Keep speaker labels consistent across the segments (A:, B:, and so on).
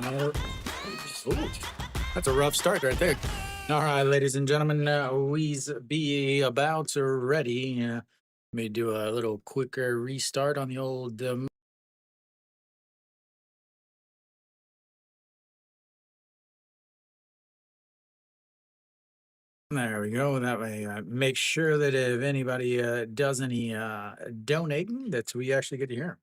A: Uh, ooh, that's a rough start right there. All right, ladies and gentlemen, we's be about ready. Let me do a little quicker restart on the old. There we go. That way, make sure that if anybody does any donating, that we actually get to hear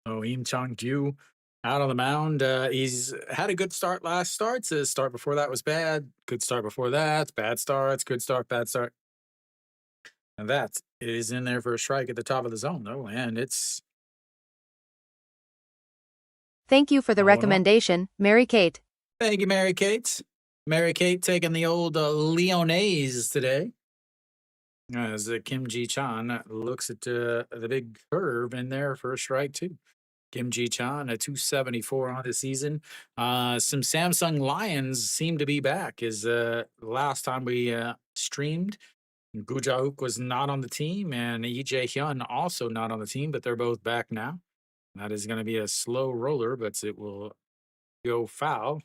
A: 'em. Oh, Im Chong Gyu out on the mound. He's had a good start last starts. His start before that was bad. Good start before that. Bad starts. Good start. Bad start. And that is in there for a strike at the top of the zone, though. And it's
B: Thank you for the
A: 0-1.
B: recommendation, Mary Kate.
A: Thank you, Mary Kate. Mary Kate taking the old Lyonnaise today. As Kim Ji Chan looks at the big curve in there for a strike, too. Kim Ji Chan, a 274 on the season. Some Samsung Lions seem to be back. Is last time we streamed, Gu Jahook was not on the team, and Lee Jae Hyun also not on the team, but they're both back now. That is going to be a slow roller, but it will go foul,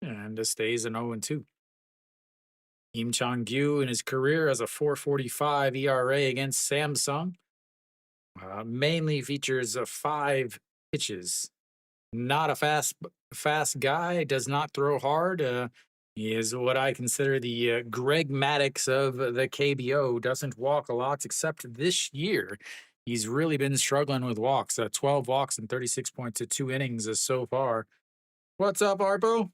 A: and it stays an 0-2. Im Chong-gyu in his career has a 4.45 ERA against Samsung. Mainly features 5 pitches. Not a fast guy. Does not throw hard. He is what I consider the Greg Maddux of the KBO. Doesn't walk a lot, except this year. He's really been struggling with walks. 12 walks and 36.2 innings so far. What's up, Arpo?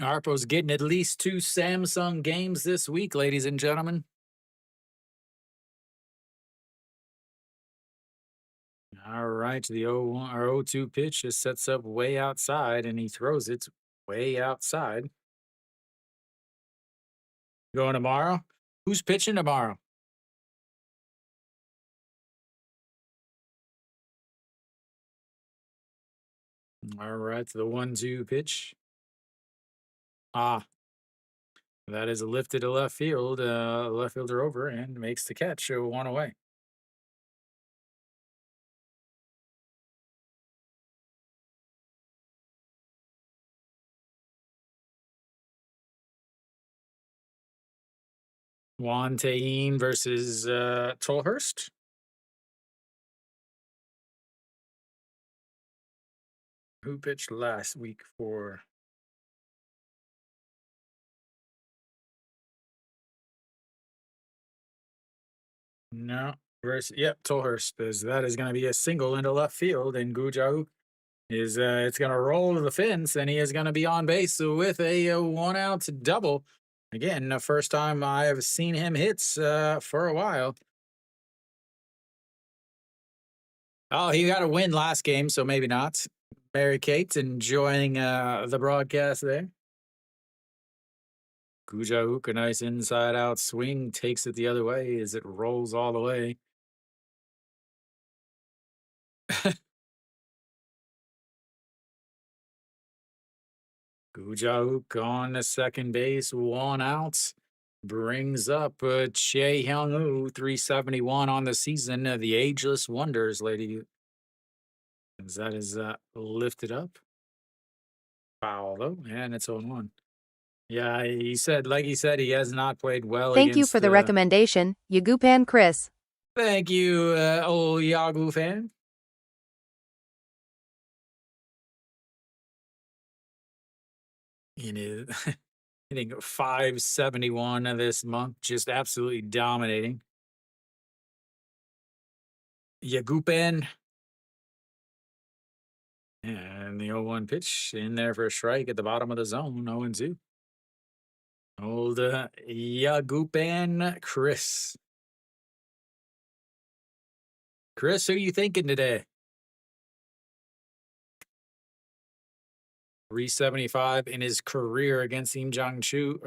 A: Arpo's getting at least 2 Samsung games this week, ladies and gentlemen. All right, the 0-1 or 0-2 pitch just sets up way outside, and he throws it way outside. Going tomorrow? Who's pitching tomorrow? All right, the 1-2 pitch. Ah, that is lifted to left field. Left fielder over and makes the catch. 1 away. Juan Tayin versus Tolhurst. Who pitched last week for? No, versus Tolhurst. That is going to be a single into left field, and Gujau is it's going to roll to the fence, and he is going to be on base with a 1-out double. Again, the first time I have seen him hits for a while. Oh, he got a win last game, so maybe not. Mary Kate enjoying the broadcast there. Gujahook, a nice inside out swing, takes it the other way as it rolls all the way. Gujahook on the second base, 1 out. Brings up Che Hyung-woo, 371 on the season. The ageless wonders, lady. As that is lifted up. Foul, though, and it's 0-1. Yeah, like he said, he has not played well
B: Thank you
A: against
B: for the recommendation, Yagupan Chris.
A: Thank you, old Yagu fan. In his hitting 571 this month, just absolutely dominating. Yagupan. And the 0-1 pitch in there for a strike at the bottom of the zone, 0-2. Old Yagupan Chris. Chris, who you thinking today? 375 in his career against Im Chong-gyu.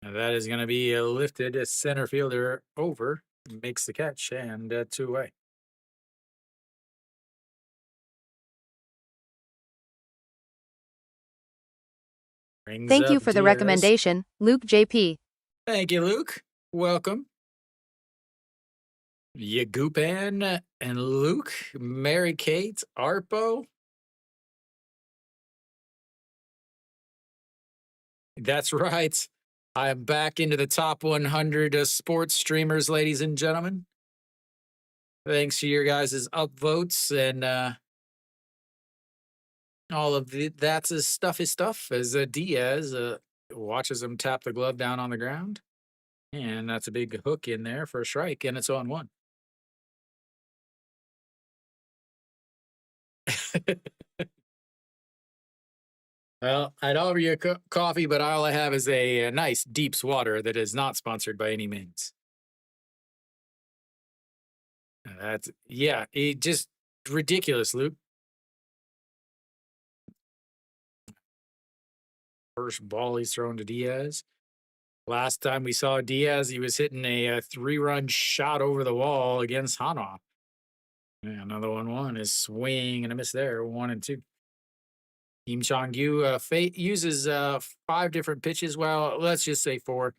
A: And that is going to be lifted as center fielder over, makes the catch, and 2 away.
B: Thank you for the recommendation, Luke JP.
A: Thank you, Luke. welcome. Yagupan and Luke, Mary Kate, Arpo. That's right. I am back into the top 100 sports streamers, ladies and gentlemen. Thanks to your guys' upvotes and all of that's his stuff as Diaz watches him tap the glove down on the ground. And that's a big hook in there for a strike, and it's on one. Well, I'd offer you a coffee, but all I have is a nice Deep's water that is not sponsored by any means. That's yeah, it just ridiculous, Luke. First ball he's thrown to Diaz. Last time we saw Diaz, he was hitting a 3-run shot over the wall against Hanwha. Yeah, another 1-1 is swing and a miss there, 1-2. Kim Chong-yu uses 5 different pitches. Well, let's just say 4.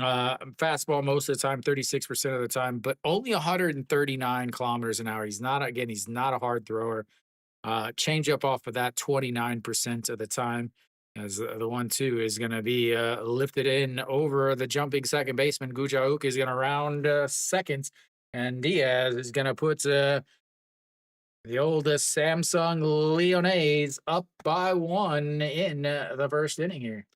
A: Fastball most of the time, 36% of the time, but only 139 kilometers an hour. He's not a hard thrower. Changeup off of that 29% of the time. As the 1-2 is going to be lifted in over the jumping second baseman. Gujauk is going to round second, and Diaz is going to put the old Samsung Leonaise up by 1 in the first inning here.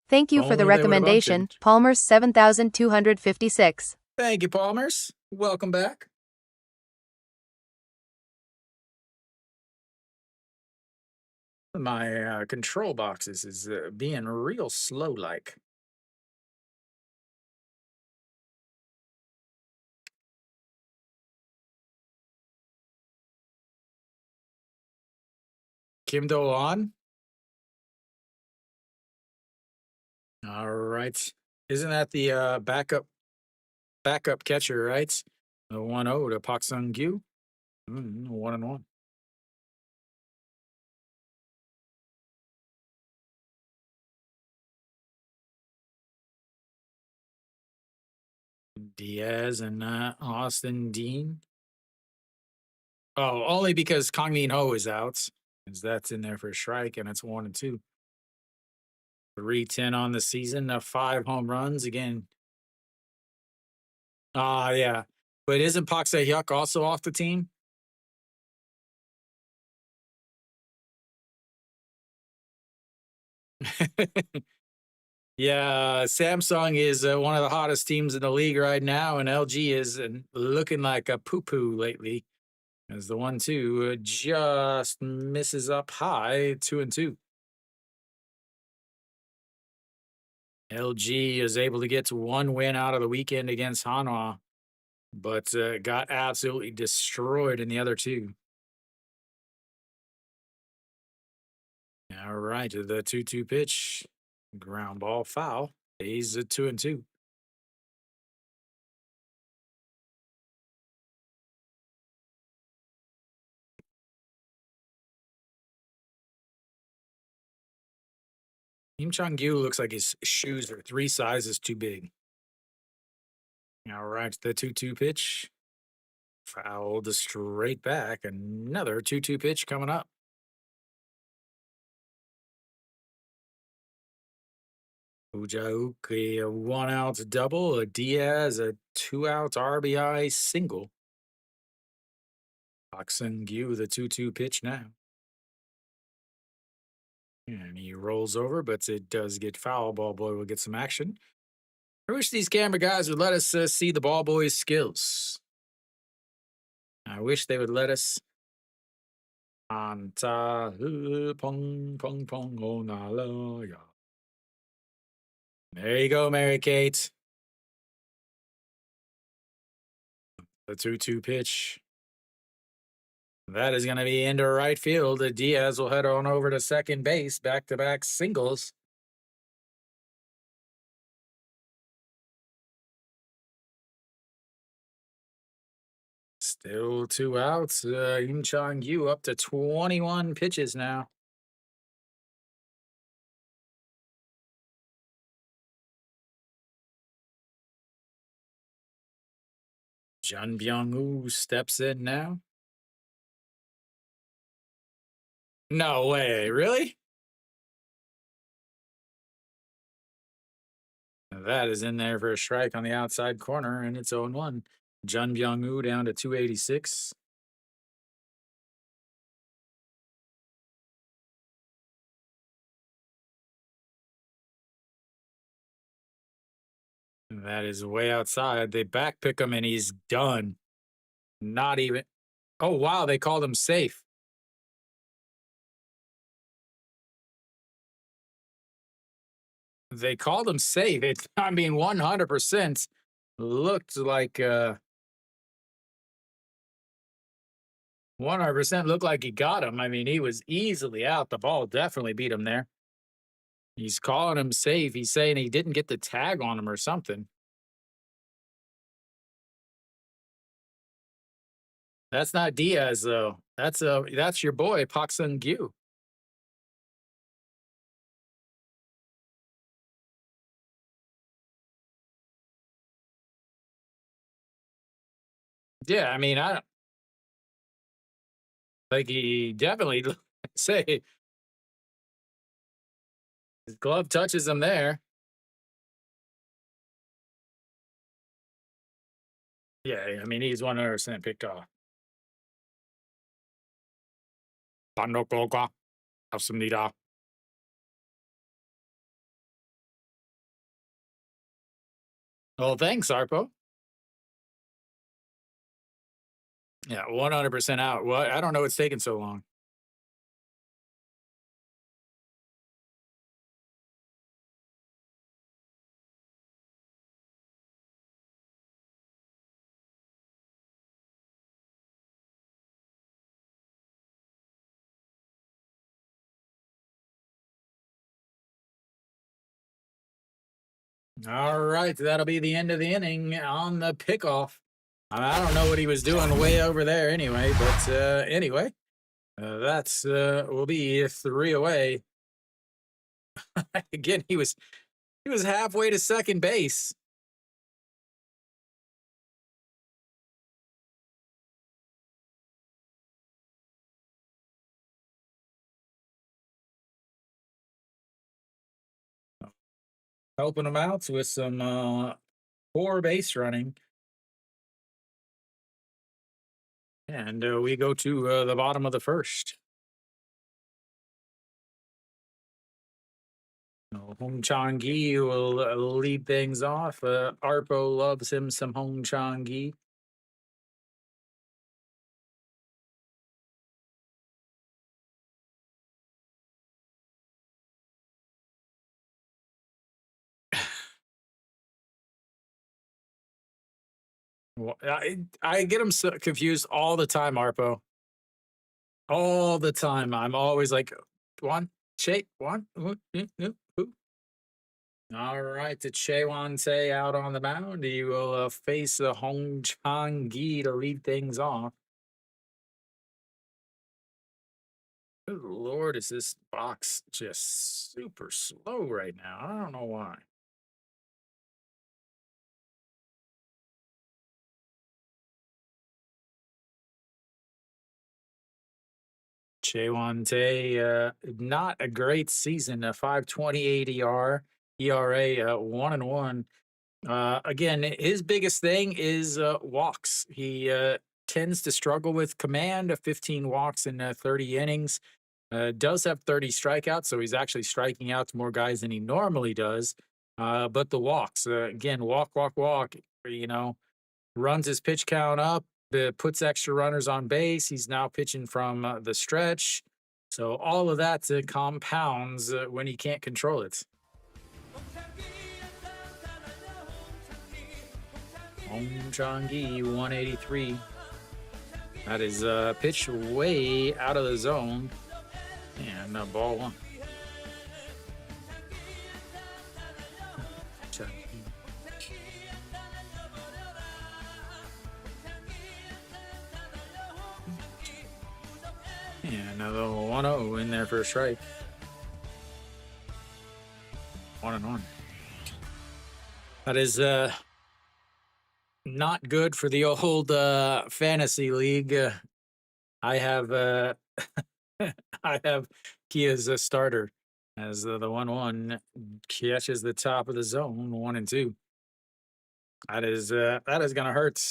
B: Thank you for the
A: Only they would have bumped
B: recommendation,
A: it.
B: Palmer's 7256.
A: Thank you, Palmers. Welcome back. My control boxes is being real slow like. Kim Do-on. All right. Isn't that the backup catcher, right? The 1-0 to Pak Sung-gyu. 1-1. Diaz and Austin Dean. Oh, only because Kang Min Ho is out. Because that's in there for a strike, and it's 1-2. 310 on the season, 5 home runs again. Yeah. But isn't Pak Se-hyuk also off the team? Yeah, Samsung is one of the hottest teams in the league right now, and LG is looking like a poo-poo lately. As the 1-2 just misses up high, 2-2. LG is able to get to 1 win out of the weekend against Hanwha, but got absolutely destroyed in the other 2. All right, the 2-2 pitch, ground ball foul. He's a 2-2. Kim Chong-gyu looks like his shoes are 3 sizes too big. All right, the 2-2 pitch. Fouled straight back. Another 2-2 pitch coming up. Ujauk, a 1-out double. A Diaz, a 2-out RBI single. Pak Sung-gyu, the 2-2 pitch now. And he rolls over, but it does get foul. Ball boy will get some action. I wish these camera guys would let us see the ball boy's skills. I wish they would let us. Anta pong pong pong oh na la ya. There you go, Mary Kate. The 2-2 pitch. That is going to be into right field. Diaz will head on over to second base, back-to-back singles. Still 2 outs. Im Chong-yu up to 21 pitches now. Jun Byung-woo steps in now. No way, really? That is in there for a strike on the outside corner, and it's 0-1. Jun Byung-woo down to 286. That is way outside. They back pick him, and he's done. Not even. Oh, wow, they called him safe. They called him safe. It, I mean, 100% looked like 100% looked like he got him. I mean, he was easily out. The ball definitely beat him there. He's calling him safe. He's saying he didn't get the tag on him or something. That's not Diaz though. That's your boy Pak Sung-gyu. Yeah, I mean, I don't like he definitely say his glove touches him there. Yeah, I mean he's 100% picked off. 반갑습니다. 없습니다. Well, thanks, Arpo. Yeah, 100% out. What? I don't know what's taking so long. All right, that'll be the end of the inning on the pickoff. I don't know what he was doing way over there anyway, but anyway, that's will be 3 away. Again, he was halfway to second base. Helping him out with some poor base running. And we go to the bottom of the first. Hong Chang-gi will lead things off. Arpo loves him some Hong Chang-gi. Well, I get him so confused all the time, Arpo. All the time. I'm always like, one, shape, one. All right, to Che out on the mound. He will face Hong Chang-gi to lead things off. Good Lord, is this box just super slow right now? I don't know why. Che not a great season. A 5.28 ERA, 1-1. Again, his biggest thing is walks. He tends to struggle with command. 15 walks in 30 innings. Does have 30 strikeouts, so he's actually striking out to more guys than he normally does. But the walks, again, walk. You know, runs his pitch count up, puts extra runners on base. He's now pitching from the stretch. So all of that compounds when he can't control it. Hong Chang-gi, 183. That is pitch way out of the zone. And ball one. And another 1-0 in there for a strike. 1-1. That is not good for the old fantasy league. I have I have Kia's a starter as the 1-1 catches the top of the zone 1-2. That is gonna hurt.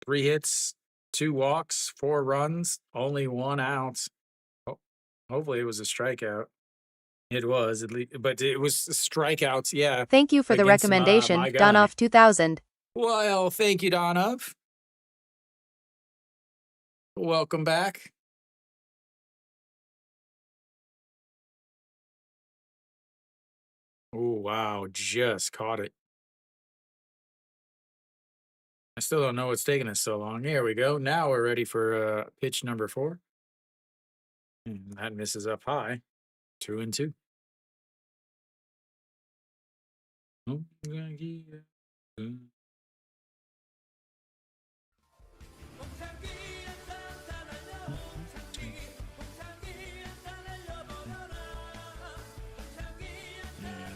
A: 3 hits, 2 walks, 4 runs, only 1 out. Ho- Hopefully, it was a strikeout. It was, at least, but it was strikeouts. Yeah,
B: Thank you for the
A: against
B: recommendation,
A: my guy.
B: Donoff 2000.
A: Well, thank you, Donov. Welcome back. Oh wow, just caught it. I still don't know what's taking us so long. Here we go. Now we're ready for pitch number 4. And that misses up high. 2-2. Oh, and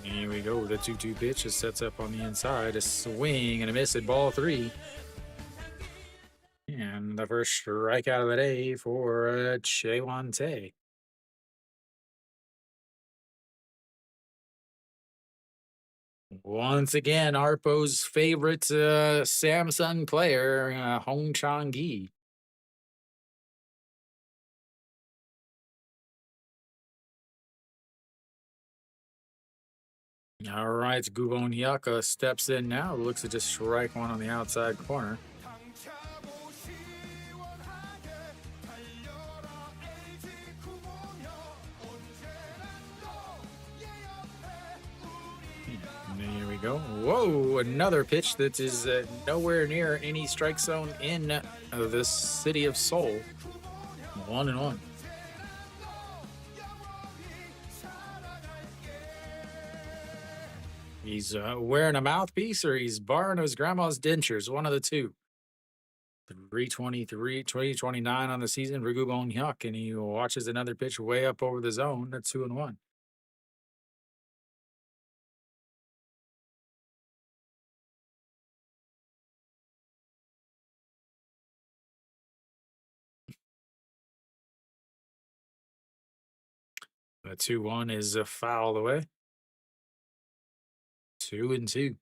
A: here we go. The 2-2 pitch. It sets up on the inside. A swing and a miss at ball 3. And the first strikeout of the day for Chewante. Once again, Arpo's favorite Samsung player, Hong Chang-gi. All right, Gubon Hyaka steps in now. Looks to just strike one on the outside corner. And here we go. Whoa, another pitch that is nowhere near any strike zone in the city of Seoul. 1-1. He's wearing a mouthpiece or he's borrowing his grandma's dentures, one of the two. 329 on the season for Gubon Hyuk, and he watches another pitch way up over the zone. That's 2-1. The 2-1 is a foul away. 2-2.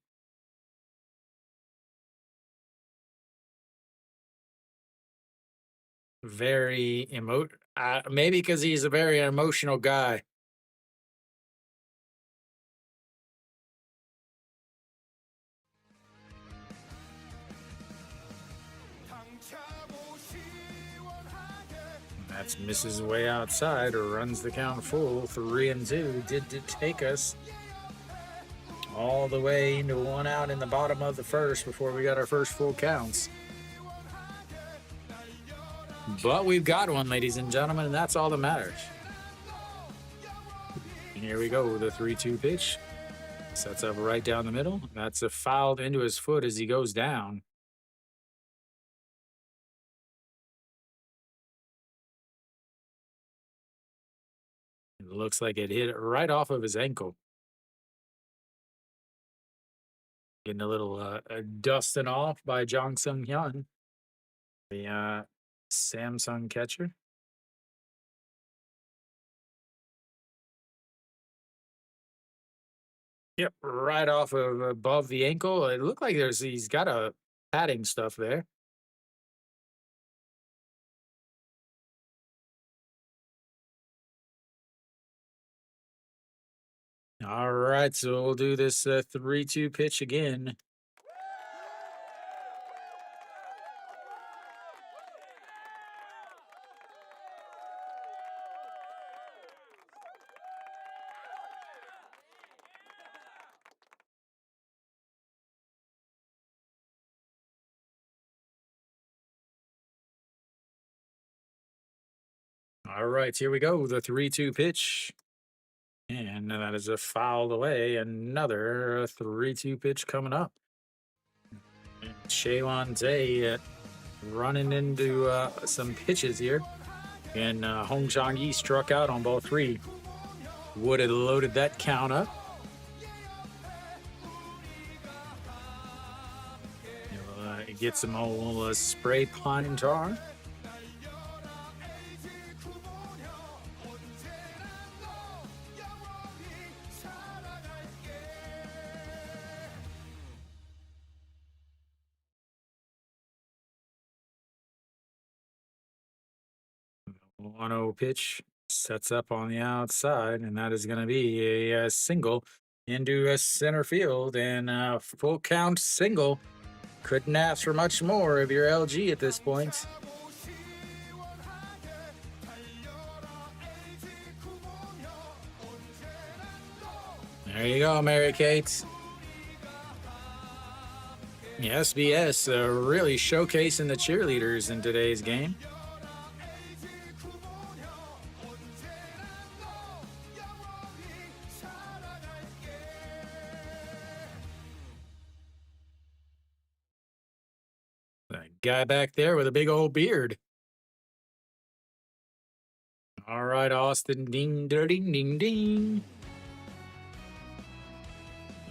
A: Very maybe because he's a very emotional guy. That's misses way outside or runs the count full. 3-2 did take us all the way into 1 out in the bottom of the first before we got our first full counts. But we've got one, ladies and gentlemen, and that's all that matters. And here we go, the 3-2 pitch. Sets up right down the middle. That's a fouled into his foot as he goes down. It looks like it hit right off of his ankle. Getting a little dusting off by Jong Sung Hyun, the Samsung catcher. Yep, right off of above the ankle. It looked like he's got a padding stuff there. All right, so we'll do this 3-2 pitch again. All right, here we go. The 3-2 pitch. And that is a foul away. Another 3-2 pitch coming up. Shaewon Tae running into some pitches here. And Hong Chang-gi struck out on ball 3. Would have loaded that count up. He'll get some old spray pine tar. One 0 pitch sets up on the outside, and that is going to be a single into a center field, and a full count single. Couldn't ask for much more of your LG at this point. There you go, Mary Kate. The SBS really showcasing the cheerleaders in today's game. That guy back there with a big old beard. All right, Austin. Ding, ding, ding, ding.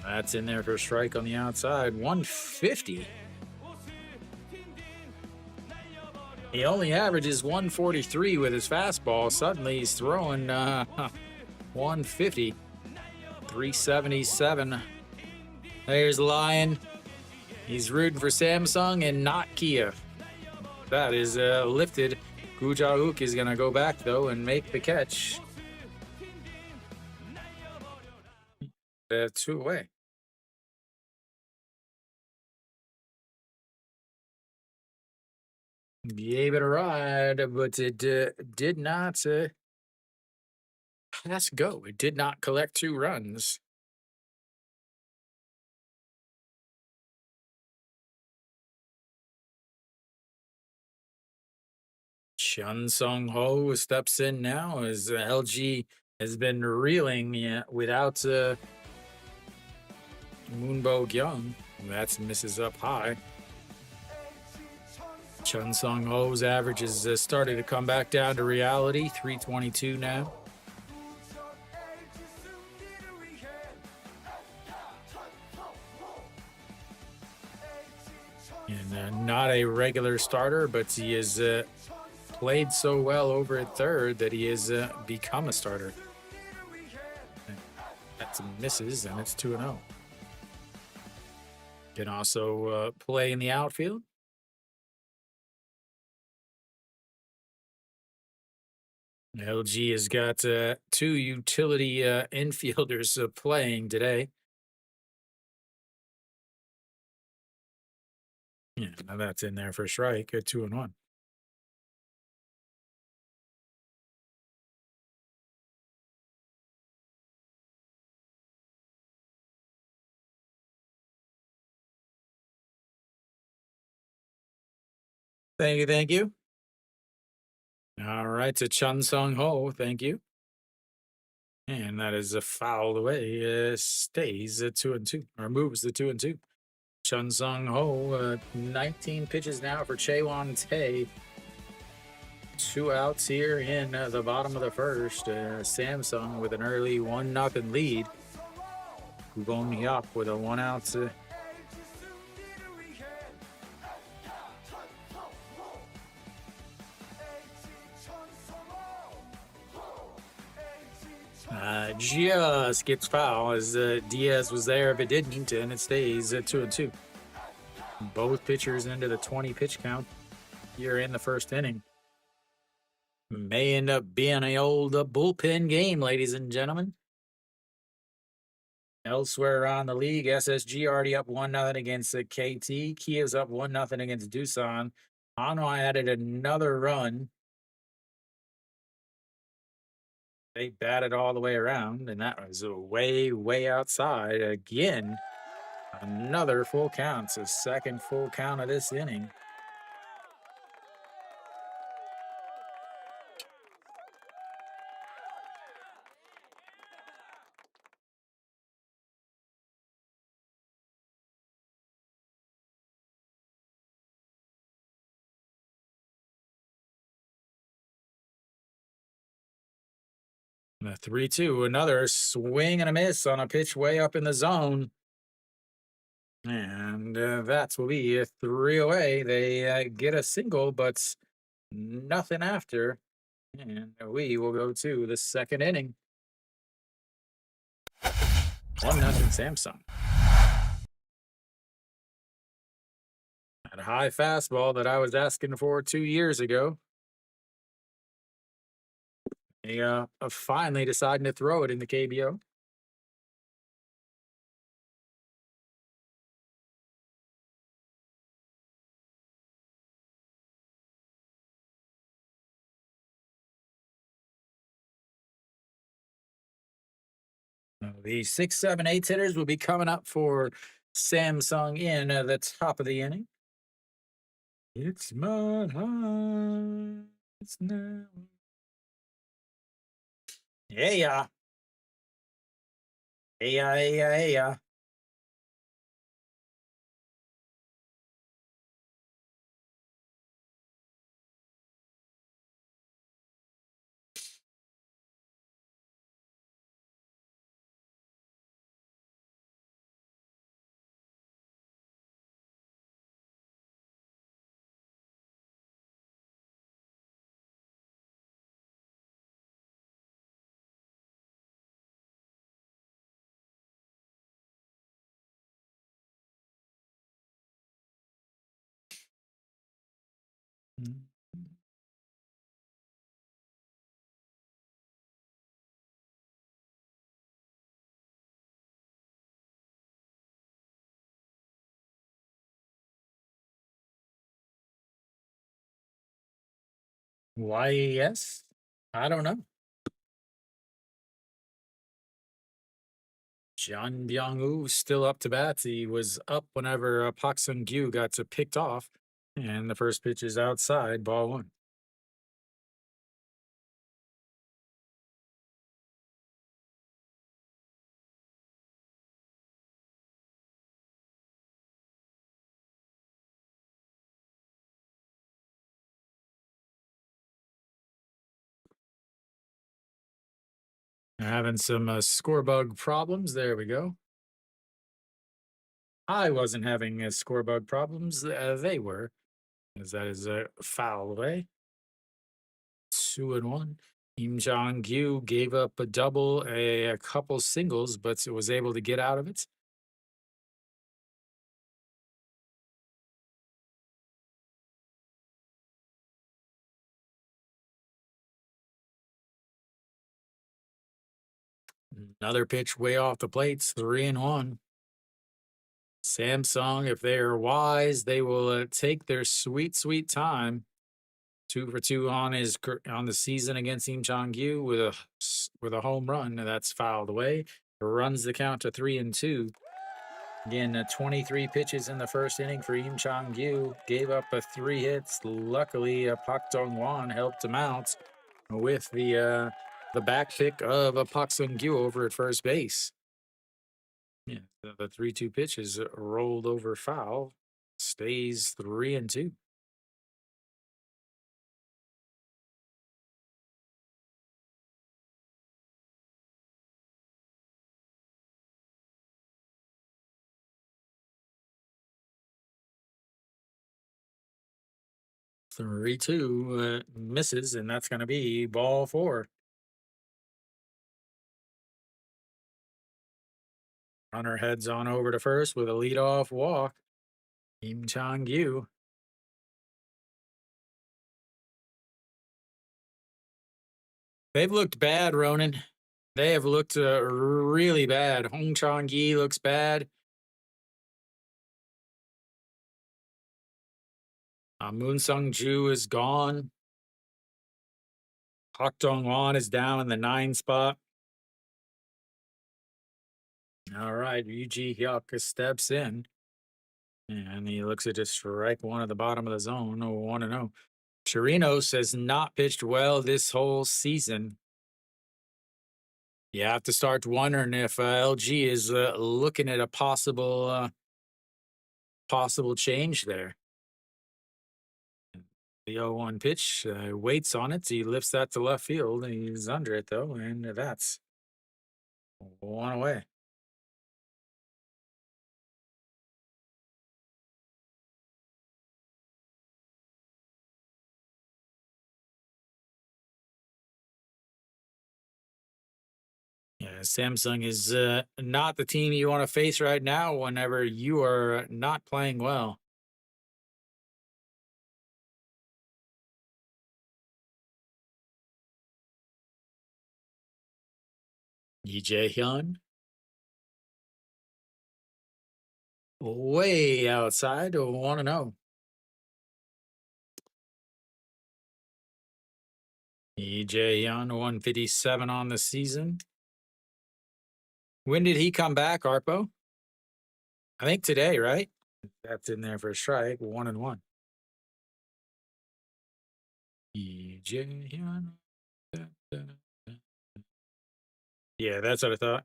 A: That's in there for a strike on the outside. 150. He only averages 143 with his fastball. Suddenly he's throwing 150. 377. There's Lion. He's rooting for Samsung and not Kia. That is lifted. Gujauk is going to go back, though, and make the catch. 2 away. Gave it a ride, but it did not pass go. It did not collect 2 runs. Chun Sung Ho steps in now as LG has been reeling without Moonbo Kyung. That's misses up high. Chun Sung Ho's average is starting to come back down to reality. 322 now. And not a regular starter, but he is played so well over at third that he has become a starter. That's misses, and it's 2-0. Can also play in the outfield. LG has got 2 utility infielders playing today. Yeah, now that's in there for a strike at 2-1. Thank you, thank you. All right, to Chun Sung Ho, thank you. And that is a foul away. Stays at 2-2, or moves to 2-2. Chun Sung Ho, 19 pitches now for Chaewon Tae. 2 outs here in the bottom of the first. Samsung with an early 1-0 lead. Kubon Hyuk with a 1-out. Just gets foul as Diaz was there if it didn't, and it stays at 2-2. Both pitchers into the 20 pitch count here in the first inning. May end up being a old bullpen game, ladies and gentlemen. Elsewhere around the league, SSG already up 1-0 against KT. Kia's up 1-0 against Doosan. Hanwha added another run. They batted all the way around, and that was way, way outside. Again, another full count. It's a second full count of this inning. The 3-2, another swing and a miss on a pitch way up in the zone. And that will be a 3 away. They get a single, but nothing after. And we will go to the second inning. 1-0 Samsung. That high fastball that I was asking for 2 years ago. They finally deciding to throw it in the KBO. The 6, 7, 8 hitters will be coming up for Samsung in the top of the inning. It's mud high. It's now. Yeah. Yeah. Why, yes? I don't know. John Byung-woo still up to bat. He was up whenever Pak Sung-gyu got picked off. And the first pitch is outside, ball one. Having some score bug problems. There we go. I wasn't having score bug problems. They were, as that is a foul away. 2-1. Kim Jong-gyu gave up a double, a couple singles, but was able to get out of it. Another pitch way off the plates, 3-1. Samsung, if they are wise, they will take their sweet time. 2 for 2 on the season against Im Chong-gyu with a home run that's fouled away. Runs the count to 3-2. Again, 23 pitches in the first inning for Im Chong-gyu. Gave up 3 hits. Luckily, Pak Dong-won helped him out with the back pick of Pak Sung-gyu over at first base. Yeah, the 3-2 pitch is rolled over foul. Stays 3-2. Three two misses, and that's going to be ball 4. Runner heads on over to first with a leadoff walk. Im Chong-gyu. They've looked bad, Ronan. They have looked really bad. Hong Chong-gi looks bad. Moon Sung-ju is gone. Hak Dong-won is down in the 9 spot. All right, Yu-ji Hyuk steps in. And he looks at just strike one at the bottom of the zone. 1-0. Chirinos has not pitched well this whole season. You have to start wondering if LG is looking at a possible change there. The 0-1 pitch waits on it. He lifts that to left field, and he's under it though, and that's 1 away. Samsung is not the team you want to face right now whenever you are not playing well. EJ Hyun, way outside, 1-0. EJ Hyun, 157 on the season. When did he come back, Arpo? I think today, right? That's in there for a strike, 1-1. EJ Hyun. Yeah, that's what I thought.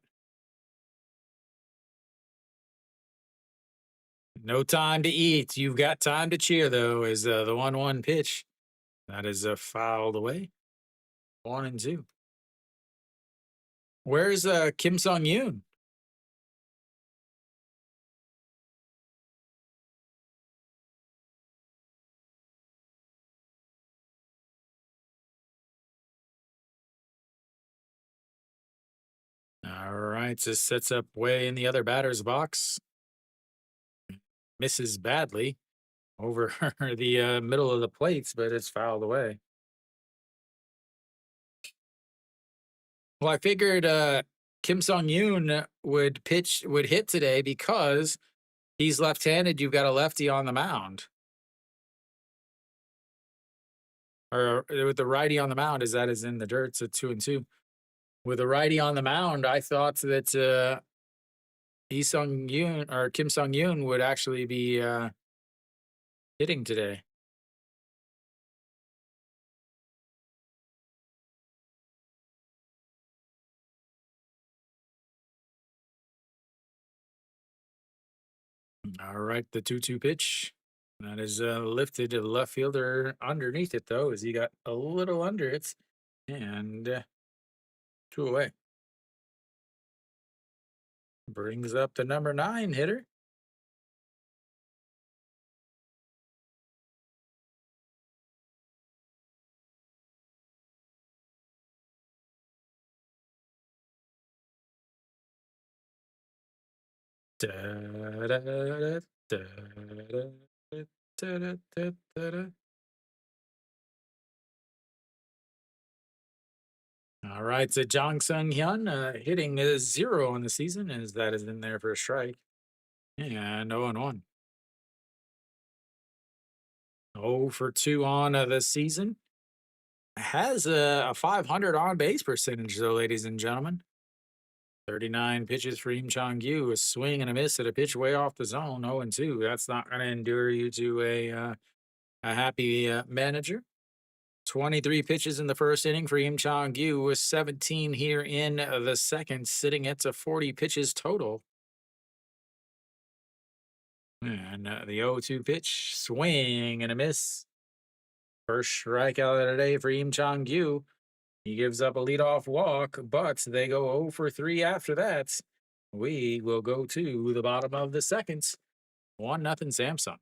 A: No time to eat. You've got time to cheer, though, is the 1-1 pitch. That is fouled away. 1-2. Where's Kim Sung Yoon? All right, just sets up way in the other batter's box. Misses badly over the middle of the plates, but it's fouled away. Well, I figured Kim Sung Yoon would hit today because he's left-handed. You've got a lefty on the mound. Or with the righty on the mound, that is in the dirt. It's a 2-2. With a righty on the mound, I thought that Kim Sung Yoon would actually be hitting today. All right, the 2-2 pitch. That is lifted to the left fielder underneath it, though, as he got a little under it. And 2 away. Brings up the number 9 hitter. Da, da, da, da, da, da, da, da, da. All right, so Jang Sung Hyun hitting 0 on the season, as that is in there for a strike. And 0-1. 0 for 2 on the season. Has a 500 on base percentage, though, ladies and gentlemen. 39 pitches for Im Chong-gyu, a swing and a miss at a pitch way off the zone, 0-2. That's not going to endure you to a happy manager. 23 pitches in the first inning for Im Chong-gyu, with 17 here in the second, sitting at 40 pitches total. And the 0-2 pitch, swing and a miss. First strikeout of the day for Im Chong-gyu. He gives up a leadoff walk, but they go 0 for 3 after that. We will go to the bottom of the second. 1-0 Samsung.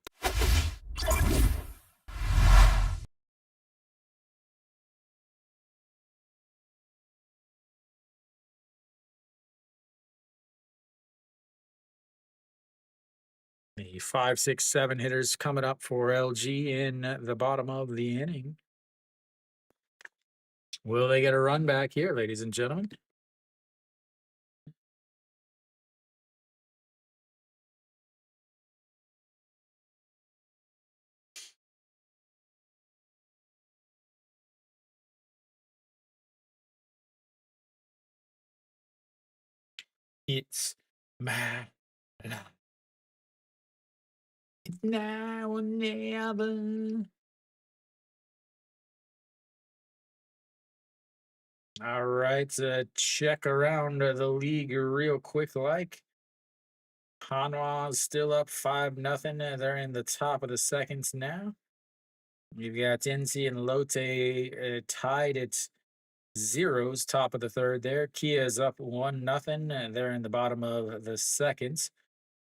A: The 5, 6, 7 hitters coming up for LG in the bottom of the inning. Will they get a run back here, ladies and gentlemen? It's my life. It's now or never. All right, check around the league real quick. Hanwha's still up 5-0. They're in the top of the seconds now. You've got NC and Lotte tied at zeros, top of the third there. Kia is up 1-0, and they're in the bottom of the second.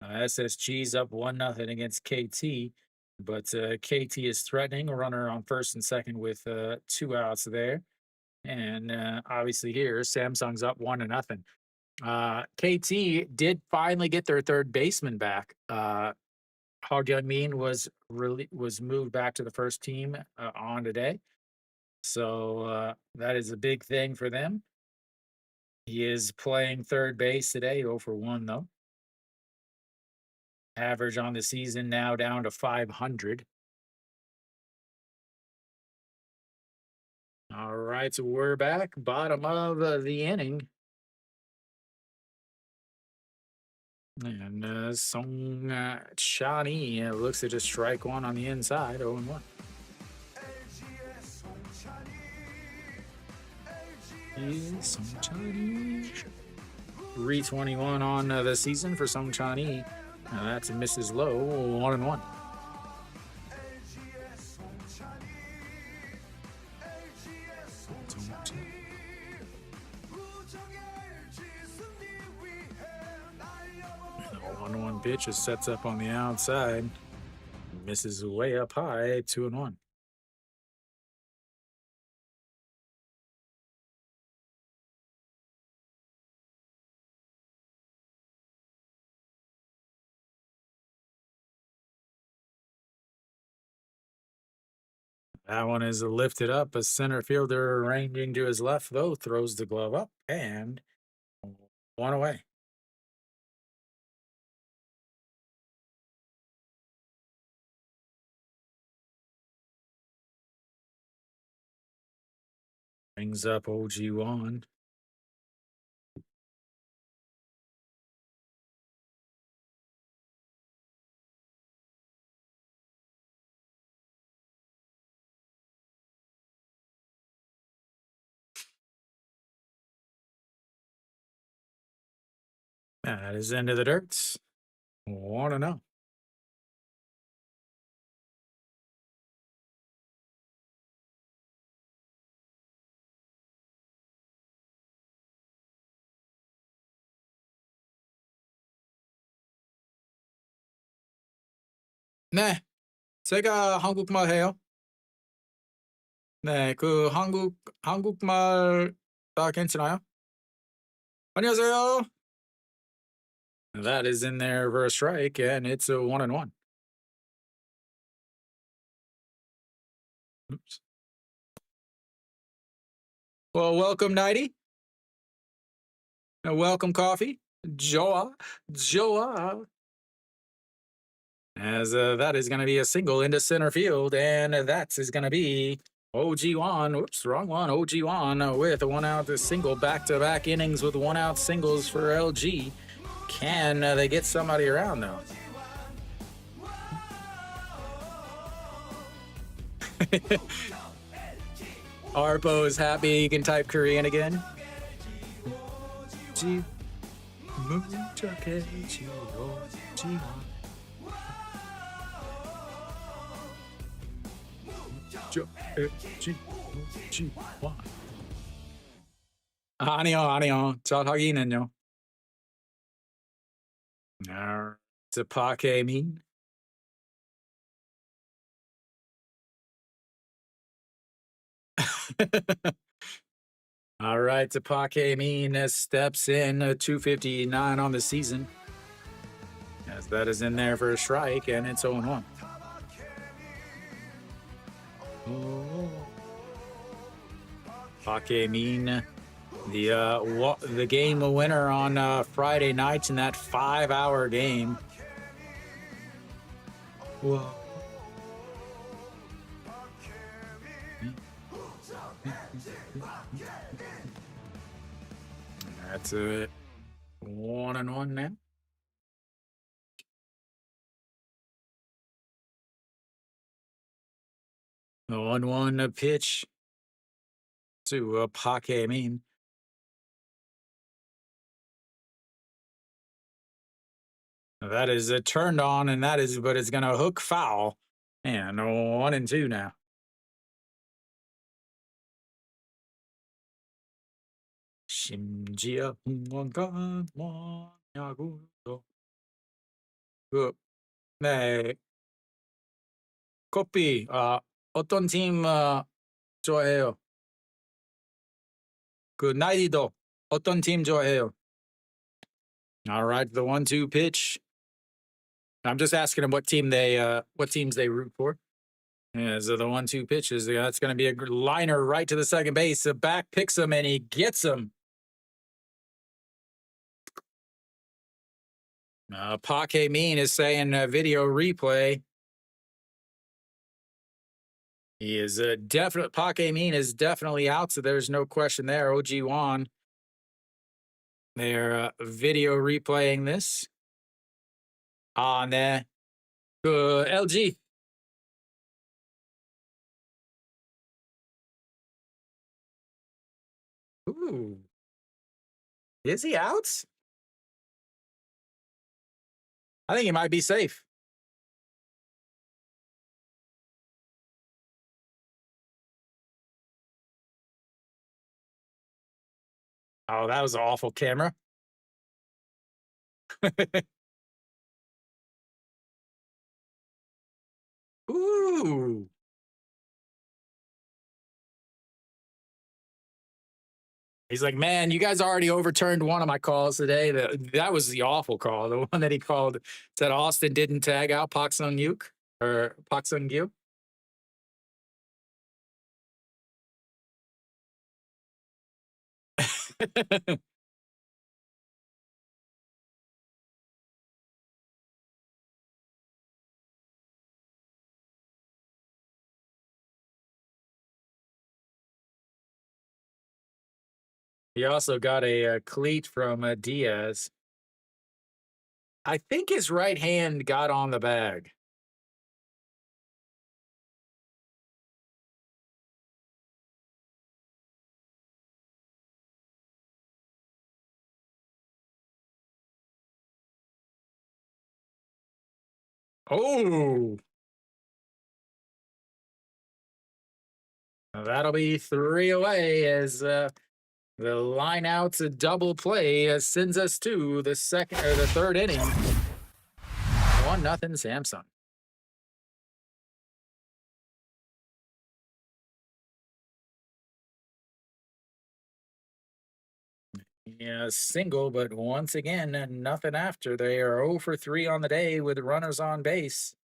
A: SSG's up 1-0 against KT, but KT is threatening a runner on first and second with 2 outs there. And obviously here, Samsung's up 1-0. KT did finally get their third baseman back. Hog Young Mean was moved back to the first team on today. So that is a big thing for them. He is playing third base today, 0 for 1 though. Average on the season now down to 500. All right, so we're back, bottom of the inning. And Song Chani looks at a strike one on the inside, 0 1. 321 on the season for Song Chani. That's Mrs. Low, 1 1. The 1-1 pitch just sets up on the outside. Misses way up high, 2 1. That one is lifted up. A center fielder ranging to his left, though, throws the glove up and 1 away. Brings up OG1. That is into the dirt. 1-0. 네, 제가 한국말 해요. 네, 한국말 다 괜찮아요? 안녕하세요. That is in there for a strike, and it's a 1-1. Oops. Well, welcome, Nighty. Welcome, Coffee. Joa. As that is going to be a single into center field, and that is going to be OG1. Whoops, wrong one. OG1 with a 1 out single, back-to-back innings with 1 out singles for LG. Can they get somebody around though? Arpo is happy he can type Korean again. 아니요. 잘 하기는요. It's a Pake mean. All right, Tapake Mean steps in 259 on the season. As that is in there for a strike, and it's 0-1. Pake Mean, the game winner on Friday nights in that 5-hour game. Whoa. That's it. 1-1 now. The 1-1 pitch to Pake Mean. That is turned on, and but it's going to hook foul. And 1-2 now. 심지어 뭔가 뭐냐고요. 네. 커피, 어떤 팀 좋아해요? 나이도 어떤 팀 좋아해요? All right, the 1-2 pitch. I'm just asking him what teams they root for. Yeah, so the 1-2 pitches. That's going to be a liner right to the second base. The back picks him and he gets him. Pake Mean is saying video replay. He is definite. Pake Mean is definitely out, so there's no question there. OG Wan. They're video replaying this on LG. Ooh, is he out? I think he might be safe. Oh, that was an awful camera. Ooh. He's like, man, you guys already overturned one of my calls today. That was the awful call. The one that he called said Austin didn't tag out Pak Sung Yuk or Pak Sung Gyu. He also got a cleat from Diaz. I think his right hand got on the bag. Oh, that'll be 3 away as the line out's a double play sends us to the third inning. 1-0 Samsung. Yeah, single, but once again, nothing after. They are 0 for 3 on the day with runners on base.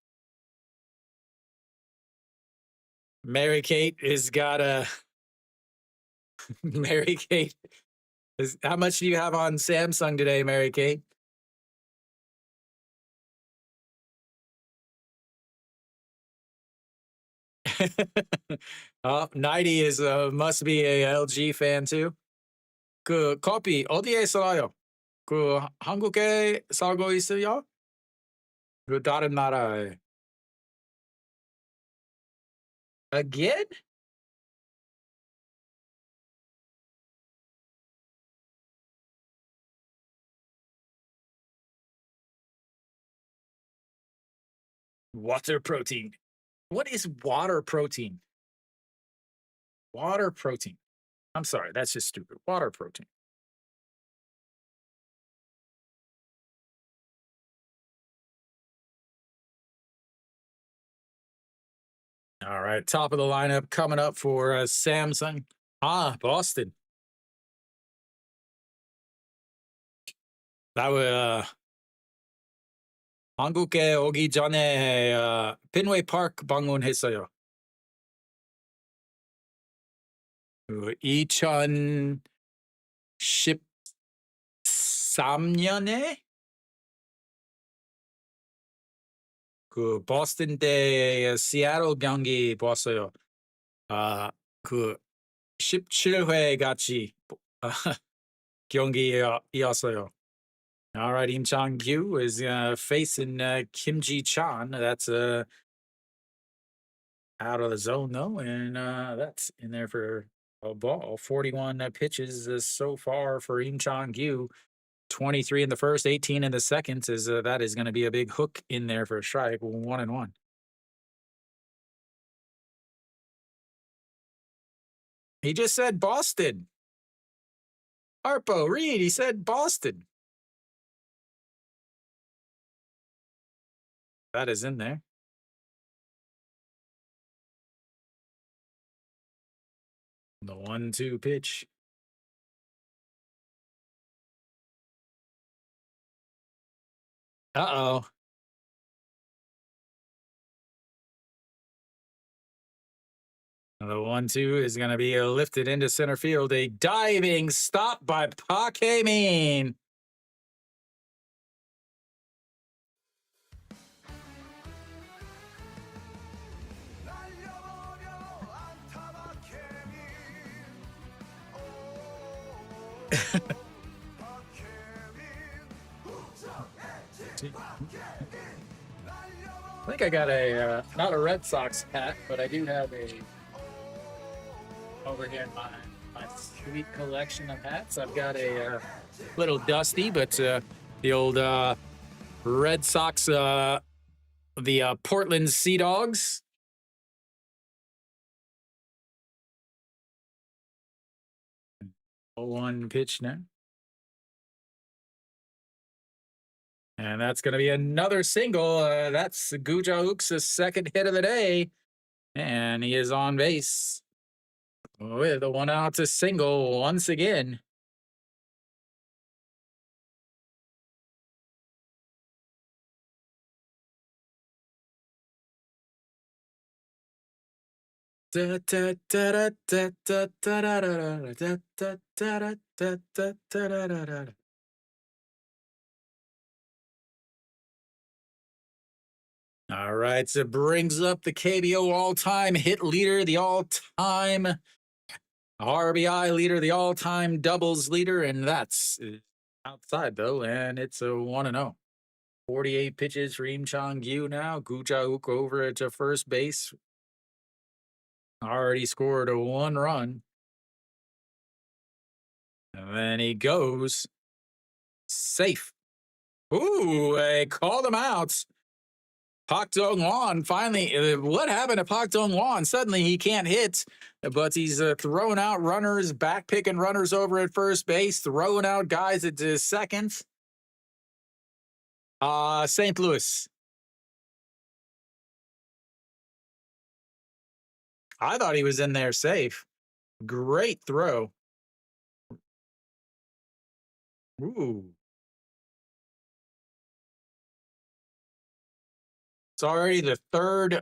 A: Mary Kate has got a. Mary Kate, how much do you have on Samsung today, Mary Kate? Oh, 90 is must be a LG fan too. 그 커피 어디에 살아요? 그 한국에 살고 있어요? 그 다른 나라에. Again? Water protein. What is water protein? Water protein. I'm sorry, that's just stupid. Water protein. All right, top of the lineup coming up for Samsung. Boston. That was 한국에 오기 전에 핀웨이 파크 방문했어요. 2013년에 그 보스턴 대 시애틀 경기 봤어요. 그 17회 같이 경기였어요. All right, Im Chang-gyu is facing Kim Ji-chan. That's out of the zone, though, and that's in there for a ball. 41 pitches so far for Im Chang-gyu. 23 in the first, 18 in the second. That is going to be a big hook in there for a strike. 1-1. He just said Boston. Harpo, read. He said Boston. That is in there. The 1-2 pitch. Uh-oh. The 1-2 is going to be lifted into center field. A diving stop by Mean. I think I got a not a Red Sox hat, but I do have a over here in my sweet collection of hats. I've got a little dusty, but the old Red Sox, the Portland Sea Dogs. One pitch now. And that's going to be another single. That's Guja Uk's second hit of the day. And he is on base with a 1-out to single once again. All right, so it brings up the KBO all-time hit leader, the all-time RBI leader, the all-time doubles leader, and that's outside though, and it's a 1-0. 48 pitches for Im Chong-gyu now. Guja-uk over to first base. Already scored a 1 run. And then he goes safe. Ooh, they called him out. Pak Dong-won finally, what happened to Pak Dong-won? Suddenly he can't hit, but he's throwing out runners, back picking runners over at first base, throwing out guys at second. St. Louis. I thought he was in there safe. Great throw. Ooh. It's already the third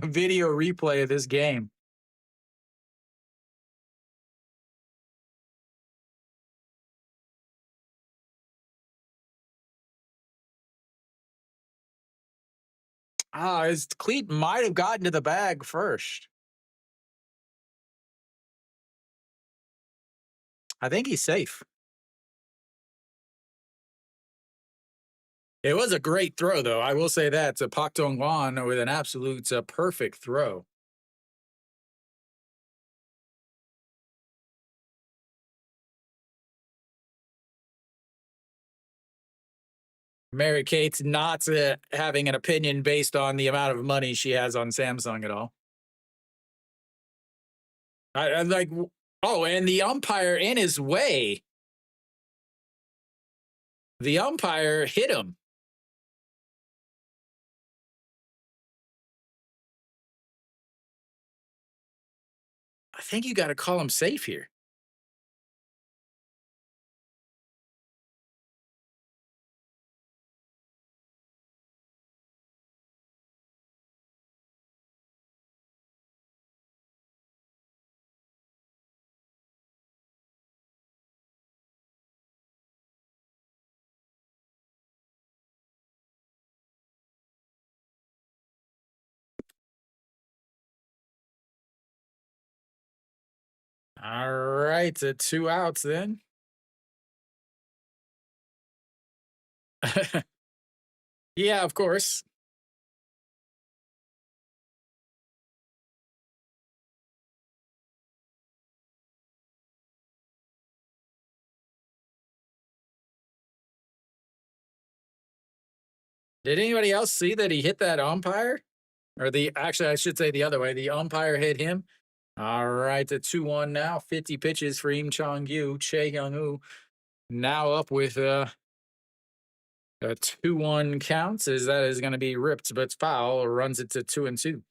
A: video replay of this game. His cleat might have gotten to the bag first. I think he's safe. It was a great throw, though. I will say that to Pak Dong-won with an absolute perfect throw. Mary Kate's not having an opinion based on the amount of money she has on Samsung at all. I'm like, oh, and the umpire in his way. The umpire hit him. I think you got to call him safe here. All right, 2 outs then. Yeah, of course. Did anybody else see that he hit that umpire? Or actually, I should say the other way. The umpire hit him. All right, 2-1 now. 50 pitches for Im Chong-gyu. Chae Hyung-woo now up with a 2-1 counts, as that is going to be ripped, but foul. Runs it to 2-2.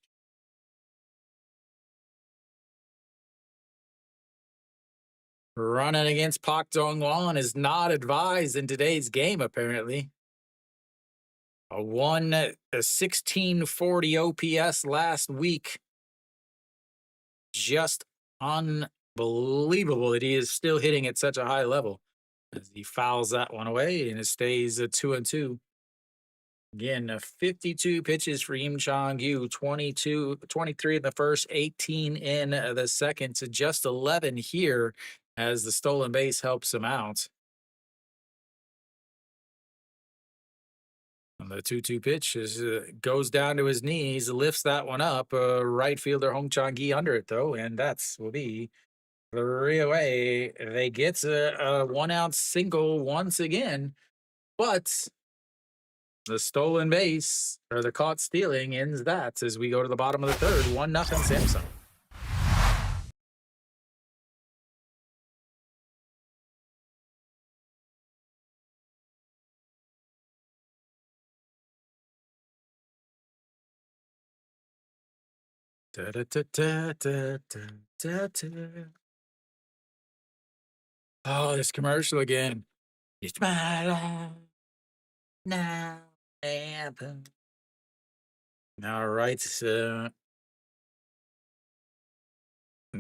A: Running against Pak Dong-won is not advised in today's game, apparently. A 1640 OPS last week. Just unbelievable that he is still hitting at such a high level as he fouls that one away and it stays a 2-2. Again, 52 pitches for Im Chong-yu, 23 in the first, 18 in the second, to just 11 here as the stolen base helps him out. And the 2-2 pitch goes down to his knees, lifts that one up. Right fielder Hong Chang-gi under it, though, and that's will be 3 away. They get a 1-out single once again, but the stolen base, or the caught stealing, ends that as we go to the bottom of the third. 1-0 Samsung. Da, da, da, da, da, da, da. Oh, this commercial again. It's my life now. Happen. All right.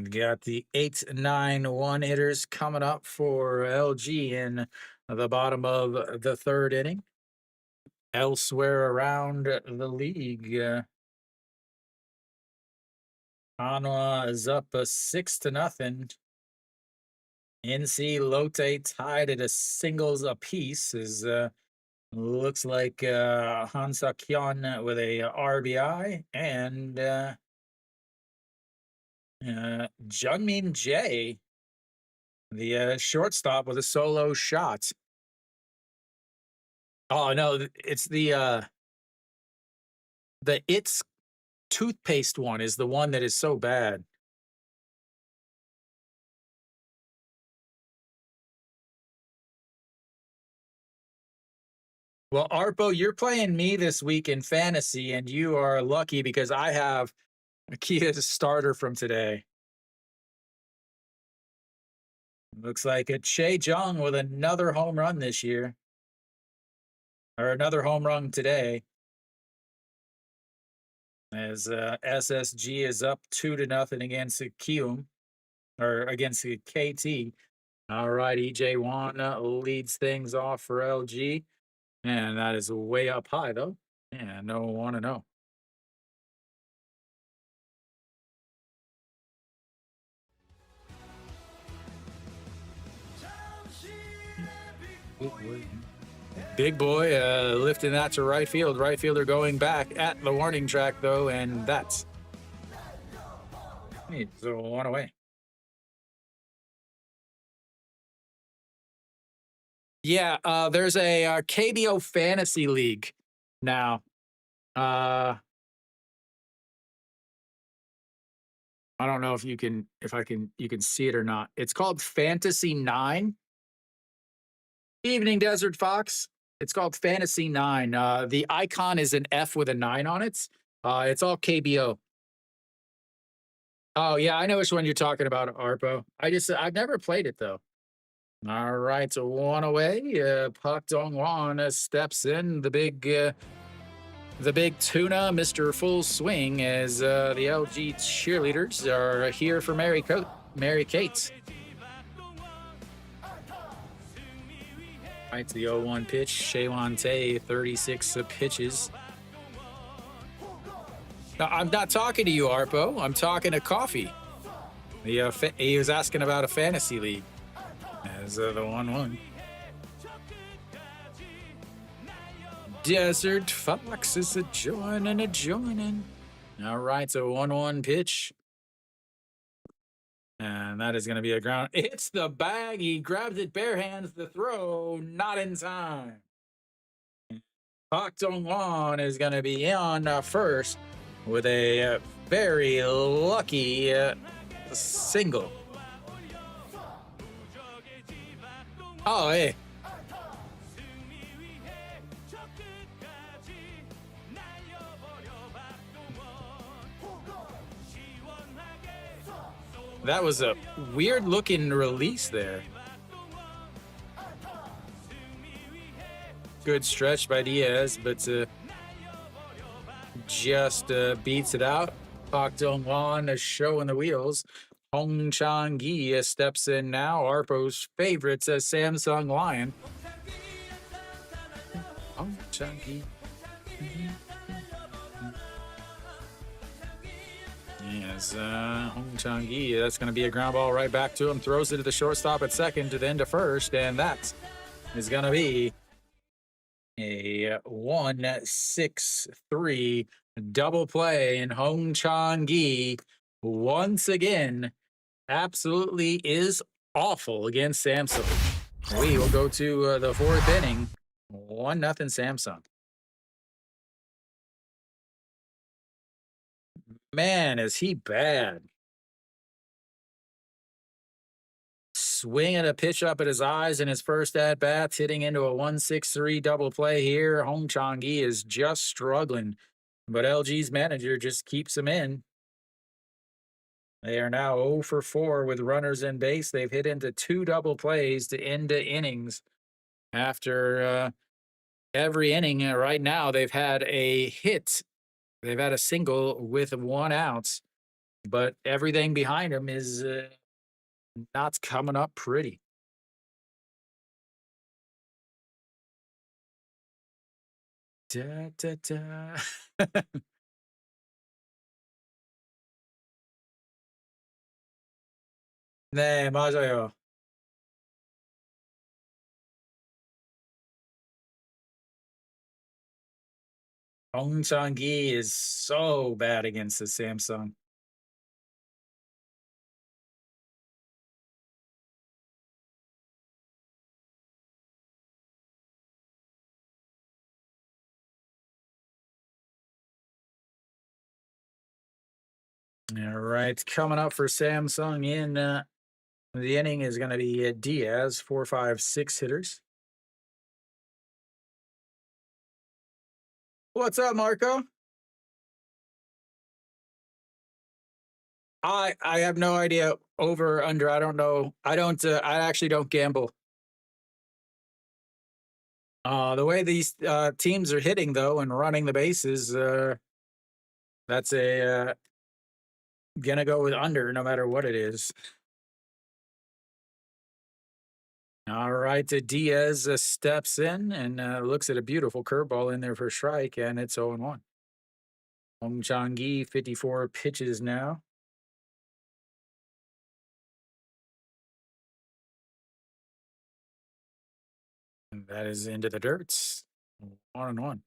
A: Got the 8-9 hitters coming up for LG in the bottom of the third inning. Elsewhere around the league, Hanwha is up 6-0. NC Lotte tied at a singles apiece. Looks like Han Sak-hyun with a RBI and Jungmin Jae, the shortstop, with a solo shot. Oh no, it's the It's toothpaste one is the one that is so bad. Well, Arpo, you're playing me this week in fantasy, and you are lucky because I have a Kia's starter from today. Looks like a Che Jung with another home run this year, or another home run today. As SSG is up 2-0 against Kium, or against the KT. All right, EJ Wan leads things off for LG. And that is way up high, though. Yeah, no one to know. Big boy lifting that to right field. Right fielder going back at the warning track, though, and that's it's 1 away. Yeah, there's a KBO fantasy league now. I don't know if you can see it or not. It's called Fantasy 9. Evening Desert Fox. It's called Fantasy 9. The icon is an F with a 9 on it. It's all KBO. Oh yeah, I know which one you're talking about, Arpo. I've never played it though. All right, so 1 away. Park Dong-won steps in. The big tuna, Mr. Full Swing, as the LG cheerleaders are here for Mary Kate. Right, the 0-1 pitch. Shaewon Tae, 36 pitches. No, I'm not talking to you, Arpo. I'm talking to Coffee. He was asking about a fantasy league. As the 1-1. Desert Fox is a joining. All right, so 1-1 pitch. And that is going to be a ground. It's the bag. He grabs it bare hands. The throw, not in time. Park Dong-won is going to be on first with a very lucky single. Oh, hey. That was a weird looking release there. Good stretch by Diaz, but just beats it out. Pak Dong-won is showing the wheels. Hong Chang-gi steps in now. Arpo's favorites as Samsung Lion. Hong Chang-gi. Yes, Hong Chang-gi. That's going to be a ground ball right back to him. Throws it to the shortstop at second, to then to first, and that is going to be a 1-6-3 double play. And Hong Chang-gi once again absolutely is awful against Samsung. We will go to the fourth inning. 1-0 Samsung. Man, is he bad. Swinging a pitch up at his eyes in his first at bats, hitting into a 1-6-3 double play here. Hong Chang-gi is just struggling, but LG's manager just keeps him in. They are now 0 for 4 with runners in base. They've hit into 2 double plays to end the innings. After every inning right now, they've had a hit. They've had a single with 1 out, but everything behind them is not coming up pretty. Da, da, da. 네, 맞아요. Hong Chang-gi is so bad against the Samsung. All right, coming up for Samsung in the inning is going to be Diaz, 4, 5, 6 hitters. What's up, Marco? I have no idea. Over or under, I don't know. I actually don't gamble. The way these teams are hitting though and running the bases, that's a gonna go with under no matter what it is. All right, Diaz steps in and looks at a beautiful curveball in there for a strike, and it's 0-1. Hong Chang-gi, 54 pitches now. And that is into the dirt. 1-1.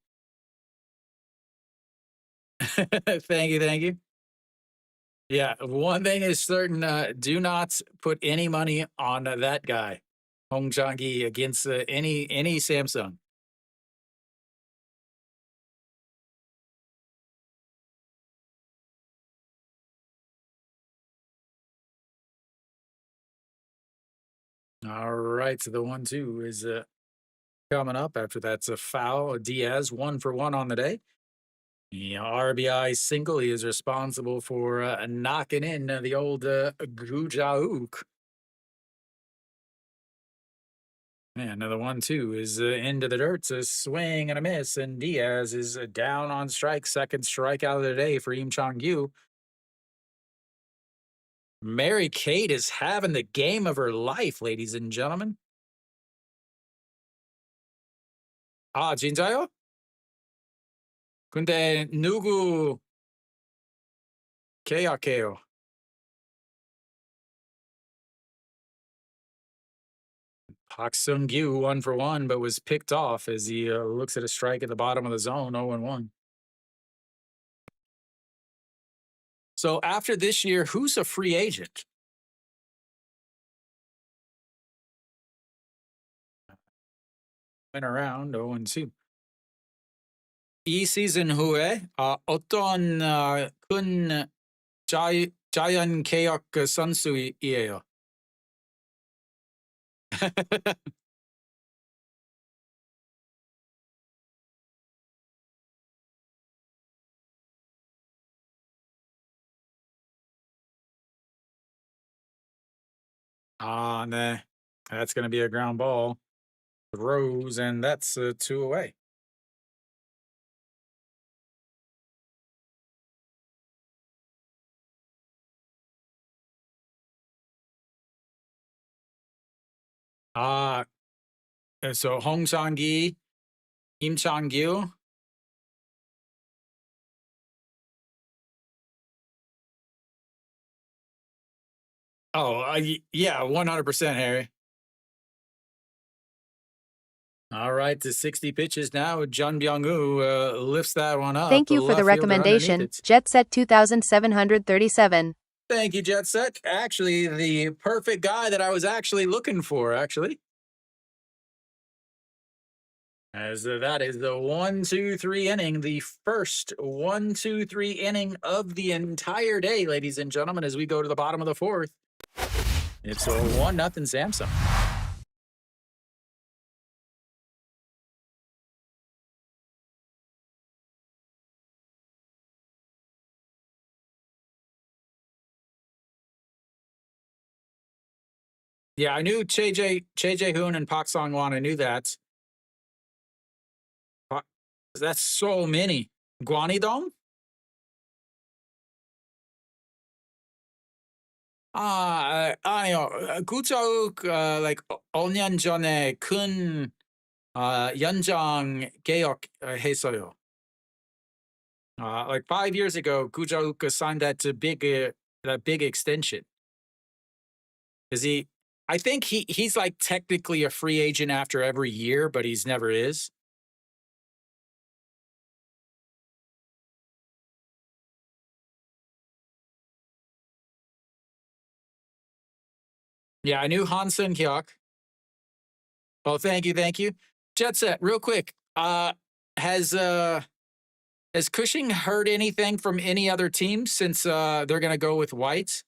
A: Thank you, thank you. Yeah, one thing is certain: do not put any money on that guy, Hong Chang-gi, against any Samsung. All right, so the 1-2 is coming up. After that's a foul. Diaz 1 for 1 on the day. The RBI single. He is responsible for knocking in the old Gujauk. And another 1-2 is into the dirt. It's a swing and a miss, and Diaz is down on strike. Second strikeout of the day for Im Chong-gyu. Mary Kate is having the game of her life, ladies and gentlemen. 아, 진짜요? 근데 누구 계약해요? Park Sung-gyu 1 for 1, but was picked off as he looks at a strike at the bottom of the zone, 0-1. So after this year, who's a free agent? Went around 0-2. 이 시즌 후에 어떤 큰 자연 계약 선수이에요? 네. That's going to be a ground ball. throws, and that's 2 away. Uh, so Hong Sang-gi, Kim Chang-gil. Oh, yeah, 100%, Harry. All right, to 60 pitches now. Jun Byung-woo lifts that one up.
B: Thank you for the
A: left fielder underneath
B: recommendation,
A: it.
B: Jet Set 2737.
A: Thank you, Jet Set. Actually, the perfect guy that I was actually looking for, actually. As that is the 1-2-3 inning, the first 1-2-3 inning of the entire day, ladies and gentlemen, as we go to the bottom of the fourth. It's a 1-0 Samsung. Yeah, I knew Che Hoon and Pak Song Wan. I knew that. That's so many. Guanidong? 아니요. 구자욱 like 5년 전에 큰 연장 계약 했어요. Like 5 years ago, Gujauk signed that big extension. Is he? I think he's like technically a free agent after every year, but he's never is. Yeah, I knew Hansen Hyuk. Oh, thank you. Jet Set, real quick. Has Cushing heard anything from any other team since they're going to go with White?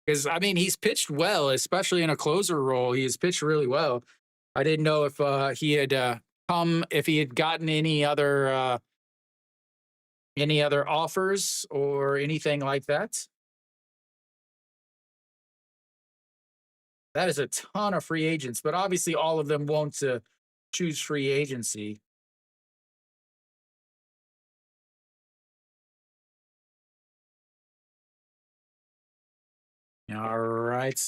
A: Because I mean, he's pitched well, especially in a closer role. He has pitched really well. I didn't know if he had if he had gotten any other offers or anything like that. That is a ton of free agents, but obviously all of them won't choose free agency. All right.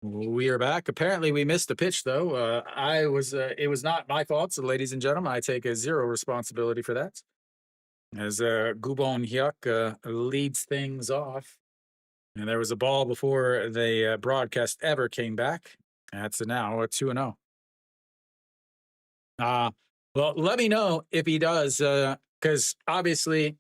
A: We are back. Apparently, we missed a pitch, though. It was not my fault, so ladies and gentlemen, I take zero responsibility for that. As Gubon Hyuk leads things off. And there was a ball before the broadcast ever came back. That's now a 2-0. Well, let me know if he does, because obviously,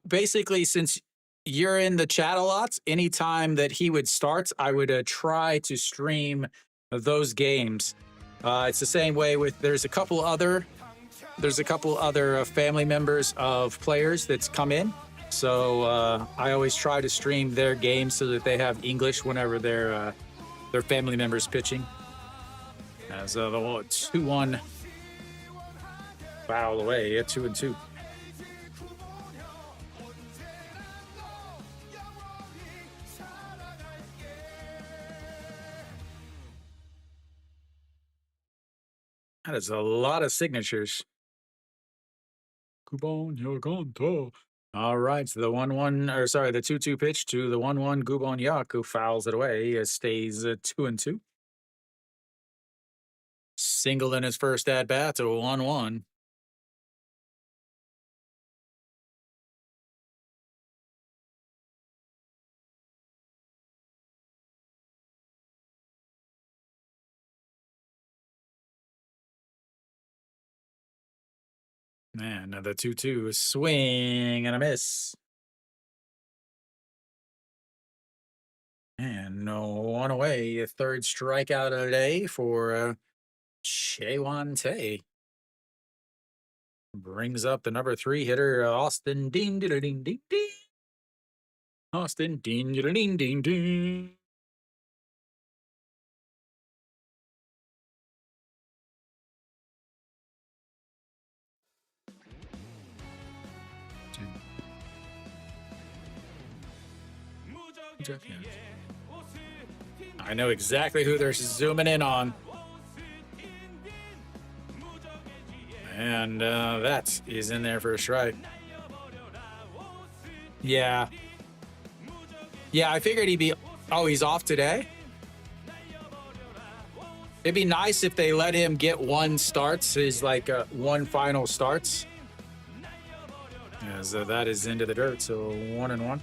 A: basically, since you're in the chat a lot, anytime that he would start, I would try to stream those games. It's the same way with there's a couple other family members of players that's come in. So I always try to stream their games so that they have English whenever their family members pitching. As the 2-1 foul away, 2-2. That is a lot of signatures. All right, so the 2-2 pitch to the 1-1 Gubon Yak, who fouls it away, stays 2-2. Singled in his first at bat to 1-1. Man, the 2-2 swing and a miss. And no one away. A third strikeout of the day for Chaewon Tae. Brings up the number 3 hitter, Austin Dean. Austin Dean. I know exactly who they're zooming in on. And that is in there for a strike. Yeah. Yeah, I figured he'd be. Oh, he's off today? It'd be nice if they let him get one starts, his like one final starts. As that is into the dirt, so 1-1.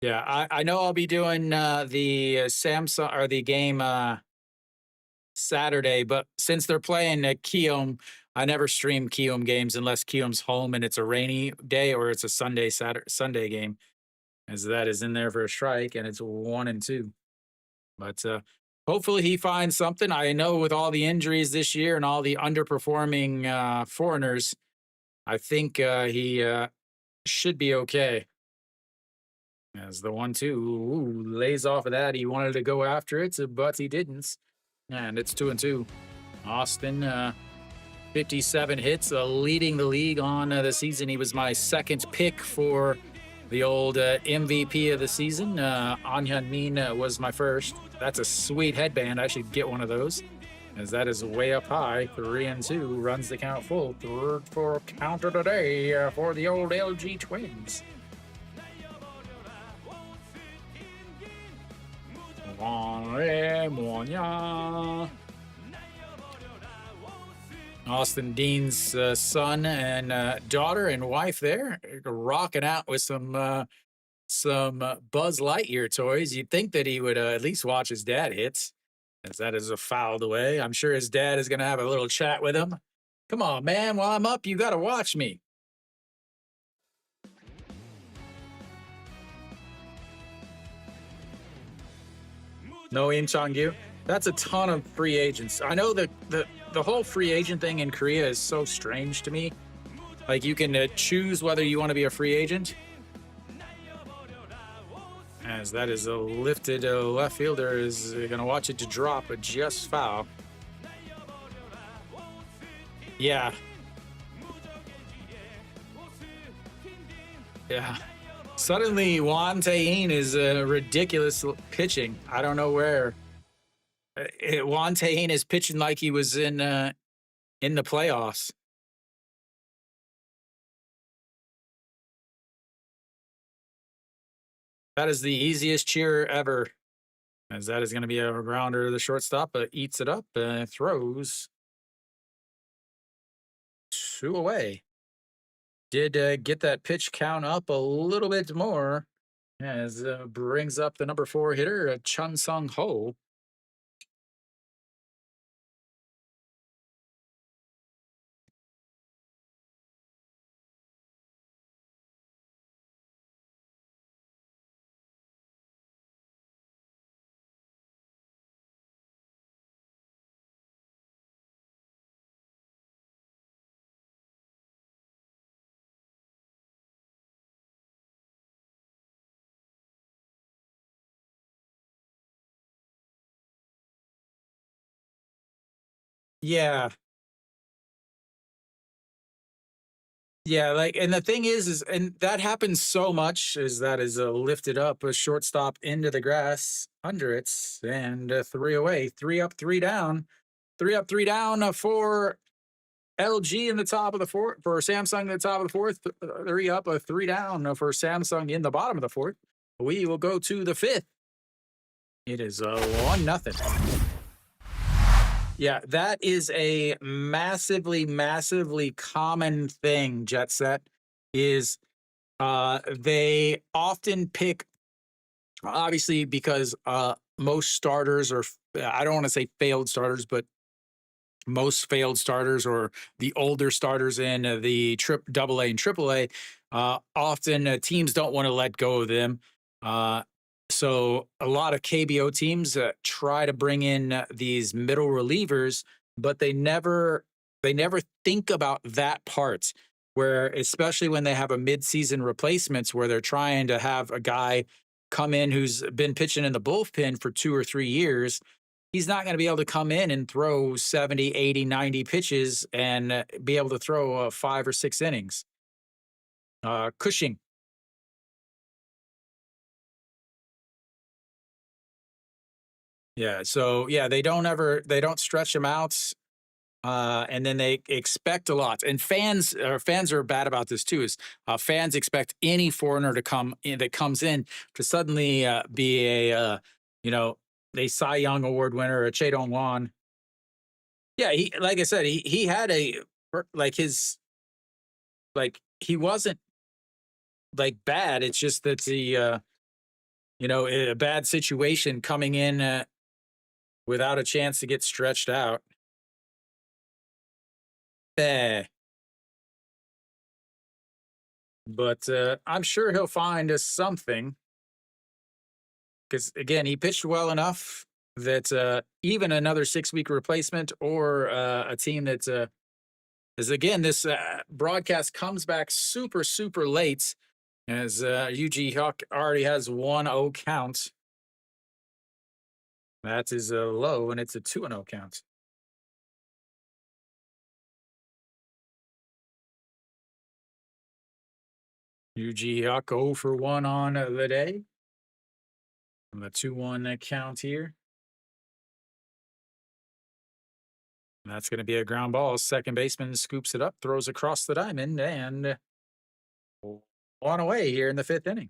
A: Yeah, I know I'll be doing the Samsung or the game Saturday, but since they're playing Kium, I never stream Kium games unless Kium's home and it's a rainy day or it's a Sunday game, as that is in there for a strike and it's 1-2. But hopefully he finds something. I know with all the injuries this year and all the underperforming foreigners, I think he should be okay. As the 1-2 lays off of that, he wanted to go after it, but he didn't. And it's 2-2. Austin, 57 hits, leading the league on the season. He was my second pick for the old MVP of the season. Anhyun Min was my first. That's a sweet headband. I should get one of those, as that is way up high. 3-2 runs the count full. Third for counter today for the old LG Twins. Austin Dean's son and daughter and wife there rocking out with some Buzz Lightyear toys. You'd think that he would at least watch his dad hits, as that is a fouled away. I'm sure his dad is going to have a little chat with him. Come on, man, while I'm up, you got to watch me. No Im Chang-gyu. That's a ton of free agents. I know that the whole free agent thing in Korea is so strange to me. Like, you can choose whether you want to be a free agent. As that is a lifted left fielder is going to watch it to drop, but just foul. Yeah. Yeah. Suddenly, Won Tae-in is ridiculous pitching. I don't know where. Won Tae-in is pitching like he was in the playoffs. That is the easiest cheer ever, as that is going to be a grounder. The shortstop eats it up and throws 2 away. Did get that pitch count up a little bit more, as brings up the number 4 hitter, Chun Sung Ho. Yeah. Yeah, like, and the thing is, and that happens so much, is that is lifted up a shortstop into the grass under it, and 3 away, 3 up, 3 down, 3 up, 3 down for LG in the top of the fourth, for Samsung in the top of the fourth, 3 up, 3 down for Samsung in the bottom of the fourth. We will go to the fifth. It is 1-0. Yeah, that is a massively, massively common thing, Jet Set, is they often pick, obviously, because most starters are, I don't want to say failed starters, but most failed starters or the older starters in the AA and AAA, often teams don't want to let go of them. So a lot of KBO teams try to bring in these middle relievers, but they never think about that part, where especially when they have a midseason replacements where they're trying to have a guy come in who's been pitching in the bullpen for 2 or 3 years. he's not going to be able to come in and throw 70, 80, 90 pitches and be able to throw 5 or 6 innings. Cushing. Yeah. So yeah, they don't stretch him out. And then they expect a lot. And fans are bad about this too. Is fans expect any foreigner to come in that comes in to suddenly be you know, a Cy Young Award winner, a Che Dong Wan. Yeah, he like I said, he had like his like he wasn't like bad. It's just that a bad situation coming in without a chance to get stretched out. Eh. But I'm sure he'll find us something because again, he pitched well enough that even another 6-week replacement or a team that is again this broadcast comes back super super late as UG Huck already has 1-0 count. That is a low, and it's a 2-0 count. UG Huck 0 for 1 on the day. The 2-1 count here. That's going to be a ground ball. Second baseman scoops it up, throws across the diamond, and 1 away here in the 5th inning.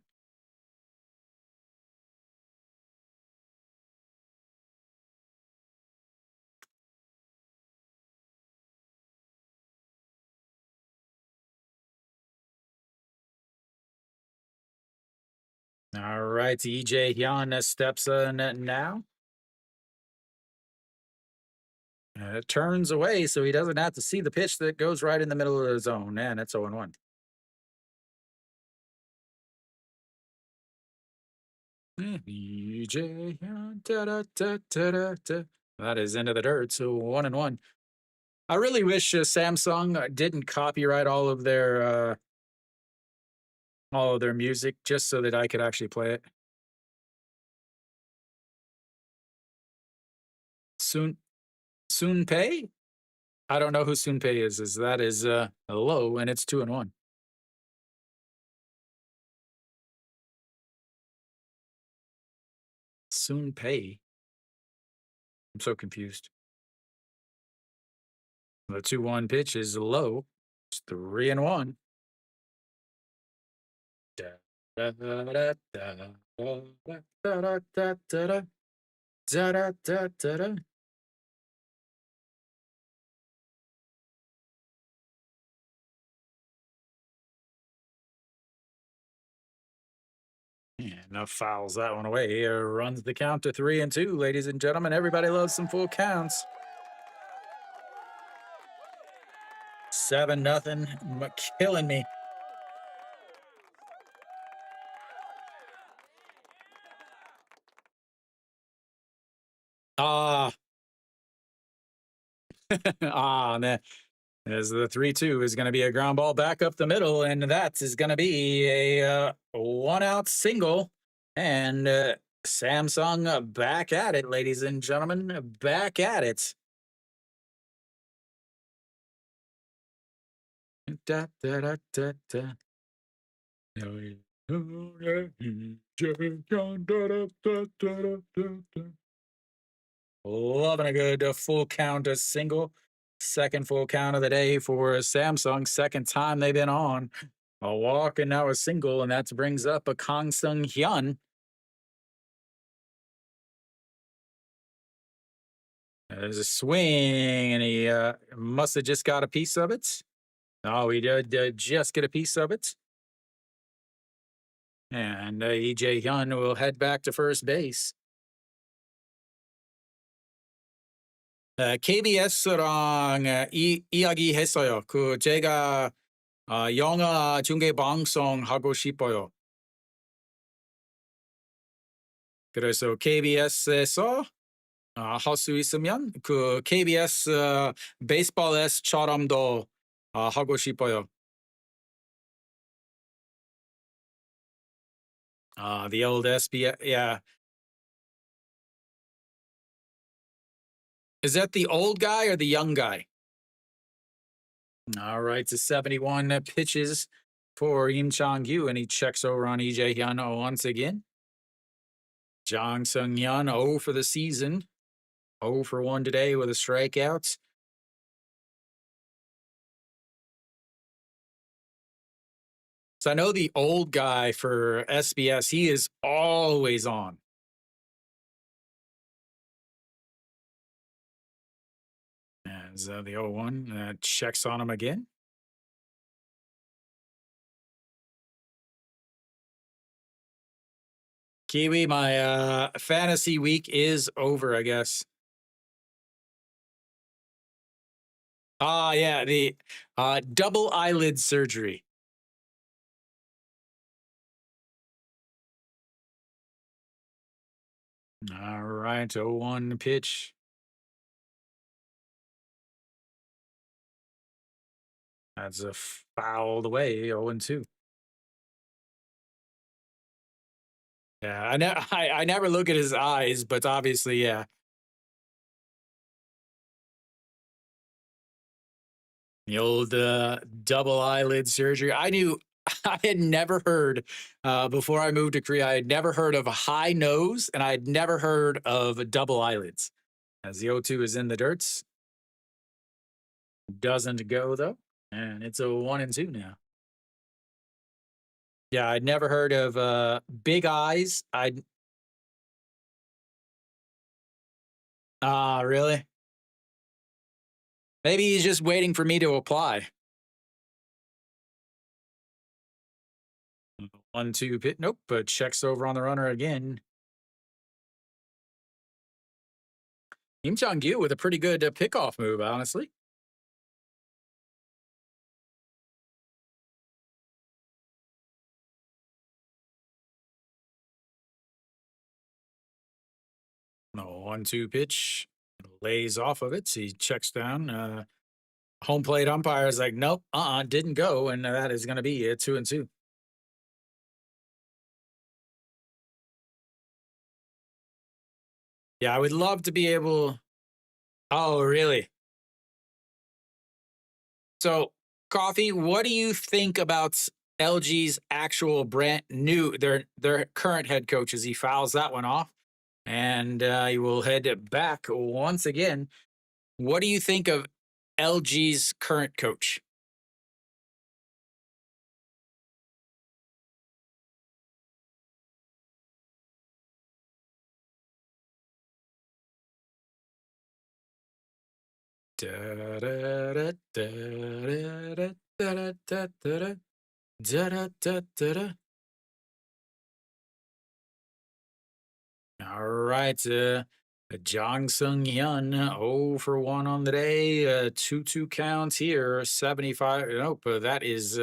A: All right, EJ Hyun steps in now. It turns away so he doesn't have to see the pitch that goes right in the middle of the zone. And it's 0-1. EJ Hyun, that is into the dirt. So 1-1. I really wish Samsung didn't copyright all of their music just so that I could actually play it. Soon Pay? I don't know who Soon Pay is. That is a low, and it's 2-1. Soon Pay. I'm so confused. The 2-1 pitch is low. It's 3-1. Yeah, no fouls that one away. Here runs the count to 3-2, ladies and gentlemen. Everybody loves some full counts. 7-0, killing me. Man. As the 3-2 is going to be a ground ball back up the middle, and that is going to be a 1-out single. And Samsung back at it, ladies and gentlemen, back at it. Da, da, da, da, da. Loving a good full count single. Second full count of the day for Samsung. Second time they've been on. A walk and now a single, and that brings up a Kang Sung Hyun. There's a swing, and he must have just got a piece of it. Oh, he did just get a piece of it. And EJ Hyun will head back to first base. KBS랑 이야기했어요. 제가 영화 중계 방송 하고 싶어요. 그래서 KBS에서 할 수 있으면 KBS 베이스볼 S처럼도 하고 싶어요. The old SBS, yeah. Is that the old guy or the young guy? All right, to 71 pitches for Im Chong-gyu, and he checks over on EJ Hyun once again. Jang Sung-hyun 0 for the season. 0 for 1 today with a strikeout. So I know the old guy for SBS, he is always on. As the 0-1 checks on him again. Kiwi, my fantasy week is over, I guess. Yeah, the double eyelid surgery. All right, 0-1 pitch. That's a fouled away, 0-2. Yeah, I never look at his eyes, but obviously, yeah. The old double eyelid surgery. I knew I had never heard before I moved to Korea. I had never heard of a high nose, and I had never heard of double eyelids. As the 0-2 is in the dirts, doesn't go though, and it's a 1-2 now. Yeah, I'd never heard of big eyes. Really? Maybe he's just waiting for me to apply. 1-2 pit. Nope, but checks over on the runner again. Kim Jong-gil with a pretty good pickoff move, honestly. No 1-2 pitch. Lays off of it. So he checks down. Home plate umpire is like, nope, didn't go. And that is going to be a 2-2. Yeah, I would love to be able. Oh, really? So, Coffee, what do you think about LG's actual brand new their current head coach as he fouls that one off, and he will head back once again. What do you think of LG's current coach? All right. Jang Sung Hyun, 0 for 1 on the day. 2-2 counts here. 75. Nope. That is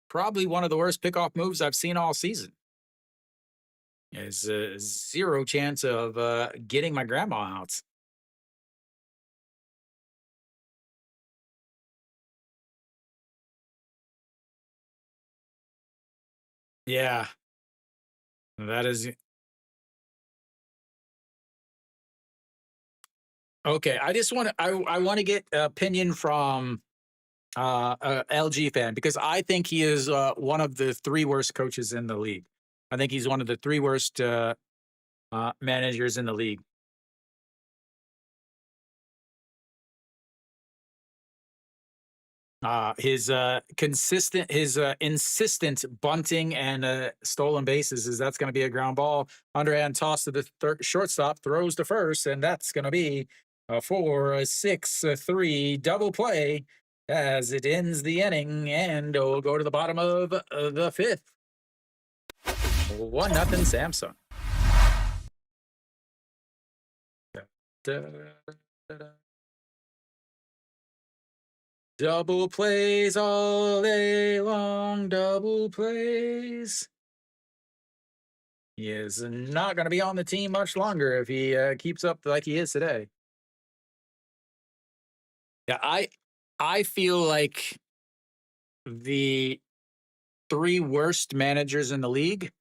A: probably one of the worst pickoff moves I've seen all season. Is zero chance of getting my grandma out. Yeah, that is okay. I just want to I want to get opinion from a LG fan because I think he is one of the 3 worst coaches in the league. I think he's one of the 3 worst managers in the league. His consistent, his insistent bunting and stolen bases is that's going to be a ground ball. Underhand toss to the shortstop, throws to first, and that's going to be a 4-6-3 double play as it ends the inning, and we'll go to the bottom of the 5th. 1-0 Samsung. Da, da, da. Double plays all day long, double plays. He is not going to be on the team much longer if he keeps up like he is today. Yeah, I feel like the 3 worst managers in the league: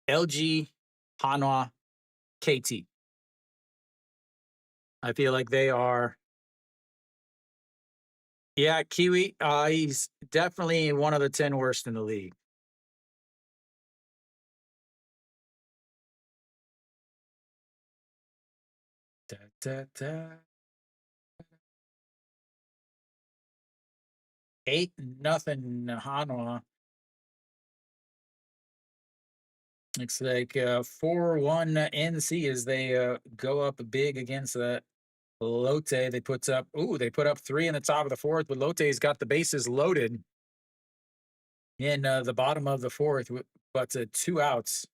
A: LG, Hanwha, KT. I feel like they are. Yeah, Kiwi. He's definitely one of the 10 worst in the league. Da, da, da. 8-0 Hanwha. Looks like 4-1 NC as they go up big against Lotte. They put up 3 in the top of the fourth, but Lotte's got the bases loaded in the bottom of the fourth, but 2 outs.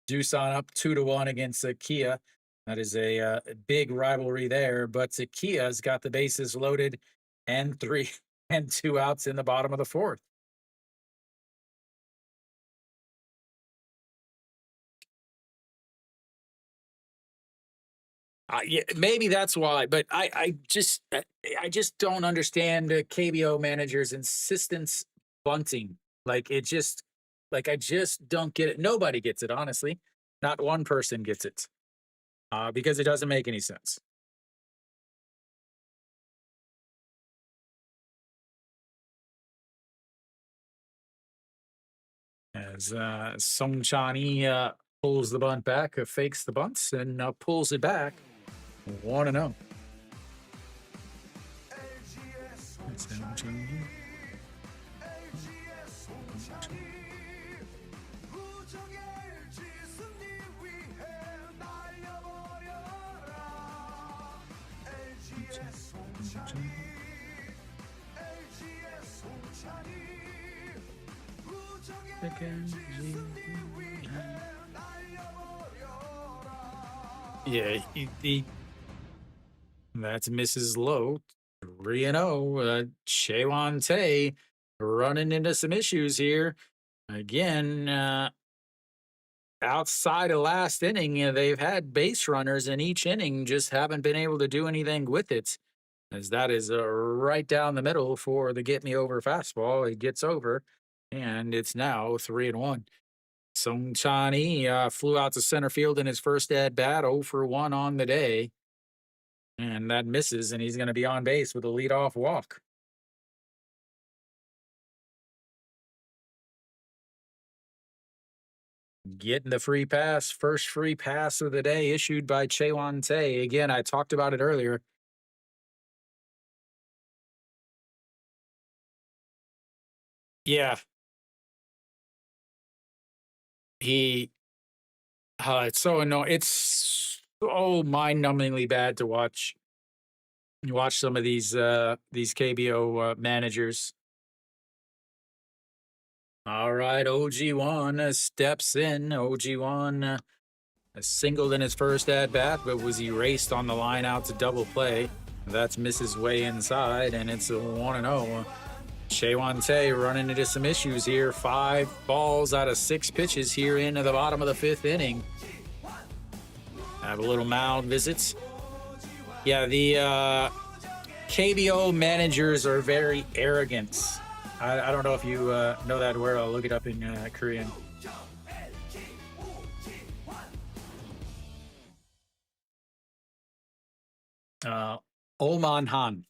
A: Doosan up 2-1 against Kia. That is a big rivalry there, but Kia's got the bases loaded and 3 and 2 outs in the bottom of the fourth. Yeah, maybe that's why, but I just don't understand KBO managers' insistence bunting. Like it just, like I just don't get it. Nobody gets it, honestly. Not one person gets it, because it doesn't make any sense. As Song Chani pulls the bunt back, fakes the bunts, and pulls it back. 1-0. Yeah, that's Mrs. Lowe. 3-0. Chaewon Tae running into some issues here. Again, outside of last inning, they've had base runners in each inning, just haven't been able to do anything with it. As that is right down the middle for the get me over fastball. It gets over, and it's now 3-1. Song Chani flew out to center field in his first at bat, 0 for 1 on the day. And that misses, and he's going to be on base with a leadoff walk. Getting the free pass, first free pass of the day issued by Chaewon Tae. Again, I talked about it earlier. Yeah. He, it's so annoying. It's so mind-numbingly bad to watch. You watch some of these KBO managers. All right, OG1 steps in. OG1 singled in his first at bat, but was erased on the line out to double play. That's Mrs. Way inside, and it's a 1-0. Chaewon Tae running into some issues here. 5 balls out of 6 pitches here into the bottom of the 5th inning. Have a little mound visits. Yeah, the KBO managers are very arrogant. I don't know if you know that word. I'll look it up in Korean. Oman Han.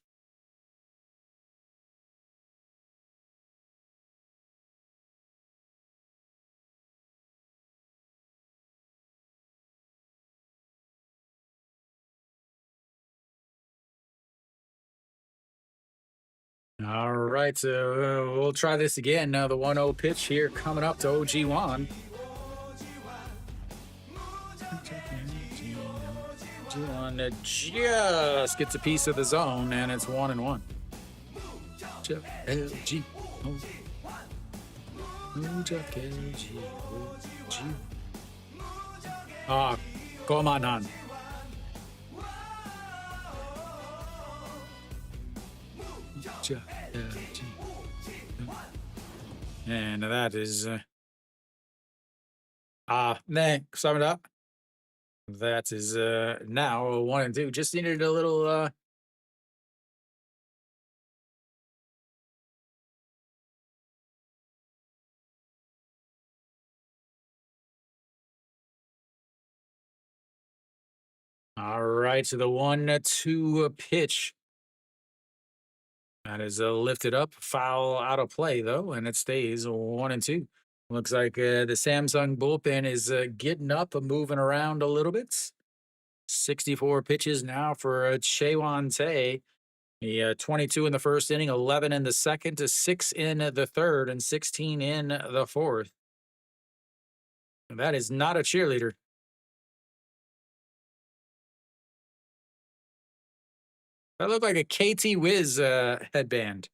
A: All right, so we'll try this again. Now the 1-0 pitch here coming up to OG1. OG1 just gets a piece of the zone, and it's 1-1. LG. Komanan. And that is 네, 감사합니다. That is now 1-2. Just needed a little All right, so the 1-2 pitch. That is lifted up, foul out of play though, and it stays 1-2. Looks like the Samsung bullpen is getting up and moving around a little bit. 64 pitches now for Chaewon Tae. He 22 in the first inning, 11 in the second, to 6 in the third, and 16 in the fourth. And that is not a cheerleader. That looked like a KT Wiz headband.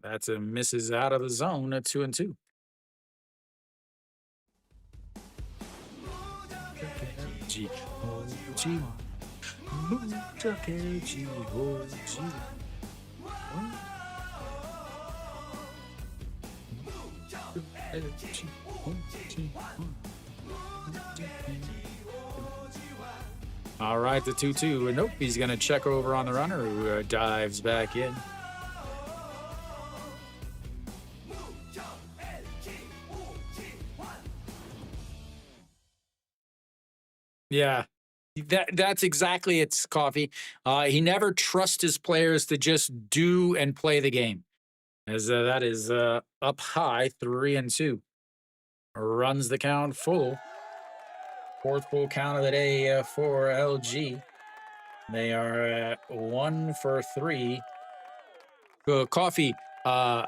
A: That's a misses out of the zone at 2-2. All right, the 2-2. Nope, he's going to check over on the runner who dives back in. Yeah, that's exactly it's Coffee. He never trusts his players to just do and play the game. As that is up high, 3-2. Runs the count full. Fourth full count of the day for LG. They are 1 for 3. Coffee. Up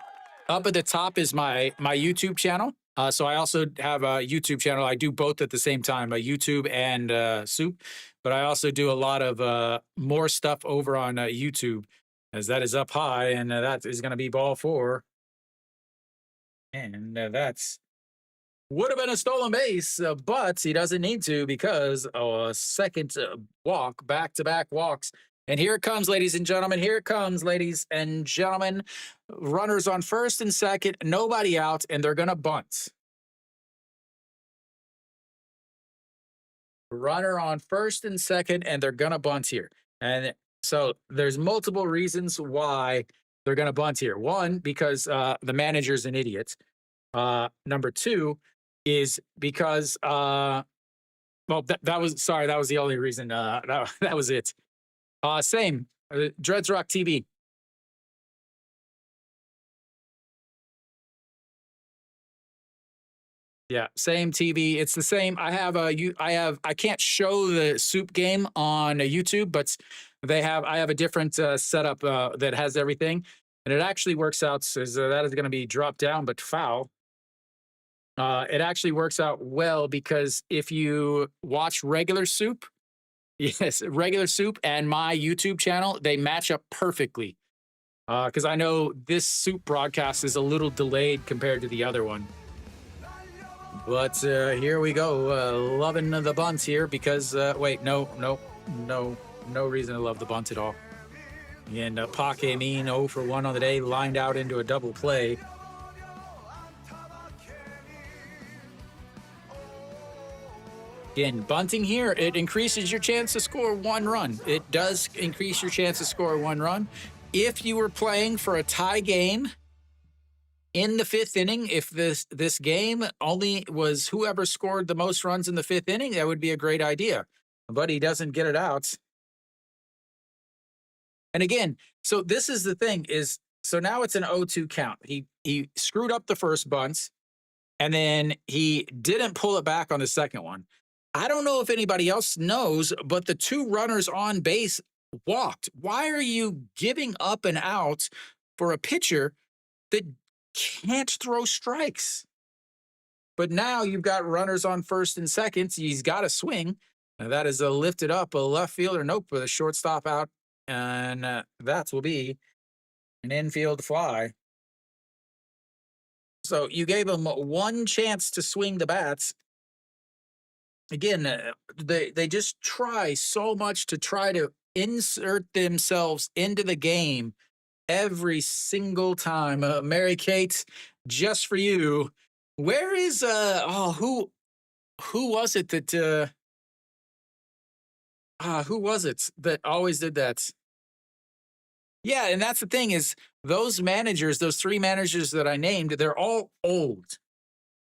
A: at the top is my YouTube channel. So I also have a YouTube channel. I do both at the same time, YouTube and SOOP. But I also do a lot of more stuff over on YouTube, as that is up high, and that is going to be ball 4. And that's would have been a stolen base, but he doesn't need to because a second walk, back-to-back walks. And here it comes, ladies and gentlemen. Here it comes, ladies and gentlemen. Runners on first and second, nobody out, and they're going to bunt. Runner on first and second, and they're going to bunt here. And so there's multiple reasons why they're going to bunt here. One, because the manager's an idiot. Number 2 is because, well, that was the only reason. That was it. Same. Dreads Rock TV. Yeah, same TV. It's the same. I can't show the SOOP game on YouTube, but I have a different setup that has everything, and it actually works out as that is going to be dropped down, but foul. It actually works out well because if you watch regular SOOP, yes, regular SOOP and my YouTube channel, they match up perfectly. Because I know this SOOP broadcast is a little delayed compared to the other one. But here we go. Loving the bunt here because, wait, no reason to love the bunt at all. And Pake Min 0 for 1 on the day, lined out into a double play. Again, bunting here, it increases your chance to score 1 run. It does increase your chance to score 1 run. If you were playing for a tie game in the 5th inning, if this game only was whoever scored the most runs in the 5th inning, that would be a great idea. But he doesn't get it out. And again, so this is the thing is, so now it's an 0-2 count. He screwed up the first bunt, and then he didn't pull it back on the second one. I don't know if anybody else knows, but the 2 runners on base walked. Why are you giving up and out for a pitcher that can't throw strikes? But now you've got runners on first and second. He's got to swing. And that is lifted up, a left fielder. Nope, with a shortstop out. And that will be an infield fly. So you gave him 1 chance to swing the bats. Again, they just try so much to try to insert themselves into the game every single time. Mary Kate, just for you. Where is who was it that who was it that always did that? Yeah, and that's the thing is those managers, those 3 managers that I named, they're all old.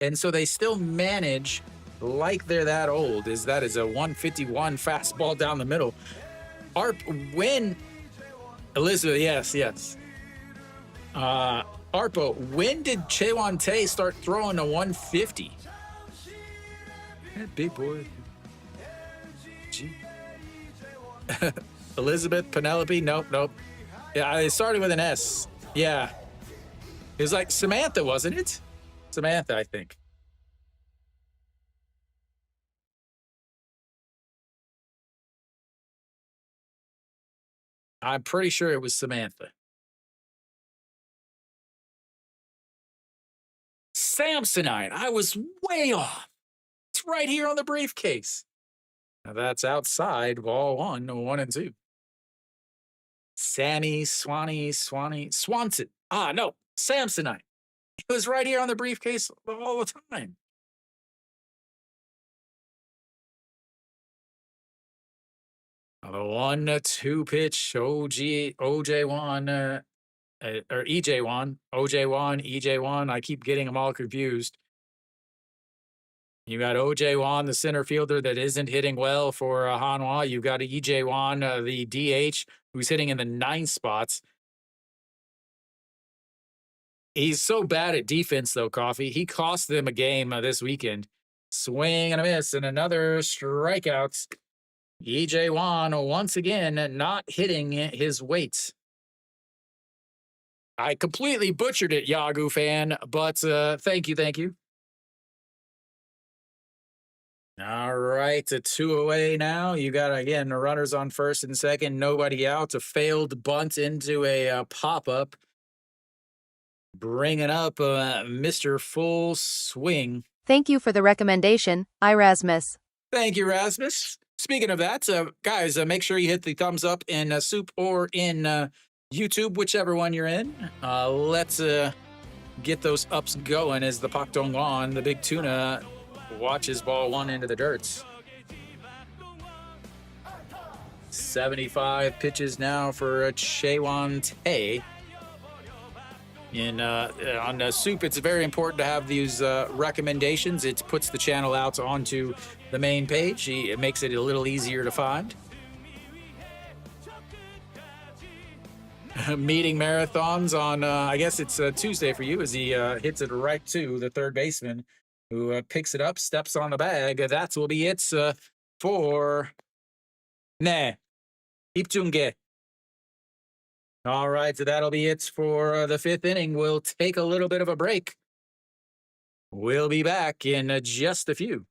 A: And so they still manage like they're that old. That is a 151 fastball down the middle. Elizabeth, yes. Arpo, when did Chewan Tay start throwing a 150? That big boy. Gee. Elizabeth, Penelope, nope. Yeah, it started with an S. Yeah. It was like Samantha, wasn't it? Samantha, I think. I'm pretty sure it was Samantha. Samsonite. I was way off. It's right here on the briefcase. Now that's outside ball 1 and 2. Swanson. No, Samsonite. It was right here on the briefcase all the time. The 1-2 pitch, OJ1, or EJ1, OJ1, EJ1. I keep getting them all confused. You got OJ1, the center fielder that isn't hitting well for Hanwha. You've got EJ1, the DH, who's hitting in the 9 spots. He's so bad at defense, though, Coffee. He cost them a game this weekend. Swing and a miss, and another strikeout. EJ1 once again not hitting his weights. I completely butchered it, Yahoo fan, but thank you. All right, 2 away now. You got, again, the runners on first and second, nobody out. A failed bunt into a pop-up. Bringing up Mr. Full Swing.
B: Thank you for the recommendation, Erasmus.
A: Thank you, Rasmus. Speaking of that, guys, make sure you hit the thumbs up in SOOP or in YouTube, whichever one you're in. Let's get those ups going as the Pak Dong Wan, the big tuna, watches ball 1 into the dirt. 75 pitches now for Chewan Tay. On SOOP, it's very important to have these recommendations. It puts the channel out onto the main page. It makes it a little easier to find. Meeting marathons on, I guess it's Tuesday for you, as he hits it right to the third baseman, who picks it up, steps on the bag. That will be it for Ipchunge. All right, so that'll be it for the 5th inning. We'll take a little bit of a break. We'll be back in just a few.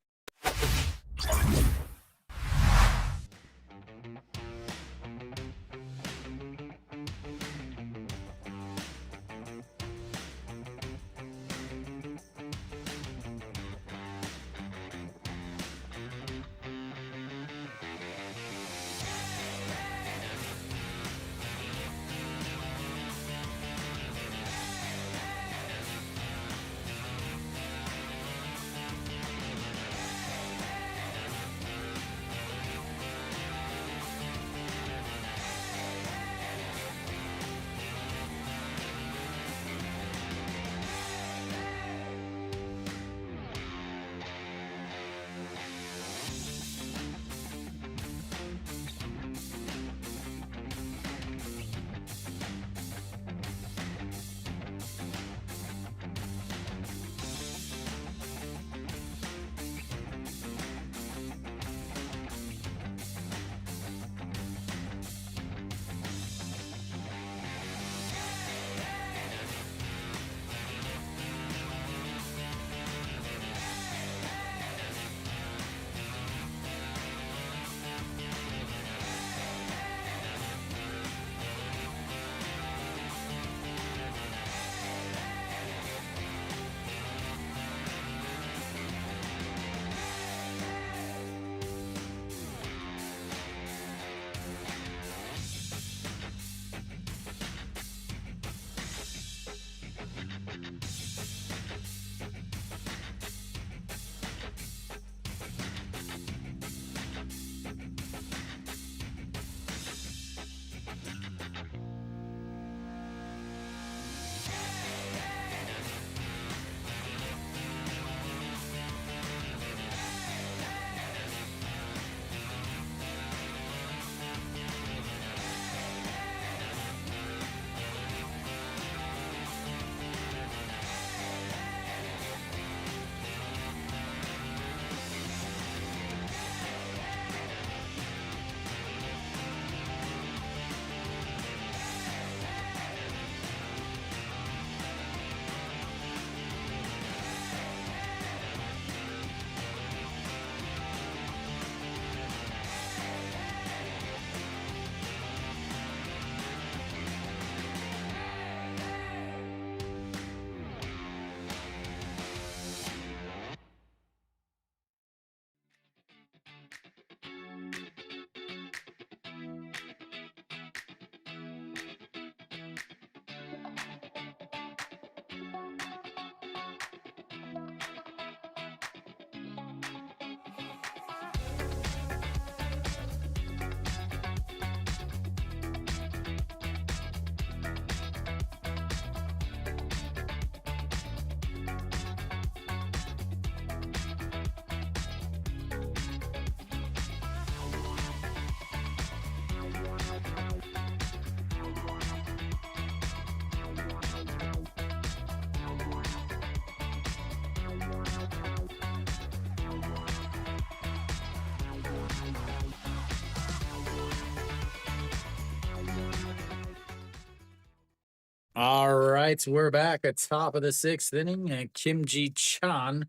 A: All right, we're back at top of the sixth inning, and Kim Ji-chan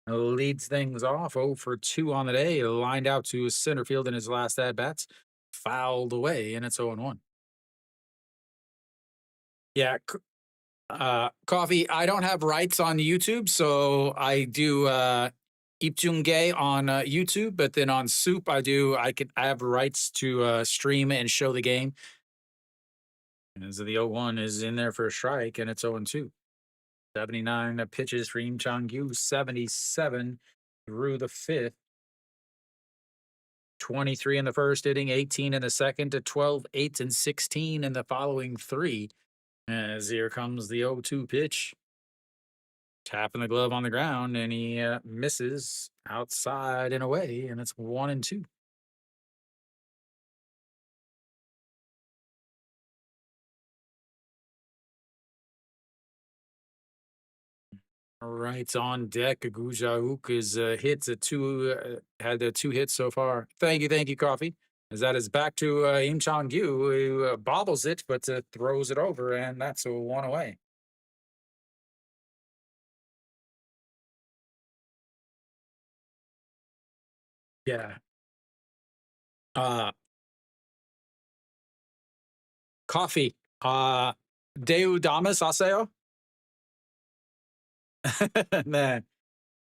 A: leads things off 0 for 2 on the day, lined out to center field in his last at-bats, fouled away, and it's 0 1. Yeah, Coffee, I don't have rights on YouTube, so I do Ipjungae on YouTube, but then on Soup I have rights to stream and show the game. As the 0-1 is in there for a strike, and it's 0-2. 79 pitches for Im Chang-gyu, 77 through the fifth. 23 in the first inning, 18 in the second, to 12, 8, and 16 in the following three. As here comes the 0-2 pitch. Tapping the glove on the ground, and he misses outside and away, and it's 1-2. All right, on deck, Gujauk is hits had 2 hits so far. Thank you, Coffee. As that is back to Im Chang-gyu, who bobbles it, but throws it over, and that's a 1 away. Yeah. Coffee. Deu damas aseo? Man.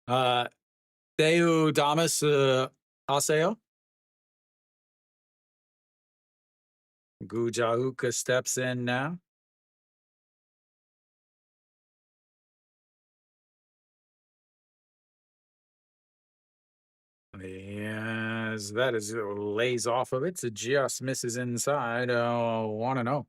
A: Deu damas aseo? Gujauk steps in now. Yes, that is lays off of it. It just misses inside. 1-0.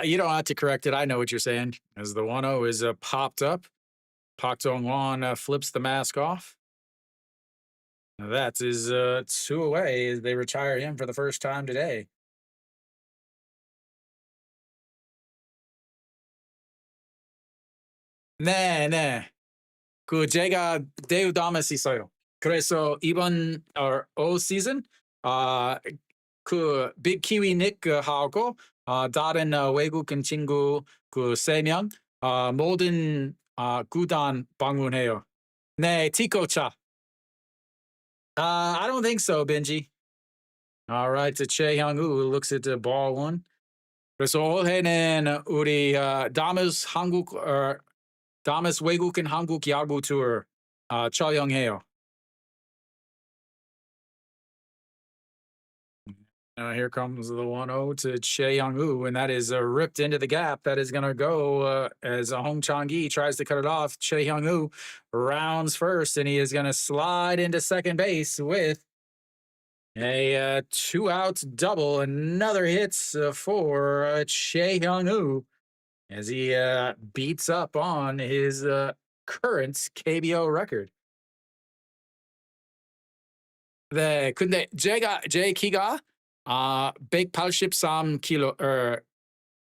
A: You don't have to correct it. I know what you're saying. As the 1-0 is popped up, Pak Dong-won flips the mask off. That is 2 away as they retire him for the first time today. 네. 제가 대우 다메스 있어요. 그래서 이번 올 시즌 빅 키위 닉하고 다른 외국인 친구 3명 모든 구단 방문해요. 네, 티코차. I don't think so, Benji. All right, to Che Hyung-woo looks at the ball one. 그래서 올해는 우리 다메스 외국인 한국 야구 투어 촬영해요. Here comes the 1-0 to Che Young-woo, and that is ripped into the gap. That is going to go as Hong Chang-gi tries to cut it off. Che Young-woo rounds first, and he is going to slide into second base with a 2-out double. Another hits for Che Young-woo as he beats up on his current KBO record. 네, 근데 제 키가 183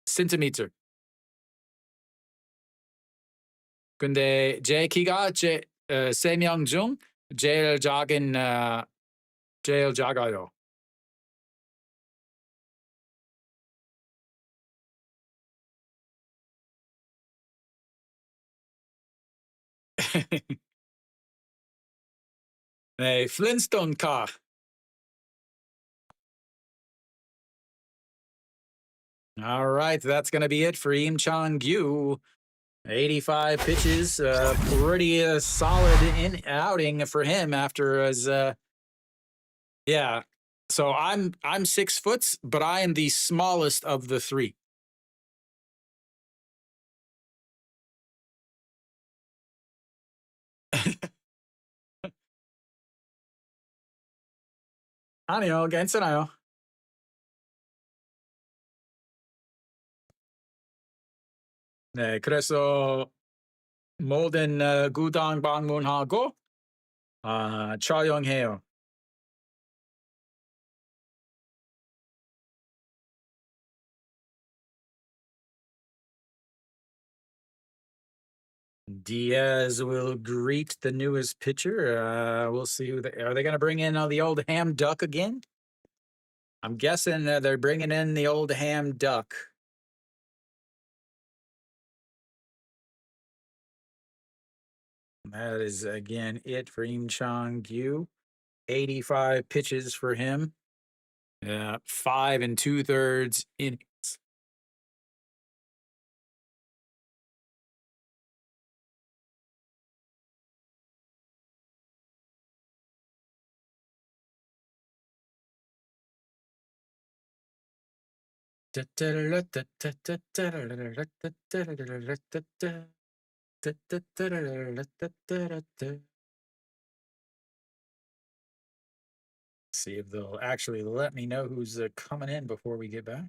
A: 센티미터. 근데 제 키가 3명 중 제일 작아요. 네, 플린스톤 카. All right, that's going to be it for Im Chang-gyu. 85 pitches, pretty solid outing for him after his yeah. So I'm 6 foot, but I am the smallest of the three. 아니요, 괜찮아요. 네, 그래서 모든 구단 방문하고 촬영해요. Diaz will greet the newest pitcher. We'll see who are they going to bring in the old ham duck again? I'm guessing they're bringing in the old ham duck. That is again it for Im Chong Gyu. 85 pitches for him. 5 2/3 innings. See if they'll actually let me know who's coming in before we get back.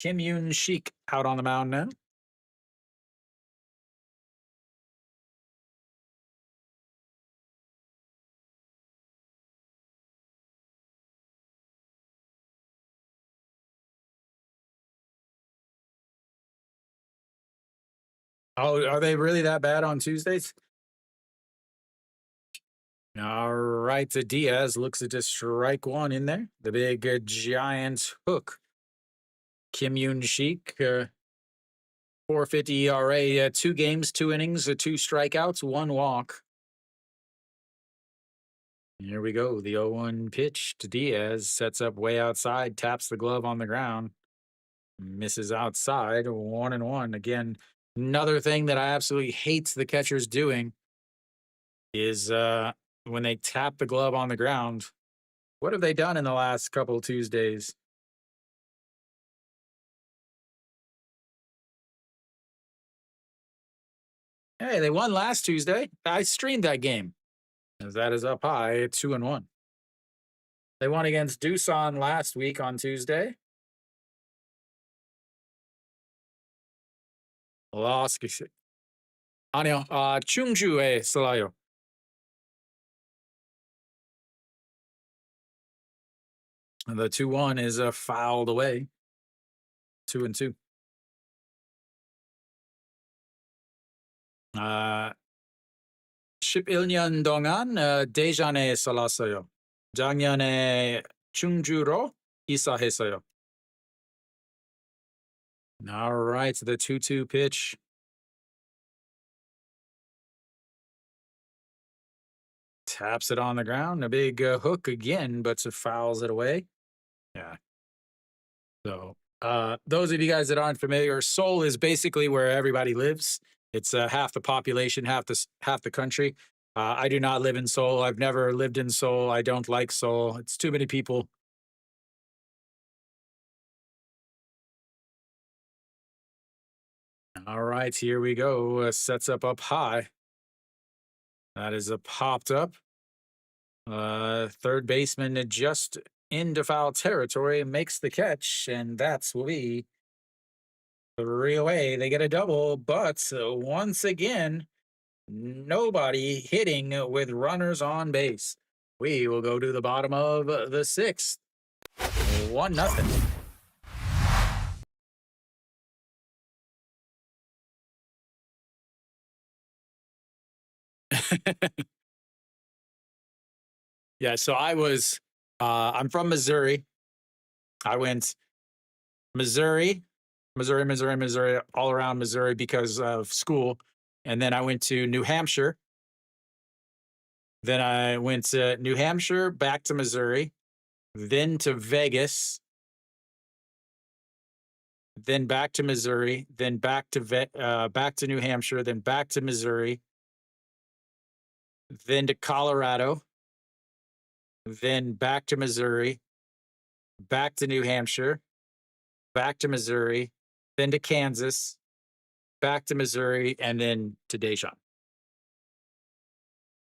A: Kim Yoon Sheik out on the mound now. Oh, are they really that bad on Tuesdays? All right, the Diaz looks at just strike one in there. The big giant hook. Kim Yoon Sheik, 4.50 ERA, 2 games, 2 innings, 2 strikeouts, 1 walk. Here we go. The 0-1 pitch to Diaz sets up way outside, taps the glove on the ground, misses outside, 1-1. Again, another thing that I absolutely hate the catchers doing is when they tap the glove on the ground. What have they done in the last couple Tuesdays? Hey, they won last Tuesday. I streamed that game. As that is up high, 2-1. They won against Doosan last week on Tuesday. Lost. 아니요, 충주에 슬라요. The 2-1 is fouled away. 2-2. 11년 동안 대전에 살았어요. 작년에 충주로 이사했어요. All right, the 2-2 pitch. Taps it on the ground. A big hook again, but fouls it away. Yeah. So, those of you guys that aren't familiar, Seoul is basically where everybody lives. It's half the population, half the country. I do not live in Seoul. I've never lived in Seoul. I don't like Seoul. It's too many people. All right, here we go. Sets up high. That is popped up. Third baseman just into foul territory makes the catch, and that's will be 3 away. They get a double, but once again, nobody hitting with runners on base. We will go to the bottom of the 6th. 1-0. Yeah, so I'm from Missouri. I went Missouri, all around Missouri because of school. And then I went to New Hampshire. Then I went to New Hampshire, back to Missouri, then to Vegas, then back to Missouri, then back to New Hampshire, then back to Missouri, then to Colorado, then back to Missouri, back to New Hampshire, back to Missouri, then to Kansas, back to Missouri, and then to Daejeon.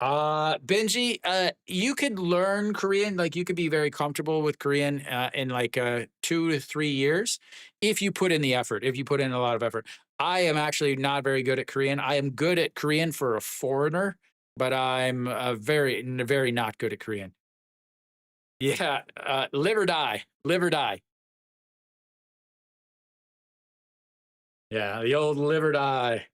A: Benji, you could learn Korean, like you could be very comfortable with Korean in like 2 to 3 years if you put in the effort, if you put in a lot of effort. I am actually not very good at Korean. I am good at Korean for a foreigner, but I'm very, very not good at Korean. Yeah, live or die, live or die. Yeah, the old live or die.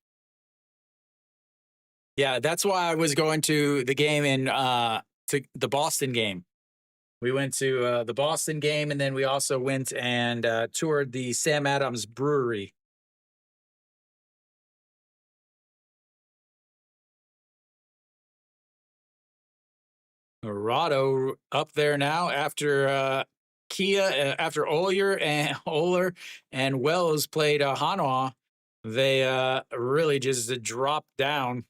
A: Yeah, that's why I was going to the game to the Boston game. We went to the Boston game, and then we also went and toured the Sam Adams Brewery. Rado up there now after Kia, after Oler and Oler and Wells played Hanwha. They really just dropped down.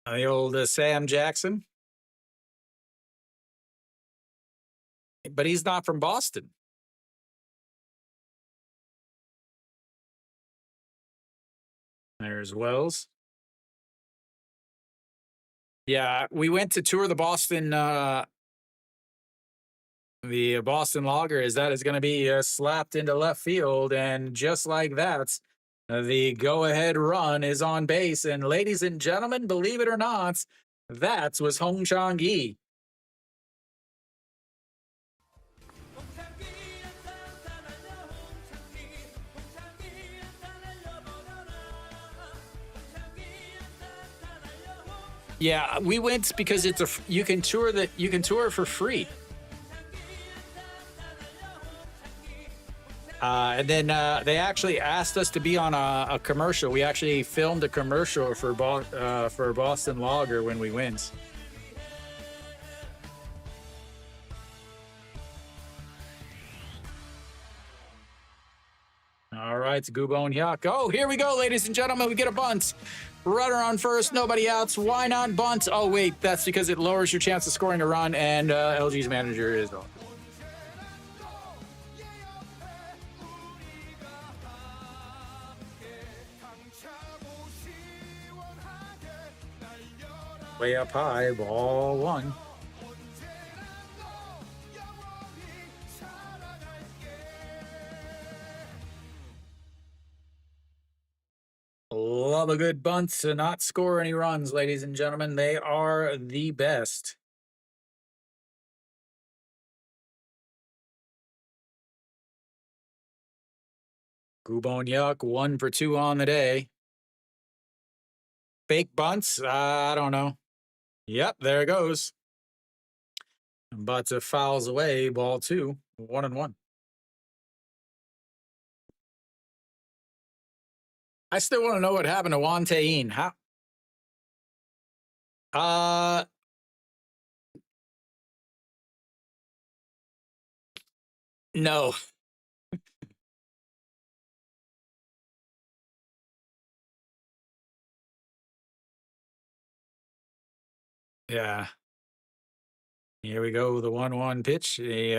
A: The old Sam Jackson, but he's not from Boston. There's Wells. Yeah, we went to tour the Boston Lager. Is that is going to be slapped into left field, and just like that, the go-ahead run is on base. And ladies and gentlemen, believe it or not, that was Hong Chang-yi. Yeah, we went because you can tour for free. And then they actually asked us to be on a commercial. We actually filmed a commercial for Boston Lager when we went. All right, Gubon Hyuk. Oh, here we go, ladies and gentlemen. We get a bunt. Runner on first, nobody outs. Why not bunt? Oh, wait, that's because it lowers your chance of scoring a run, and LG's manager is on. Way up high, ball one. Love a good bunt to not score any runs, ladies and gentlemen. They are the best. Gubon Yuck, 1 for 2 on the day. Fake bunts? I don't know. Yep, there it goes. But fouls away, ball 2, 1-1. I still want to know what happened to Juan Tayin. How? No. Yeah. Here we go. The 1-1 pitch. He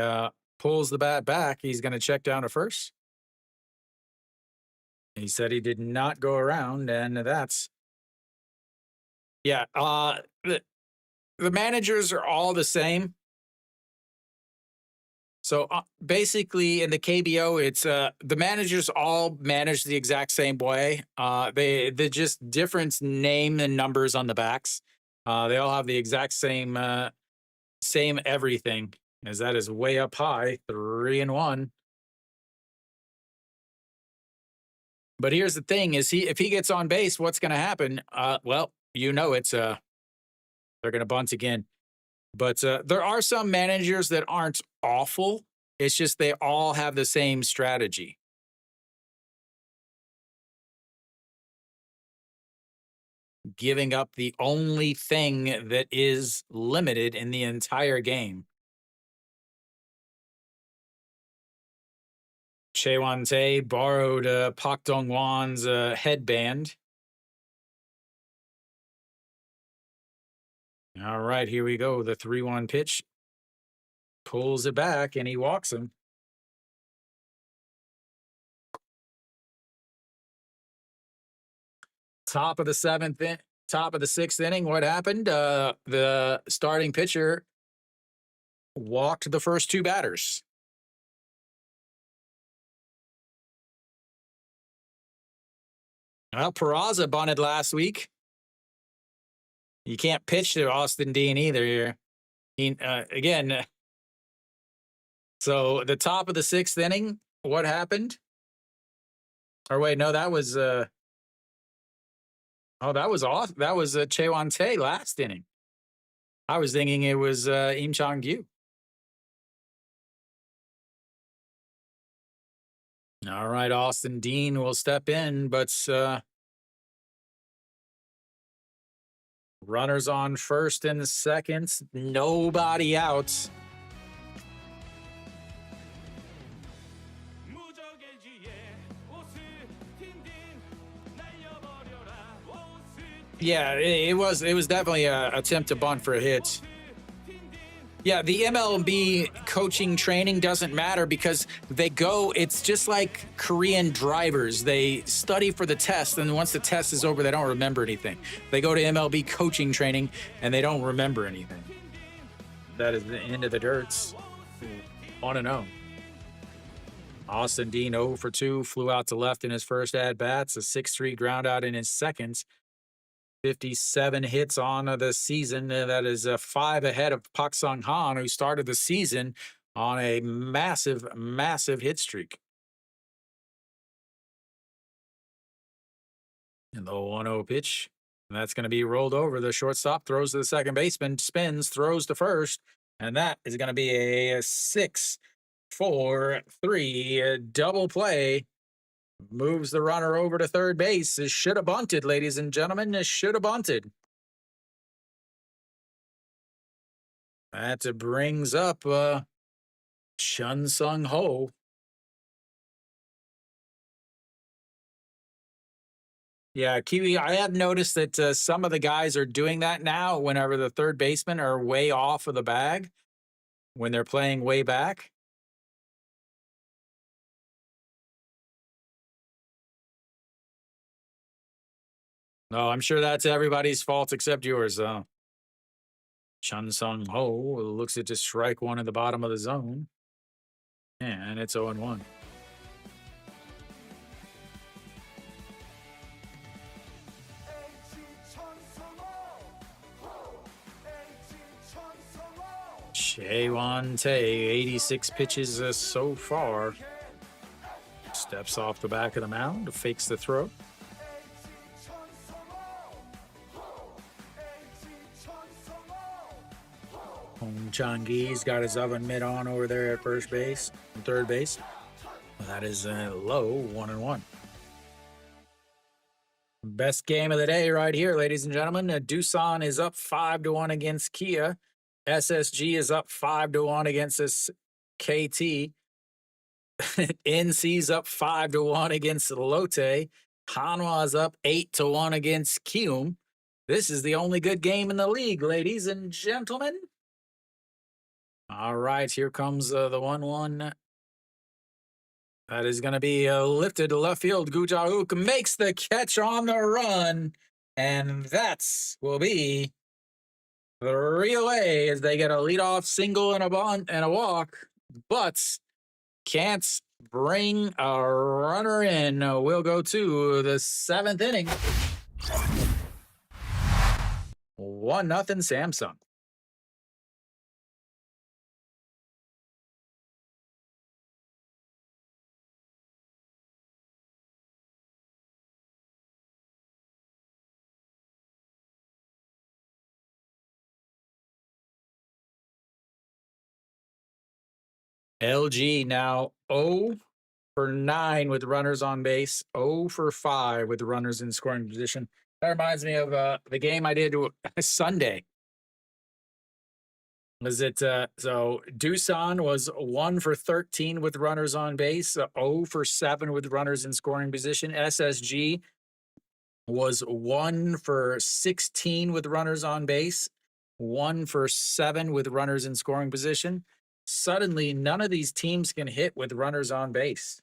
A: pulls the bat back. He's going to check down to first. He said he did not go around, and that's yeah. The managers are all the same. So basically, in the KBO, it's the managers all manage the exact same way. They just different name and numbers on the backs. They all have the exact same everything. As that is way up high, 3-1. But here's the thing: is if he gets on base, what's going to happen? Well, it's they're going to bunt again. But there are some managers that aren't awful. It's just they all have the same strategy. Giving up the only thing that is limited in the entire game. Chaewon Tae borrowed Pak Dong-won's headband. All right, here we go. The 3-1 pitch. Pulls it back, and he walks him. Top of the 6th inning. What happened? The starting pitcher walked the first 2 batters. Well, Peraza bunted last week. You can't pitch to Austin Dean either here. Again. So the top of the 6th inning, what happened? Or wait, no, that was Oh, that was off. That was Chaewon Tae last inning. I was thinking it was Im Chong-gyu. All right, Austin Dean will step in, but runners on first and second, nobody out. Yeah, it was definitely a attempt to bunt for a hit. Yeah, the MLB coaching training doesn't matter because it's just like Korean drivers. They study for the test, and once the test is over, they don't remember anything. They go to MLB coaching training, and they don't remember anything. That is the end of the dirts. 1-0. Austin Dean 0 for 2, flew out to left in his first at-bats, a 6-3 ground out in his second. 57 hits on the season. That is 5 ahead of Pak Sung Han, who started the season on a massive, massive hit streak. And the 1-0 pitch. And that's going to be rolled over. The shortstop throws to the second baseman, spins, throws to first. And that is going to be a 6-4-3 double play. Moves the runner over to third base. It should have bunted, ladies and gentlemen. It should have bunted. That brings up Chun Sung Ho. Yeah, Kiwi, I have noticed that some of the guys are doing that now whenever the third basemen are way off of the bag, when they're playing way back. No, I'm sure that's everybody's fault except yours. Chun Sung Ho looks at just strike one at the bottom of the zone. And it's 0-1. Chaewon Tae, 86 pitches so far. Steps off the back of the mound, fakes the throw. Hong Chang-gi's got his oven mitt on over there at first base and third base. That is low, 1-1. Best game of the day right here, ladies and gentlemen. Doosan is up 5-1 against Kia. SSG is up 5-1 against this KT. NC's up 5-1 against Lotte. Hanwha is up 8-1 against Kium. This is the only good game in the league, ladies and gentlemen. All right, here comes the 1-1. That is going to be lifted to left field. Gu Ja-hook makes the catch on the run. And that will be 3 away as they get a leadoff single and a bunt and a walk. But can't bring a runner in. We'll go to the 7th inning. 1-0 Samsung. LG now 0 for 9 with runners on base, 0 for 5 with runners in scoring position. That reminds me of the game I did Sunday. Was it so Doosan was 1 for 13 with runners on base, 0 for 7 with runners in scoring position. SSG was 1 for 16 with runners on base, 1 for 7 with runners in scoring position. Suddenly, none of these teams can hit with runners on base.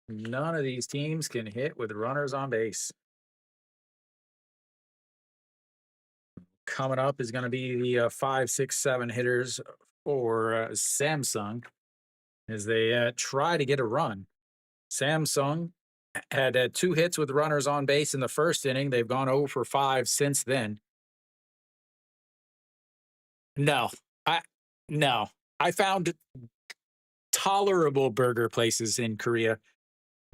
A: None of these teams can hit with runners on base. Coming up is going to be the 5, 6, 7 hitters for Samsung as they try to get a run. Samsung had 2 hits with runners on base in the first inning. They've gone 0 for 5 since then. No, I found tolerable burger places in Korea.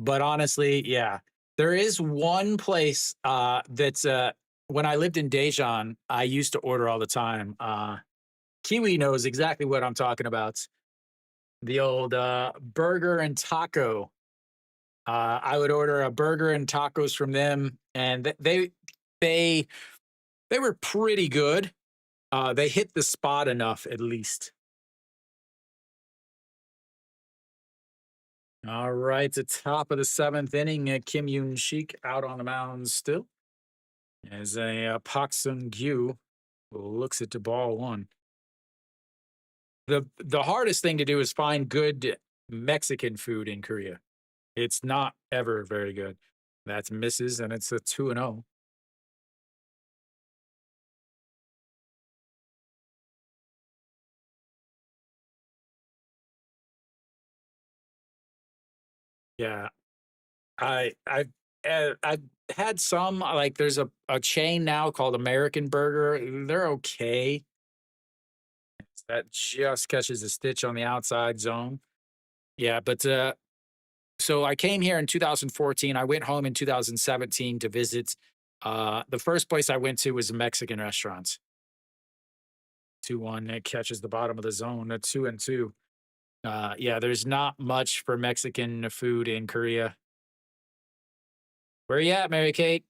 A: But honestly, yeah, there is one place that's when I lived in Daejeon, I used to order all the time. Kiwi knows exactly what I'm talking about. The old burger and taco. I would order a burger and tacos from them, and they they were pretty good. They hit the spot enough, at least. All right, the top of the seventh inning, Kim Yoon Shik out on the mound still as a Pak Sung Gyu looks at the ball one. The hardest thing to do is find good Mexican food in Korea. It's not ever very good. That's misses, and it's a 2-0. Yeah, I've had some like there's a chain now called American Burger. They're okay. That just catches a stitch on the outside zone. Yeah, but so I came here in 2014. I went home in 2017 to visit. The first place I went to was a Mexican restaurant. 2-1. It catches the bottom of the zone. 2-2. Yeah, there's not much for Mexican food in Korea. Where you at, Mary Kate?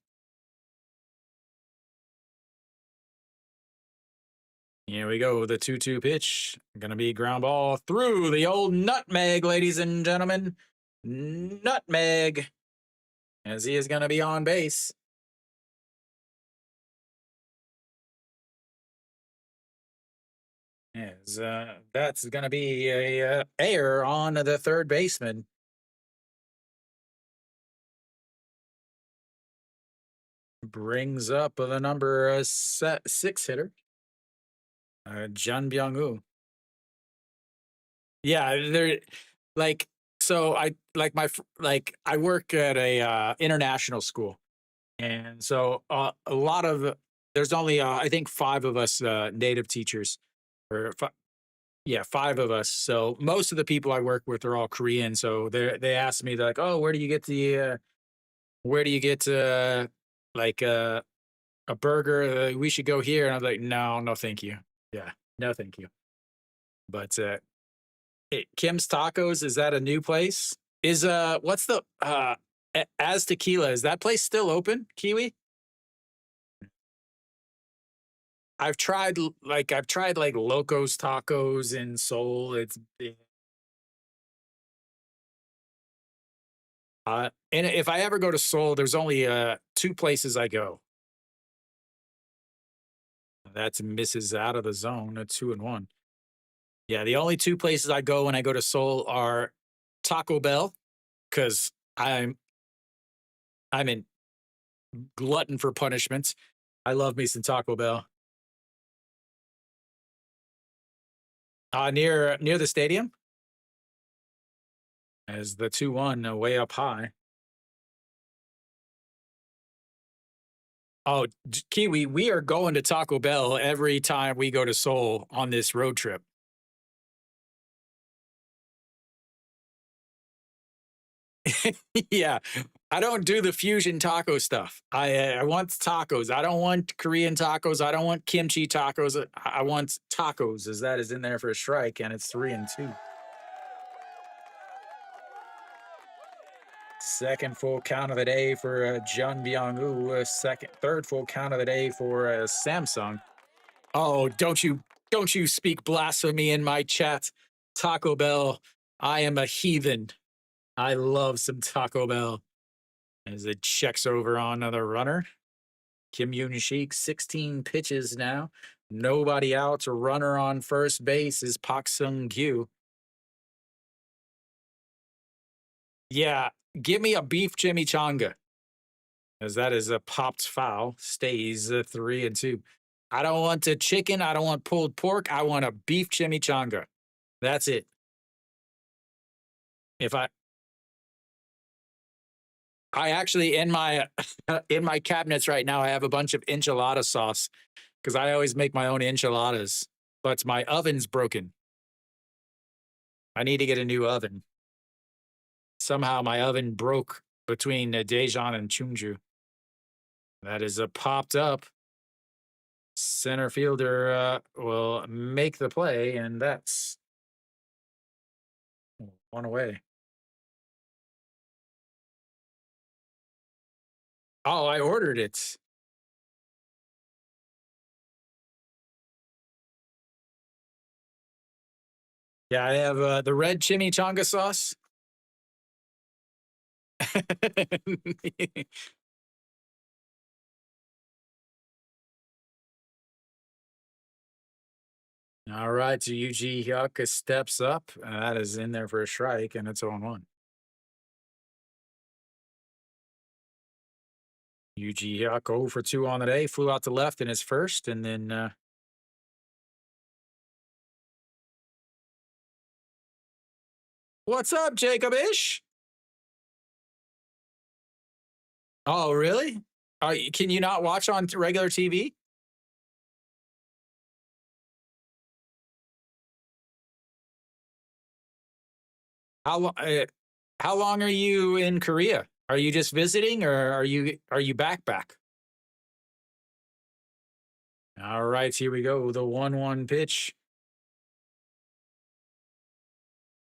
A: Here we go. The 2-2 pitch. Gonna be ground ball through the old nutmeg, ladies and gentlemen. Nutmeg. As he is gonna be on base. As that's gonna be a error on the third baseman. Brings up the number six hitter, Jun Byung-woo. Yeah, they're like so. I like like I work at a international school, and so a lot of there's only I think five of us native teachers, or yeah, five of us. So most of the people I work with are all Korean. So they asked me, they're like, oh, where do you get the where do you get like a burger? We should go here. And I'm like, no, no, thank you. Yeah, no, thank you. But Kim's Tacos, is that a new place? Is what's the As Tequila, is that place still open, Kiwi? I've tried like Locos Tacos in Seoul. And if I ever go to Seoul, there's only two places I go. That's misses out of the zone, a 2-1. Yeah, the only two places I go when I go to Seoul are Taco Bell, because I'm in glutton for punishment. I love me some Taco Bell. Near the stadium, as the 2-1 way up high. Oh, Kiwi, we are going to Taco Bell every time we go to Seoul on this road trip. Yeah, I don't do the fusion taco stuff. I want tacos. I don't want Korean tacos. I don't want kimchi tacos. I want tacos, as that is in there for a strike, and it's 3-2. Second full count of the day for Jun Byung-woo. Third full count of the day for Samsung. Oh, don't you speak blasphemy in my chat, Taco Bell. I am a heathen. I love some Taco Bell. As it checks over on the runner, Kim Yoon Shik, 16 pitches now. Nobody out. Runner on first base is Pak Sung Gyu. Yeah, give me a beef chimichanga, as that is a popped foul. Stays 3-2. I don't want a chicken. I don't want pulled pork. I want a beef chimichanga. That's it. If I actually in my in my cabinets right now, I have a bunch of enchilada sauce because I always make my own enchiladas, but my oven's broken. I need to get a new oven. Somehow my oven broke between Daejeon and Chungju. That is popped up. Center fielder will make the play, and that's one away. Oh, I ordered it. Yeah, I have the red chimichanga sauce. All right, so Yuji Hyuk steps up. That is in there for a strike, and it's 0-1. Yuji Hyuk 0 for 2 on the day, flew out to left in his first, and then what's up, Jacob Ish? Oh, really? Can you not watch on regular TV? How long? How long are you in Korea? Are you just visiting, or are you back? All right, here we go. The 1-1 pitch.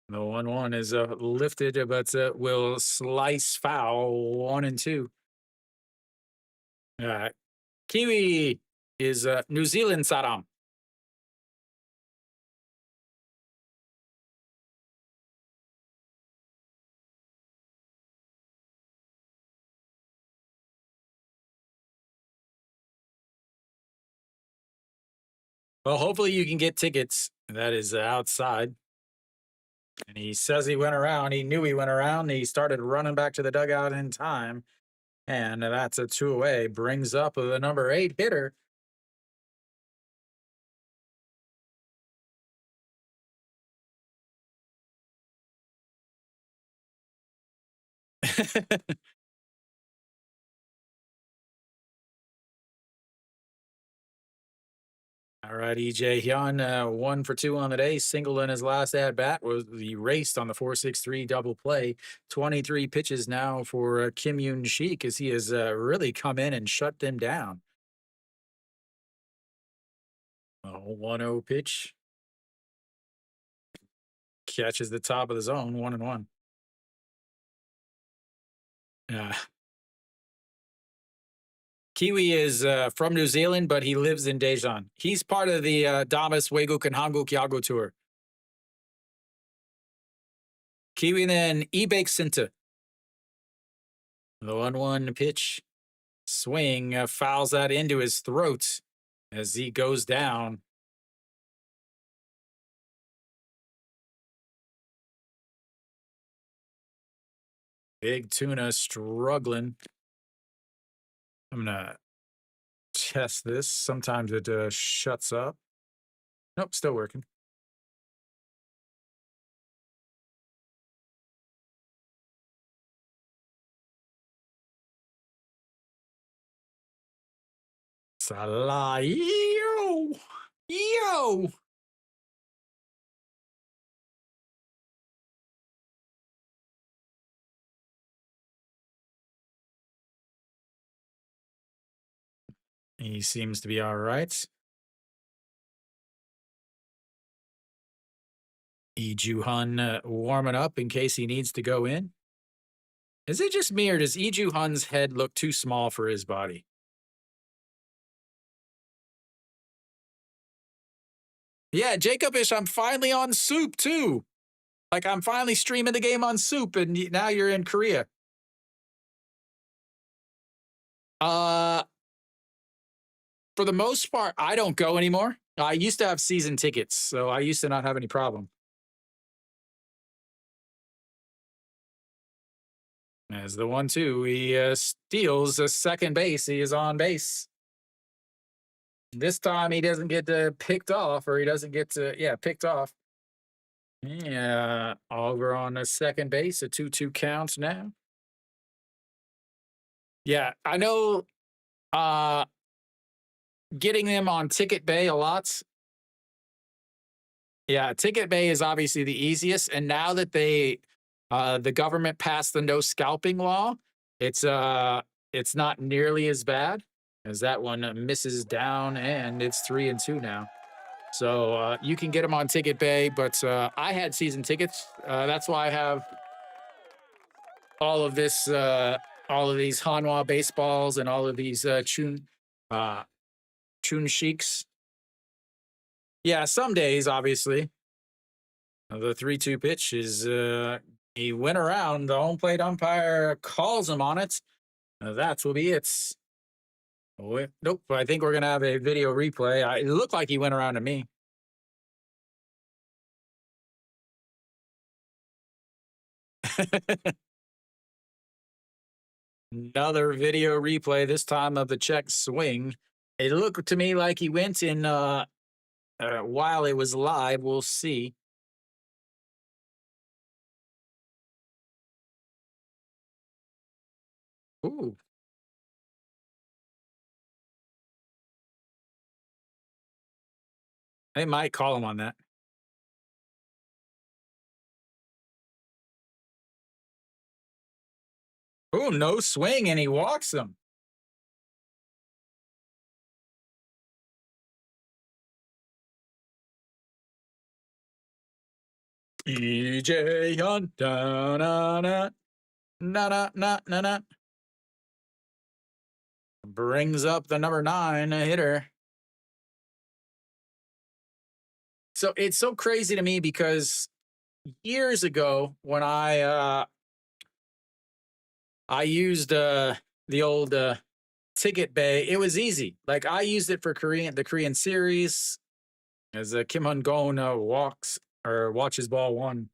A: The 1-1 is lifted, but will slice foul 1-2. Kiwi is New Zealand saram. Well, hopefully you can get tickets. That is outside. And he says he went around. He knew he went around. He started running back to the dugout in time. And that's a 2 away. Brings up the number 8 hitter. All right, EJ Hyun, 1 for 2 on the day. Single in his last at bat was erased on the 4-6-3 double play. 23 pitches now for Kim Yoon Shik as he has really come in and shut them down. 1-0 pitch. Catches the top of the zone, 1-1. Kiwi is from New Zealand, but he lives in Daejeon. He's part of the Damas Waeguk and Hanguk Yago tour. Kiwi then Ibek Sinta. The 1-1 pitch. Swing fouls that into his throat as he goes down. Big Tuna struggling. I'm going to test this. Sometimes it shuts up. Nope, still working. Salah. Yo! He seems to be all right. Lee Ju-hun warming up in case he needs to go in. Is it just me, or does Lee Ju-hun's head look too small for his body? Yeah, Jacobish, I'm finally on SOOP too. Like, I'm finally streaming the game on SOOP, and now you're in Korea. For the most part, I don't go anymore. I used to have season tickets, so I used to not have any problem. As the 1-2, he steals a second base. He is on base. This time he doesn't get picked off, or he doesn't get picked off. Yeah, over on the second base, a 2-2 count now. Yeah, I know getting them on Ticket Bay a lot Yeah, Ticket Bay is obviously the easiest, and now that the government passed the no scalping law, it's uh, it's not nearly as bad as that one misses down, and it's 3-2 now. So you can get them on Ticket Bay, but I had season tickets. That's why I have all of this, all of these Hanwha baseballs, and all of these uh, Chun Sheiks. Yeah, some days, obviously, the 3-2 pitch is he went around. The home plate umpire calls him on it. That will be it. Nope. I think we're gonna have a video replay. It looked like he went around to me. Another video replay. This time of the check swing. It looked to me like he went in while it was live. We'll see. Ooh, they might call him on that. Ooh, no swing, and he walks him. EJ Hunt, da na na na na na na na, brings up the number 9 hitter. So it's so crazy to me because years ago when I used the old Ticket Bay, it was easy. Like I used it for the Korean series as Kim Hun Gon walks or watches ball one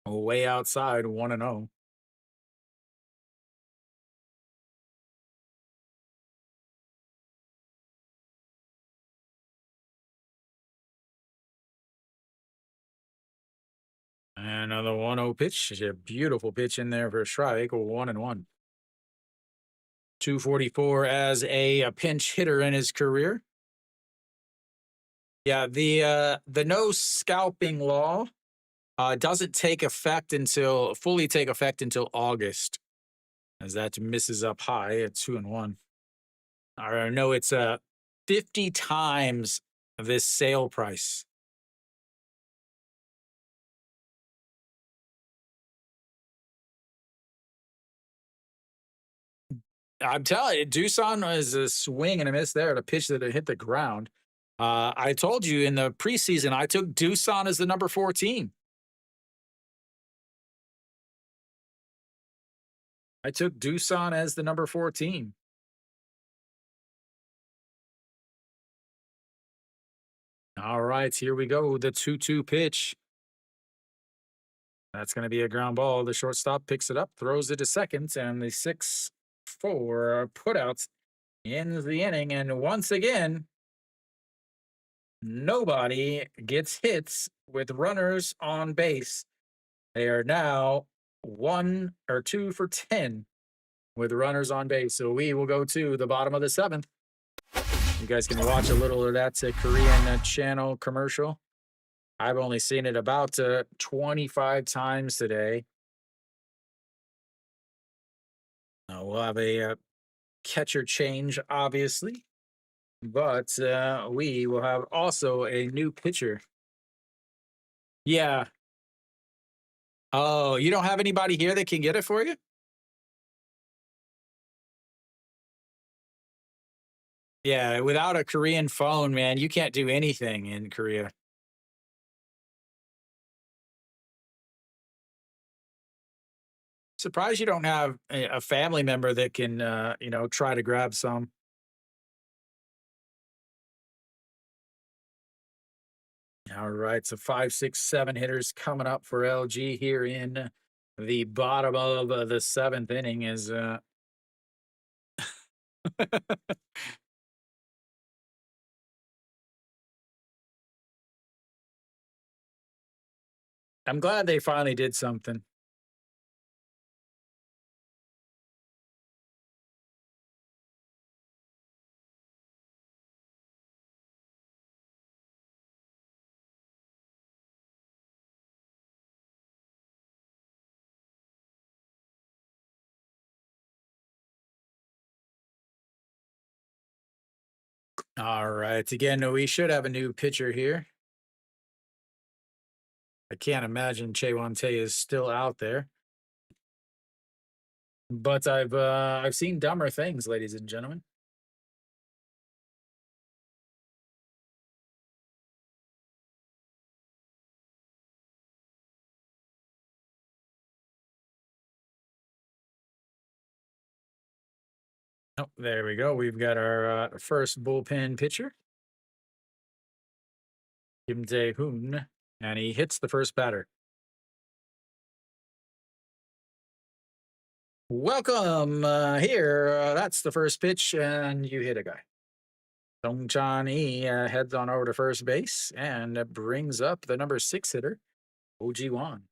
A: way outside 1-0. And another 1-0 pitch, a beautiful pitch in there for a strike, 1-1. 244 as a pinch hitter in his career. Yeah, the no scalping law doesn't fully take effect until August, as that misses up high at 2-1. I know it's 50 times this sale price. I'm telling you, Doosan was a swing and a miss there at a pitch that had hit the ground. I told you in the preseason, I took Doosan as the number 14. I took Doosan as the number 14. All right, here we go. The 2-2 pitch. That's going to be a ground ball. The shortstop picks it up, throws it to second, and the 6-4 putouts ends the inning. And once again, nobody gets hits with runners on base. They are now 1 or 2 for 10 with runners on base. So we will go to the bottom of the 7th. You guys can watch a little of that Korean channel commercial. I've only seen it about 25 times today. We'll have a catcher change, obviously, but we will have also a new pitcher. Yeah. Oh, you don't have anybody here that can get it for you? Yeah, without a Korean phone, man, you can't do anything in Korea. Surprised you don't have a family member that can, try to grab some. All right, so 5, 6, 7 hitters coming up for LG here in the bottom of the 7th inning. Is I'm glad they finally did something. All right. Again, we should have a new pitcher here. I can't imagine Chewante is still out there. But I've seen dumber things, ladies and gentlemen. Oh, there we go. We've got our first bullpen pitcher, Kim Tae-hoon, and he hits the first batter. Welcome here. That's the first pitch, and you hit a guy. Dong Chan-hee heads on over to first base and brings up the number 6 hitter, OG Wan.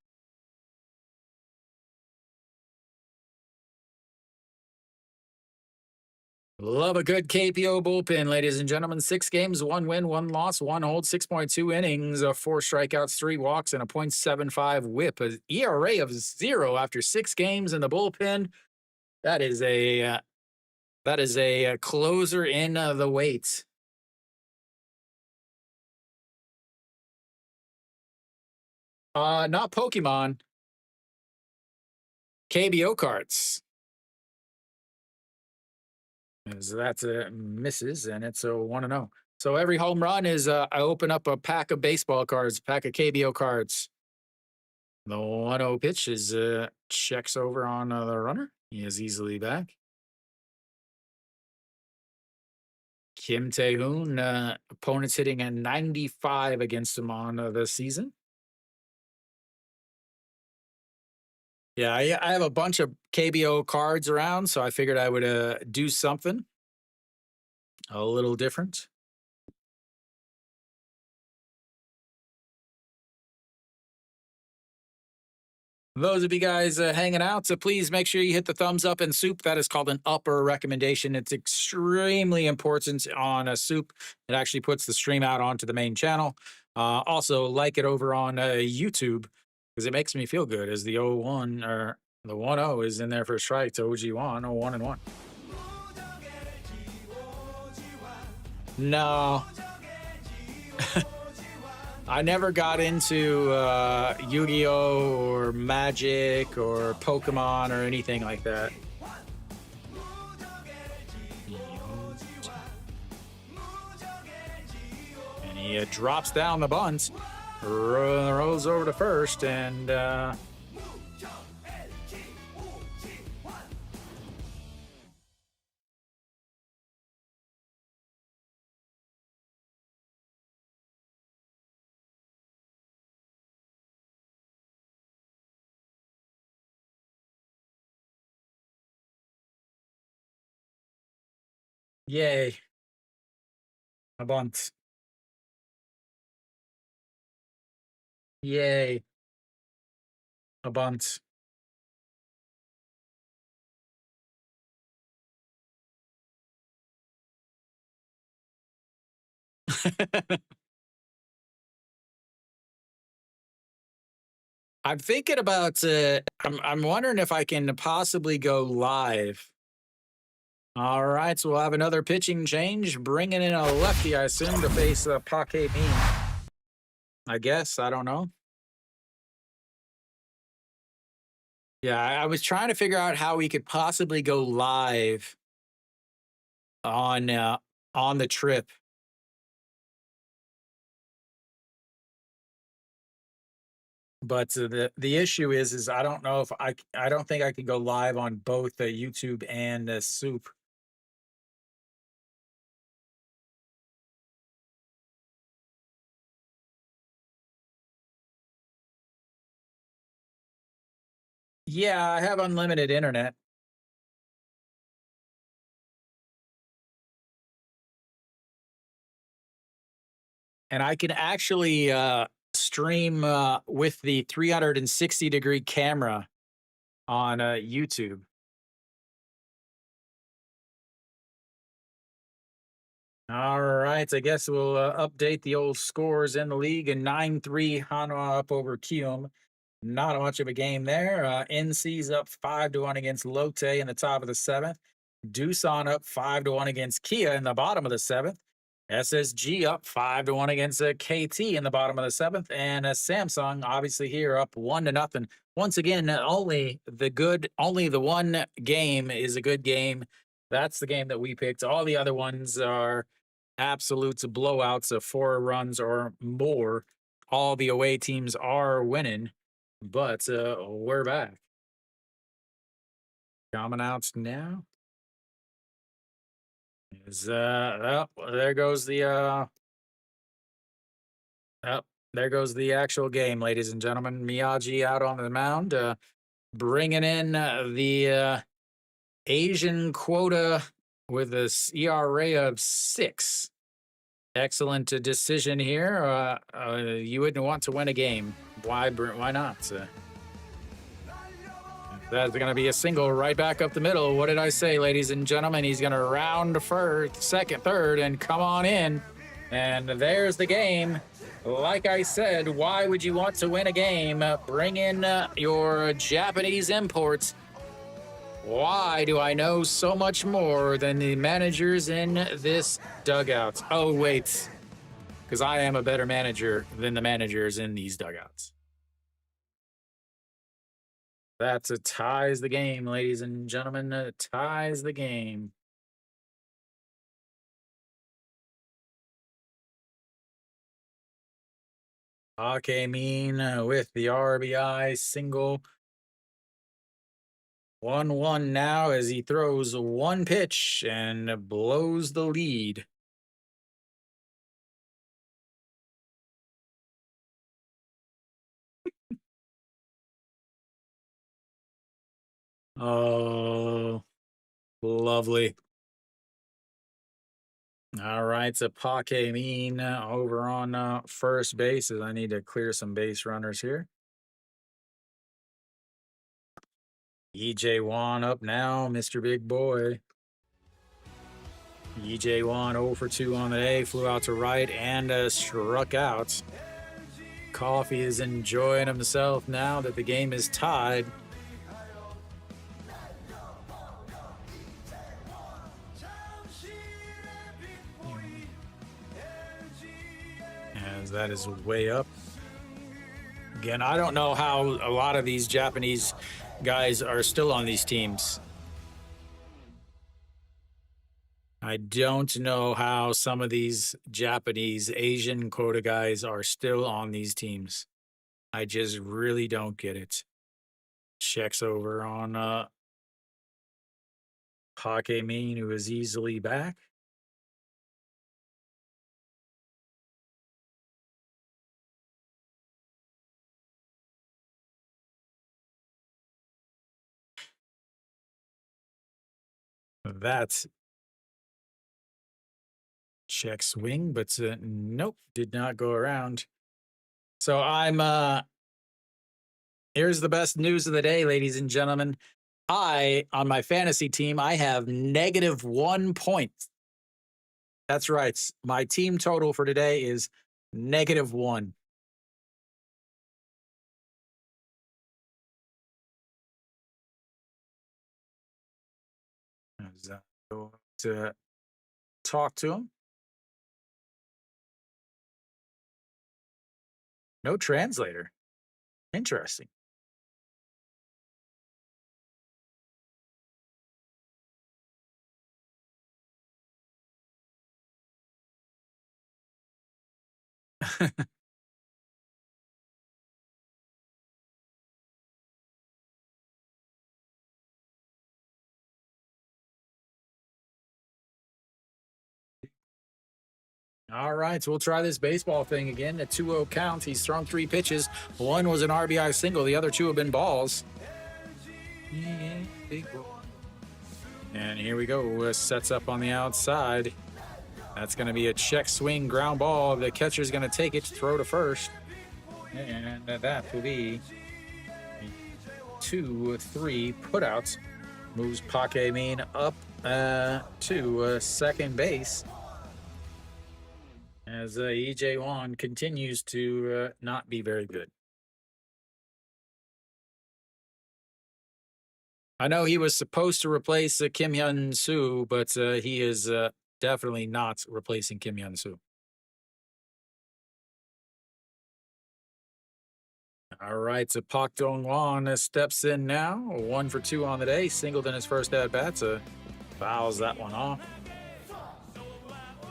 A: Love a good KBO bullpen, ladies and gentlemen. 6 games, 1 win, 1 loss, 1 hold, 6.2 innings, 4 strikeouts, 3 walks, and a .75 whip. An ERA of 0 after 6 games in the bullpen. That is a closer in the weight. Not Pokemon. KBO cards. As that's a misses, and it's a 1-0. So every home run is I open up a pack of baseball cards, pack of KBO cards. The 1-0 pitch is checks over on the runner. He is easily back. Kim Tae-hoon, opponents hitting a 95 against him on the season. Yeah, I have a bunch of KBO cards around, so I figured I would do something a little different. Those of you guys hanging out, so please make sure you hit the thumbs up and SOOP. That is called an upper recommendation. It's extremely important on a SOOP. It actually puts the stream out onto the main channel. Also, like it over on YouTube because it makes me feel good as the 0-1 or the 1-0 is in there for a strike to OG1, 0-1-1. No. I never got into Yu-Gi-Oh! Or Magic or Pokemon or anything like that. And he drops down the bunt, rolls over to first, and yay, a bunt. Yay, a bunt. I'm thinking about. I'm wondering if I can possibly go live. All right, so we'll have another pitching change, bringing in a lefty, I assume, to face Park Min. I guess I don't know. Yeah, I was trying to figure out how we could possibly go live on the trip. But the issue is I don't know if I don't think I can go live on both the YouTube and the SOOP. Yeah, I have unlimited internet. And I can actually stream with the 360-degree camera on YouTube. All right, I guess we'll update the old scores in the league. And 9-3 Hanwha up over Kium. Not much of a game there. NC's up 5-1 against Lotte in the top of the 7th. Doosan up 5-1 against Kia in the bottom of the 7th. SSG up 5-1 against KT in the bottom of the seventh, and Samsung obviously here up 1-0. Once again, only the one game is a good game. That's the game that we picked. All the other ones are absolute blowouts of 4 runs or more. All the away teams are winning, but we're back. Coming out now is there goes the there goes the actual game, ladies and gentlemen. Miyagi out on the mound, bringing in the Asian quota with a ERA of 6. Excellent decision here. You wouldn't want to win a game. Why not? That's going to be a single right back up the middle. What did I say, ladies and gentlemen? He's going to round first, second, third, and come on in. And there's the game. Like I said, why would you want to win a game? Bring in your Japanese imports. Why do I know so much more than the managers in this dugout? Oh, wait. Because I am a better manager than the managers in these dugouts. That ties the game, ladies and gentlemen. Ties the game. Mean with the RBI single. 1-1 now as he throws one pitch and blows the lead. Oh, lovely. All right, so Mean over on first base as I need to clear some base runners here. EJ Wan up now, Mr. Big Boy. EJ Wan 0 for 2 on the day, flew out to right and struck out. Coffee is enjoying himself now that the game is tied. As that is way up. Again, I don't know how a lot of these Japanese guys are still on these teams. I don't know how some of these Japanese Asian quota guys are still on these teams. I just really don't get it. Checks over on Mean, who is easily back. That's check swing, but nope, did not go around. So I'm here's the best news of the day, ladies and gentlemen. On my fantasy team, I have -1 point. That's right. My team total for today is -1. Go to talk to him. No translator. Interesting. All right, so we'll try this baseball thing again. A 2-0 count. He's thrown 3 pitches. One was an RBI single. The other 2 have been balls. Yeah, big boy. And here we go. Sets up on the outside. That's going to be a check swing ground ball. The catcher's going to take it, throw to first. And that will be 2-3 putouts. Moves Mean up to second base. As EJ Wan continues to not be very good. I know he was supposed to replace Kim Hyun Soo, but he is Definitely not replacing Kim Hyun-soo. All right, so Park Dong-won steps in now. 1 for 2 on the day. Singled in his first at bat, so fouls that one off.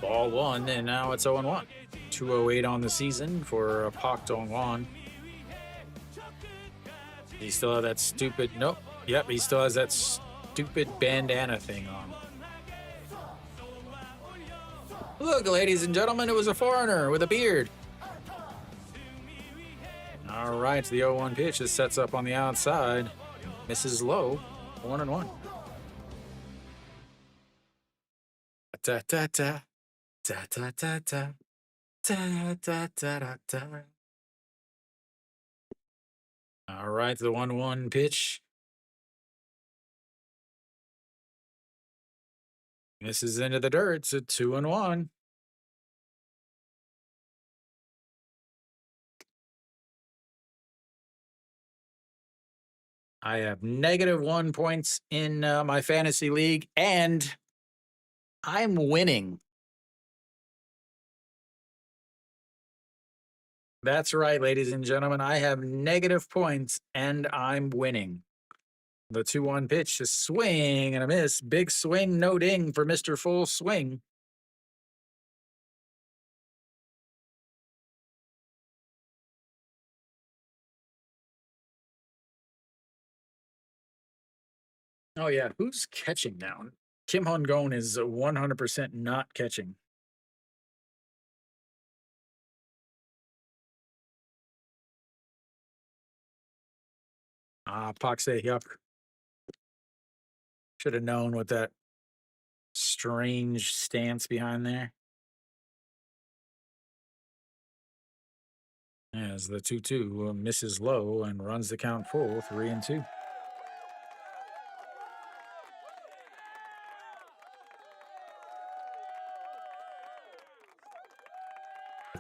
A: Ball 1, and now it's 0-1. 208 on the season for Park Dong-won. He still have that stupid. Nope. Yep, he still has that stupid bandana thing on. Look, ladies and gentlemen, it was a foreigner with a beard. All right, the 0-1 pitch just sets up on the outside. Misses low. 1-1. Ta ta ta ta ta ta ta ta ta ta ta. All right, the 1-1 pitch. Misses into the dirt. It's a 2-1. I have -1 points in my fantasy league, and I'm winning. That's right, ladies and gentlemen. I have negative points, and I'm winning. The 2-1 pitch, a swing and a miss. Big swing, no ding for Mr. Full Swing. Oh, yeah. Who's catching now? Kim Hong-gon is 100% not catching. Pak Se-hyuk. Should have known with that strange stance behind there. As the 2-2 misses low and runs the count full, 3-2.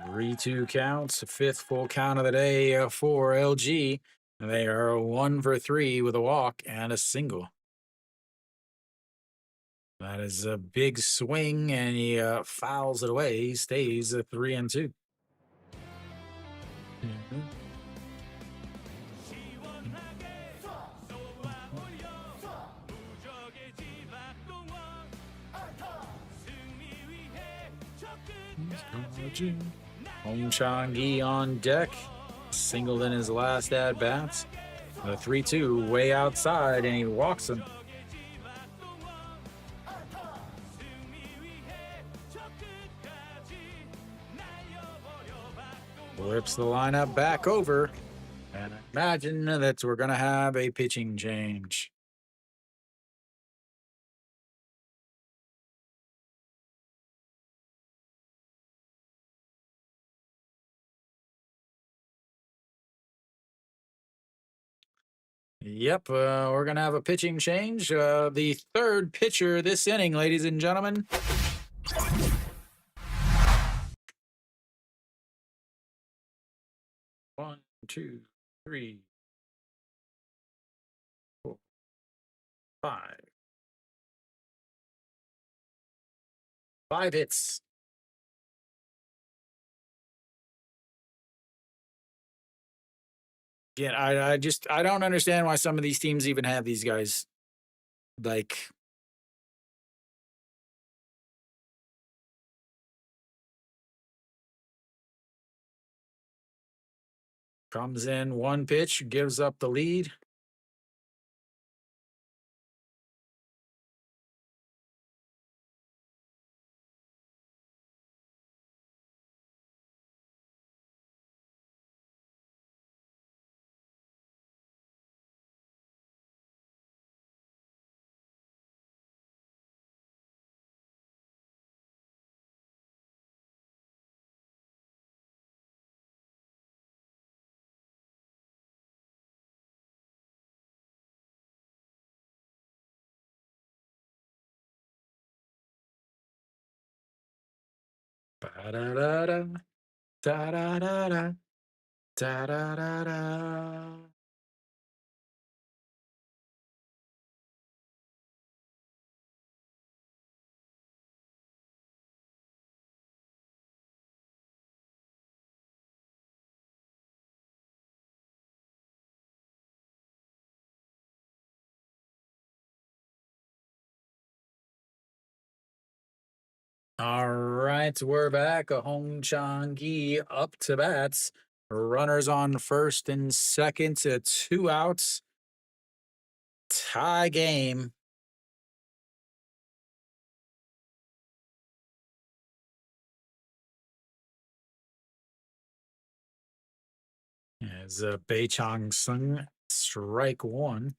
A: 3-2 counts, fifth full count of the day for LG. They are 1 for 3 with a walk and a single. That is a big swing, and he fouls it away. He stays at 3-2. Hong Chang-gi on deck, singled in his last at bats. The 3-2 way outside, and he walks him. Flips the lineup back over, and I imagine that we're going to have a pitching change. Yep, we're going to have a pitching change. The third pitcher this inning, ladies and gentlemen. One, two, three, four, five. 5 hits. Yeah, I don't understand why some of these teams even have these guys. Like, comes in 1 pitch, gives up the lead. Ba-da-da-da, da-da-da-da, da-da-da-da. All right, we're back. A Hong Chang-gi up to bats. Runners on first and second to 2 outs. Tie game. As Bei Chong Sung, strike one.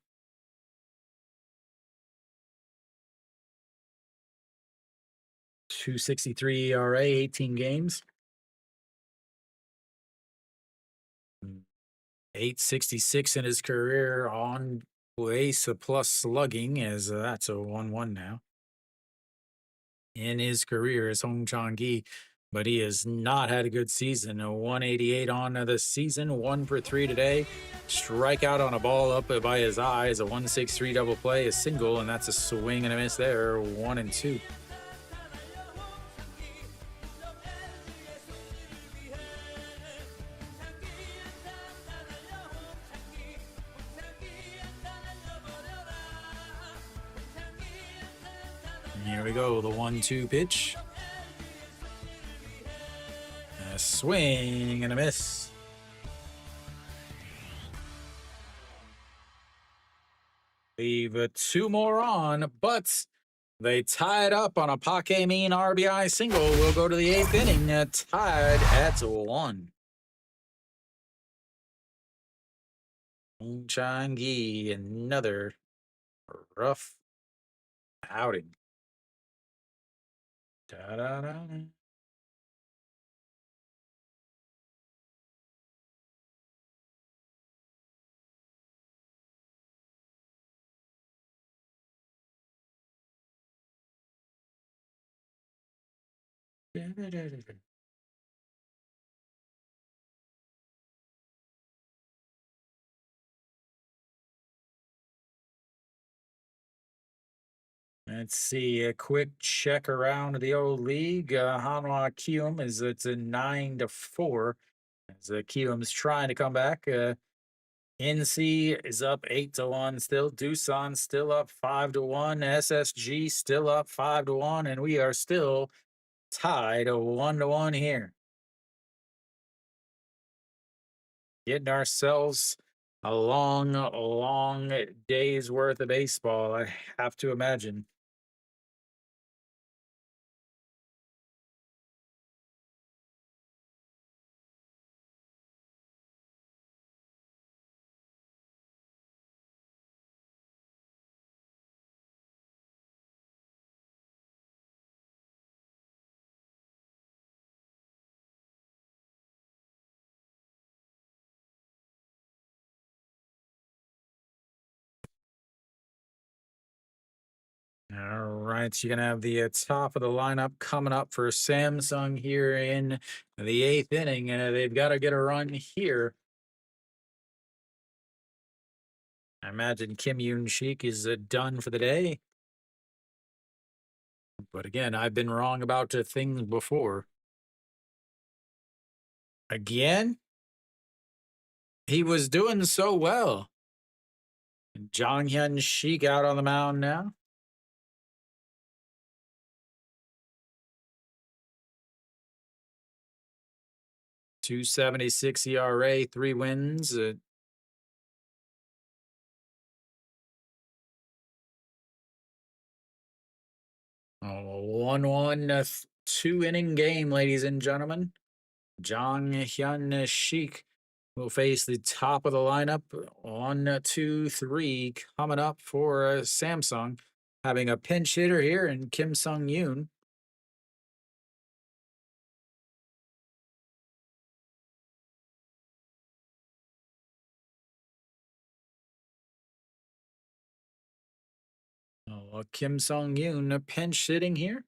A: .263 ERA, 18 games. 866 in his career on base plus slugging, as that's a 1-1 now. In his career as Hong Chang-gi, but he has not had a good season. A 188 on the season, 1 for 3 today. Strikeout on a ball up by his eyes, a 163 double play, a single, and that's a swing and a miss there, 1-2. Here we go, the 1-2 pitch. A swing and a miss. Leave 2 more on, but they tied up on a Paque Mean RBI single. We'll go to the 8th inning, tied at 1. Hong Chang-gi, another rough outing. Da-da-da-da. Da-da-da-da-da. Let's see, a quick check around the old league. Hanwha Kium is it's a 9-4. As Kium's trying to come back. NC is up 8-1 still. Doosan still up 5-1. SSG still up 5-1, and we are still tied 1-1 here. Getting ourselves a long, long day's worth of baseball, I have to imagine. All right, you're gonna have the top of the lineup coming up for Samsung here in the 8th inning. They've got to get a run here. I imagine Kim Yoon Shik is done for the day. But again, I've been wrong about things before. Again, he was doing so well. Jong Hyun Shik out on the mound now. .276 ERA, 3 wins. 1-1, 2-inning game, ladies and gentlemen. Jong Hyun Shik will face the top of the lineup. 1, 2, 3 coming up for Samsung. Having a pinch hitter here in Kim Sung Yoon. Kim Sung Yoon pinch hitting here.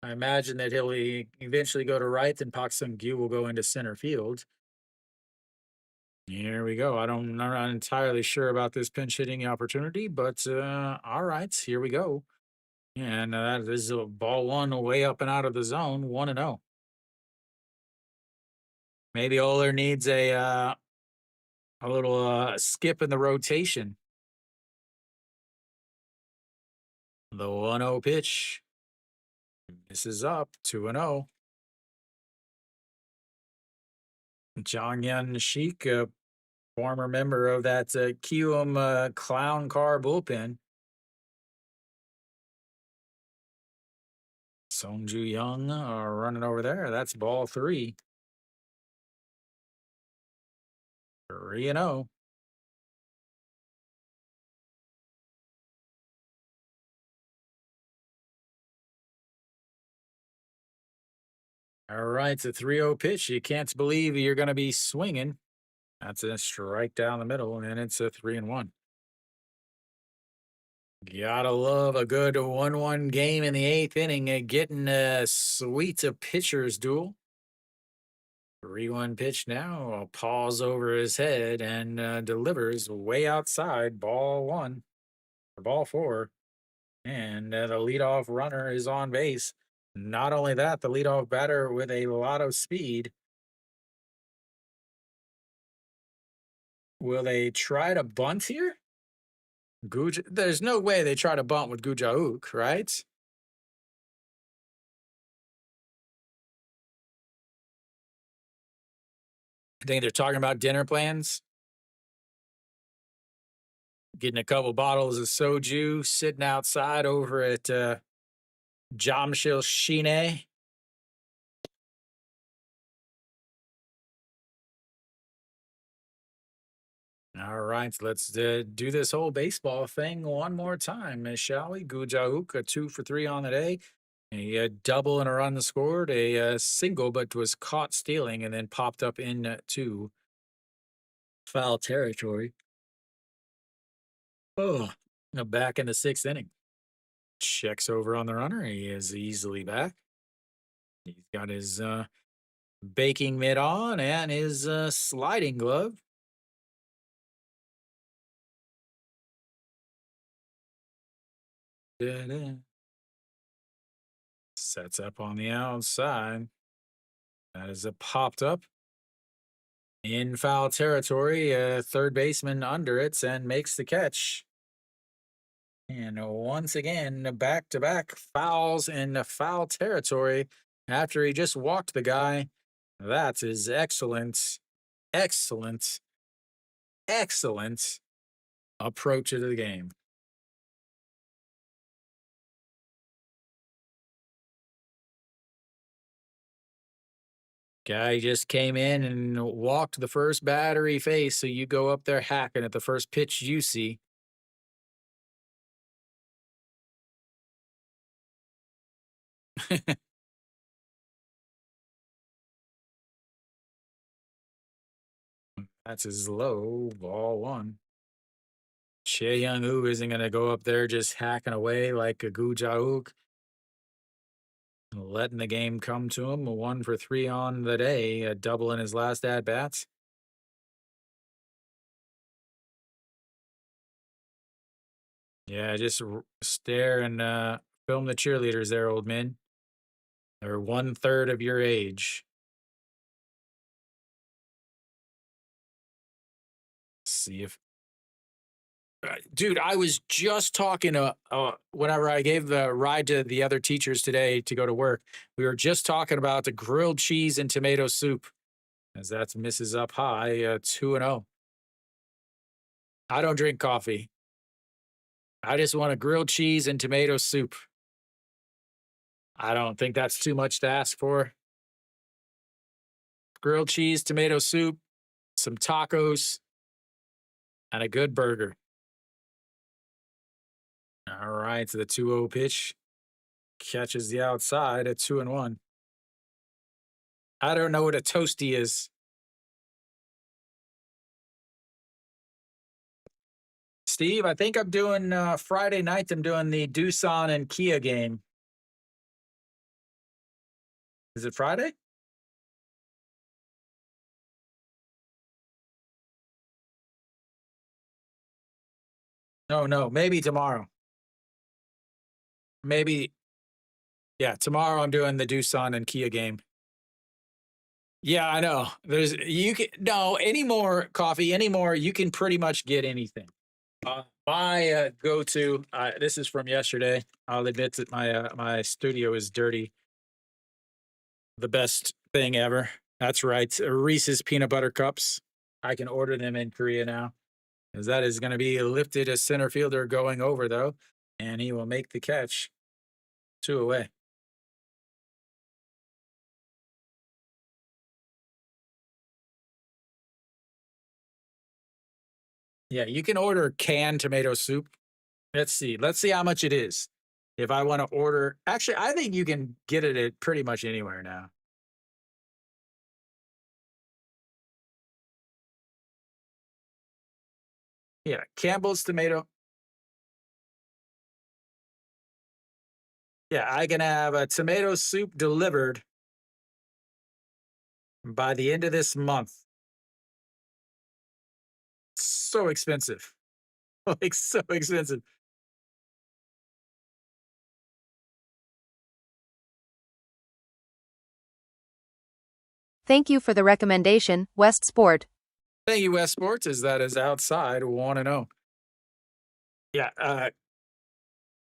A: I imagine that he'll eventually go to right, then Park Sung Gyu will go into center field. Here we go. I'm not entirely sure about this pinch hitting opportunity, but all right, here we go. And that is a ball one way up and out of the zone, 1-0. Maybe Oler needs a little skip in the rotation. The 1-0 pitch. This is up 2-0. Jong Yun Sheik, a former member of that Kium clown car bullpen. Songju Young are running over there. That's ball 3. 3-0. All right, it's a 3-0 pitch. You can't believe you're going to be swinging. That's a strike down the middle, and it's a 3-1. Gotta love a good 1-1 game in the 8th inning, getting a sweet pitcher's duel. 3-1 pitch now, a pause over his head and delivers way outside, ball 1, or ball 4. And the leadoff runner is on base. Not only that, the leadoff batter with a lot of speed. Will they try to bunt here? There's no way they try to bunt with Gujauk, right? I think they're talking about dinner plans. Getting a couple bottles of soju, sitting outside over at Jamshil Shine. All right, let's do this whole baseball thing one more time, shall we? Gujauk, a 2 for 3 on the day. A double and a run scored, a single, but was caught stealing and then popped up into foul territory. Oh, back in the 6th inning. Checks over on the runner. He is easily back. He's got his baking mitt on and his sliding glove. Da-da. Sets up on the outside. That is a popped up in foul territory. Third baseman under it and makes the catch. And once again, back-to-back fouls in the foul territory after he just walked the guy. That is excellent, excellent, excellent approach to the game. Guy just came in and walked the first battery face, so you go up there hacking at the first pitch you see. That's his low, ball 1. Che Young-woo isn't going to go up there just hacking away like a Gujauk. Letting the game come to him. A 1 for 3 on the day, a double in his last at-bats. Yeah, just stare and film the cheerleaders there, old men. They're 1/3 of your age. See if dude, I was just talking to whenever I gave the ride to the other teachers today to go to work, we were just talking about the grilled cheese and tomato soup, as that's misses up high, 2-0. I don't drink coffee. I just want a grilled cheese and tomato soup. I don't think that's too much to ask for. Grilled cheese, tomato soup, some tacos, and a good burger. All right, so the 2-0 pitch catches the outside at 2-1. I don't know what a toasty is. Steve, I think I'm doing Friday night. I'm doing the Doosan and Kia game. Is it Friday? No, maybe tomorrow. Maybe, yeah, tomorrow I'm doing the Doosan and Kia game. Yeah, I know. You can no any more coffee anymore. You can pretty much get anything. My go-to. This is from yesterday. I'll admit that my studio is dirty. The best thing ever. That's right. Reese's peanut butter cups. I can order them in Korea now, as that is going to be lifted as center fielder going over though, and he will make the catch. 2 away. Yeah, you can order canned tomato soup. Let's see. Let's see how much it is. If I want to order, actually, I think you can get it at pretty much anywhere now. Yeah, Campbell's tomato. Yeah, I can have a tomato soup delivered by the end of this month. So expensive. Like so expensive.
B: Thank you for the recommendation, West Sport.
A: Thank you, West Sports, as that is outside 1-0. Yeah,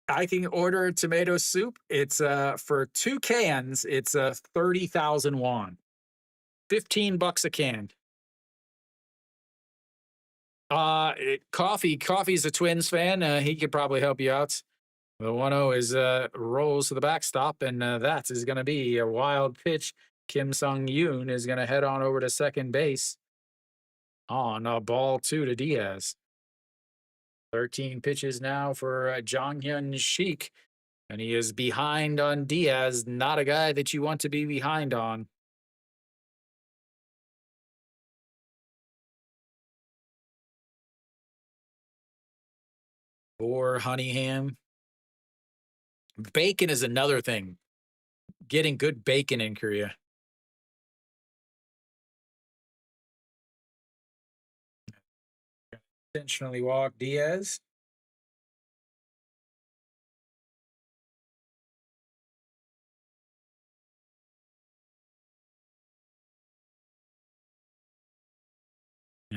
A: I can order tomato soup. It's for 2 cans, it's 30,000 won. $15 a can. Coffee's a Twins fan. He could probably help you out. The 1-0 is rolls to the backstop, and that is going to be a wild pitch. Kim Sung Yoon is going to head on over to second base on ball 2 to Diaz. 13 pitches now for Jong Hyun Sheik, and he is behind on Diaz. Not a guy that you want to be behind on. Or Honeyham. Bacon is another thing. Getting good bacon in Korea. Intentionally walk Diaz.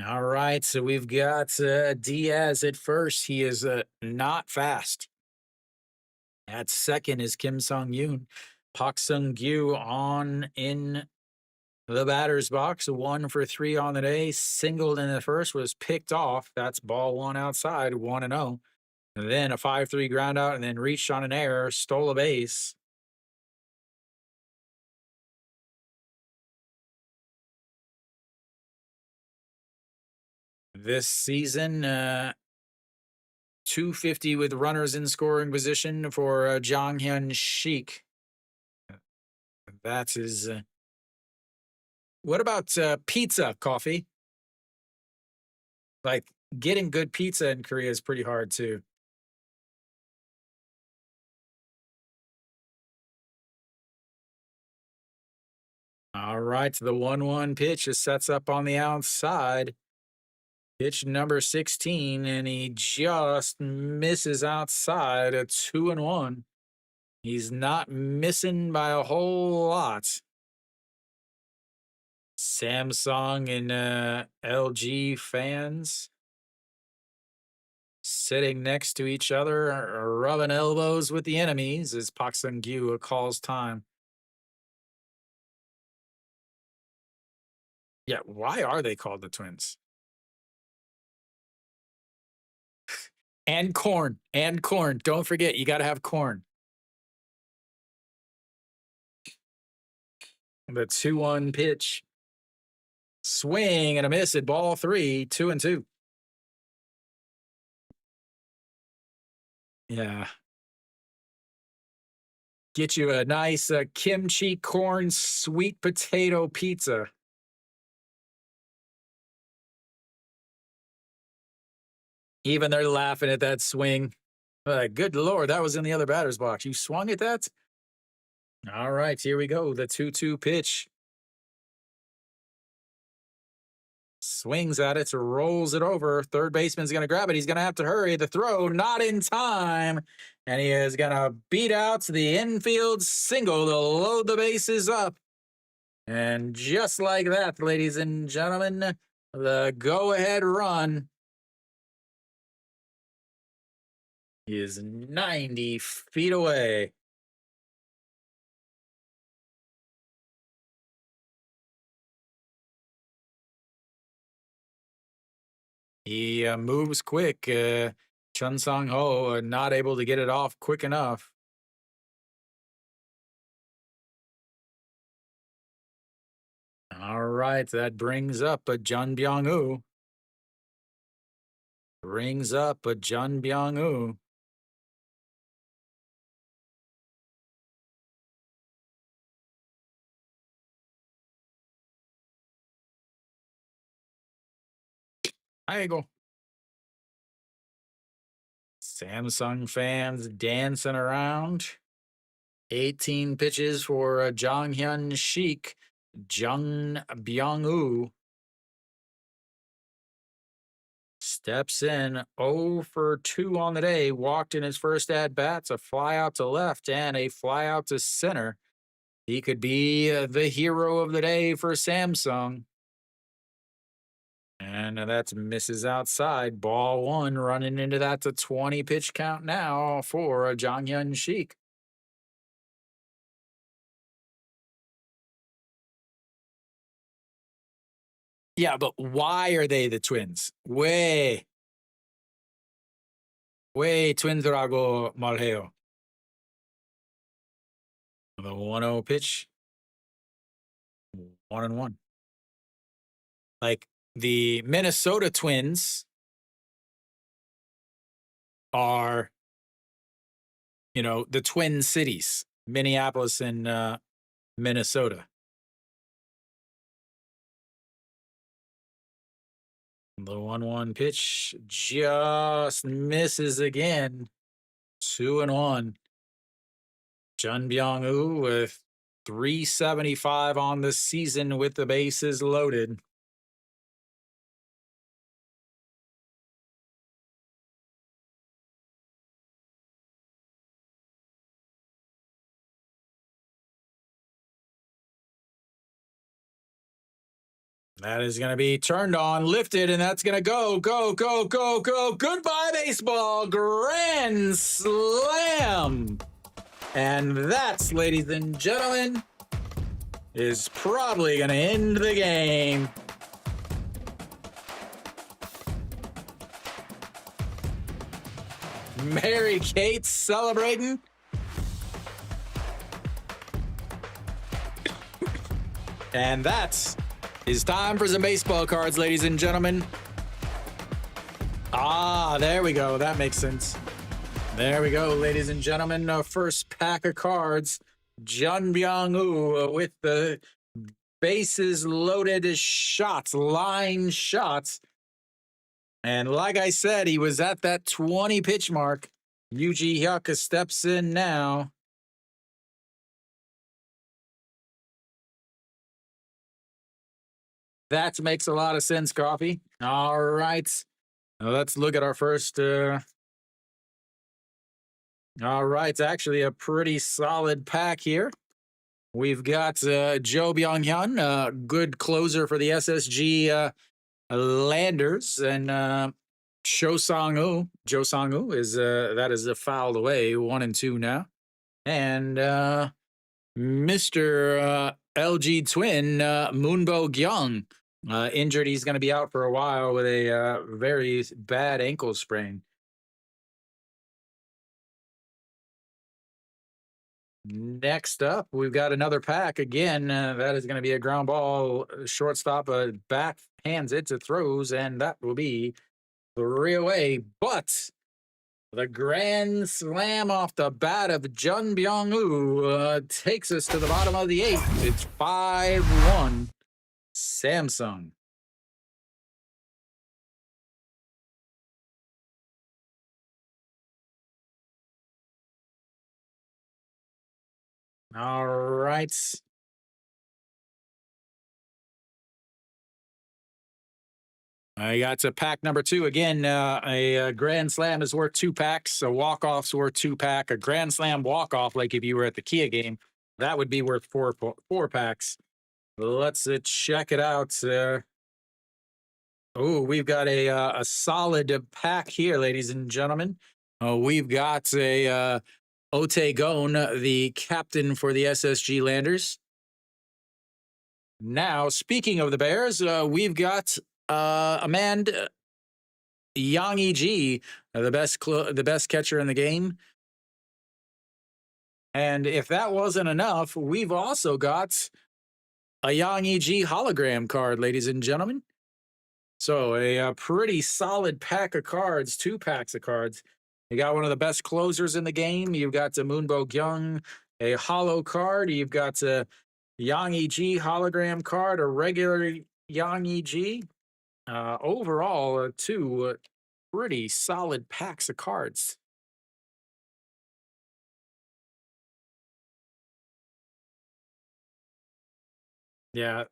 A: All right, so we've got Diaz at first. He is not fast. At second is Kim Sung Yoon. Pak Sung Gyu on in the batter's box. 1 for 3 on the day. Singled in the first, was picked off. That's ball 1 outside, 1-0. And then a 5-3 ground out, and then reached on an error, stole a base. This season, 250 with runners in scoring position for Jong Hyun Sheik. That's his. What about pizza, coffee? Like getting good pizza in Korea is pretty hard too. All right, the 1-1 pitch just sets up on the outside. Pitch number 16, and he just misses outside a 2-1. He's not missing by a whole lot. Samsung and LG fans sitting next to each other, rubbing elbows with the enemies as Pak Sung Gyu calls time. Yeah, why are they called the Twins? And corn, and corn. Don't forget, you got to have corn. The 2-1 pitch. Swing and a miss at ball 3, 2-2. Yeah. Get you a nice kimchi corn sweet potato pizza. Even they're laughing at that swing. Good Lord, that was in the other batter's box. You swung at that? All right, here we go. The 2-2 pitch. Swings at it, rolls it over. Third baseman's going to grab it. He's going to have to hurry. The throw, not in time. And he is going to beat out the infield single to load the bases up. And just like that, ladies and gentlemen, the go-ahead run He is 90 feet away. He moves quick. Chun Song Ho not able to get it off quick enough. All right, that brings up a Jun Byung-woo. Brings up a Jun Byung-woo. There you go. Samsung fans dancing around. 18 pitches for Jonghyun Sheik, Jun Byung-woo. Steps in 0 for 2 on the day. Walked in his first at bats, a fly out to left and a fly out to center. He could be the hero of the day for Samsung. And that's misses outside. Ball 1 running into that to 20 pitch count now for Jonghyun Sheik. Yeah, but why are they the Twins? 왜 트윈즈라고 말해요? The 1-0 pitch. 1-1. Like the Minnesota Twins are, the Twin Cities, Minneapolis and Minnesota. The 1-1 pitch just misses again. 2-1. Jun Byung-woo with 375 on the season with the bases loaded. That is going to be turned on, lifted, and that's going to go. Goodbye, baseball. Grand slam. And that's, ladies and gentlemen, is probably going to end the game. Mary Kate celebrating. And that's it's time for some baseball cards, ladies and gentlemen. There we go. That makes sense. There we go, ladies and gentlemen. First pack of cards. Jun Byung-woo with the bases loaded shots, line shots. And like I said, he was at that 20 pitch mark. Yuji Hyuk steps in now. That makes a lot of sense, Coffee. All right. Now let's look at our first. All right. It's actually a pretty solid pack here. We've got Jo Byung-hyun, good closer for the SSG Landers, and Jo Sang-woo is that is fouled away, 1-2 now, and Mr. LG Twin Moonbo Gyung injured. He's going to be out for a while with a very bad ankle sprain. Next up, we've got another pack again. That is going to be a ground ball. Shortstop back hands it to throws, and that will be 3 away. But the grand slam off the bat of Jun Byung-woo takes us to the bottom of the 8th. It's 5-1 Samsung. All right. I got to pack number 2 again. A grand slam is worth 2 packs. A walk-off's worth 2 pack. A grand slam walk-off, like if you were at the Kia game, that would be worth 4 packs. Let's check it out. We've got a solid pack here, ladies and gentlemen. We've got a Otegon, the captain for the SSG Landers. Now, speaking of the Bears, we've got Amanda Yang Eg, the best catcher in the game. And if that wasn't enough, we've also got a Yang Eg hologram card, ladies and gentlemen. So a pretty solid pack of cards, 2 packs of cards. You got one of the best closers in the game. You've got Moonbo Gyung, a holo card. You've got a Yang Eg hologram card, a regular Yang Eg. Overall, 2 pretty solid packs of cards. Yeah,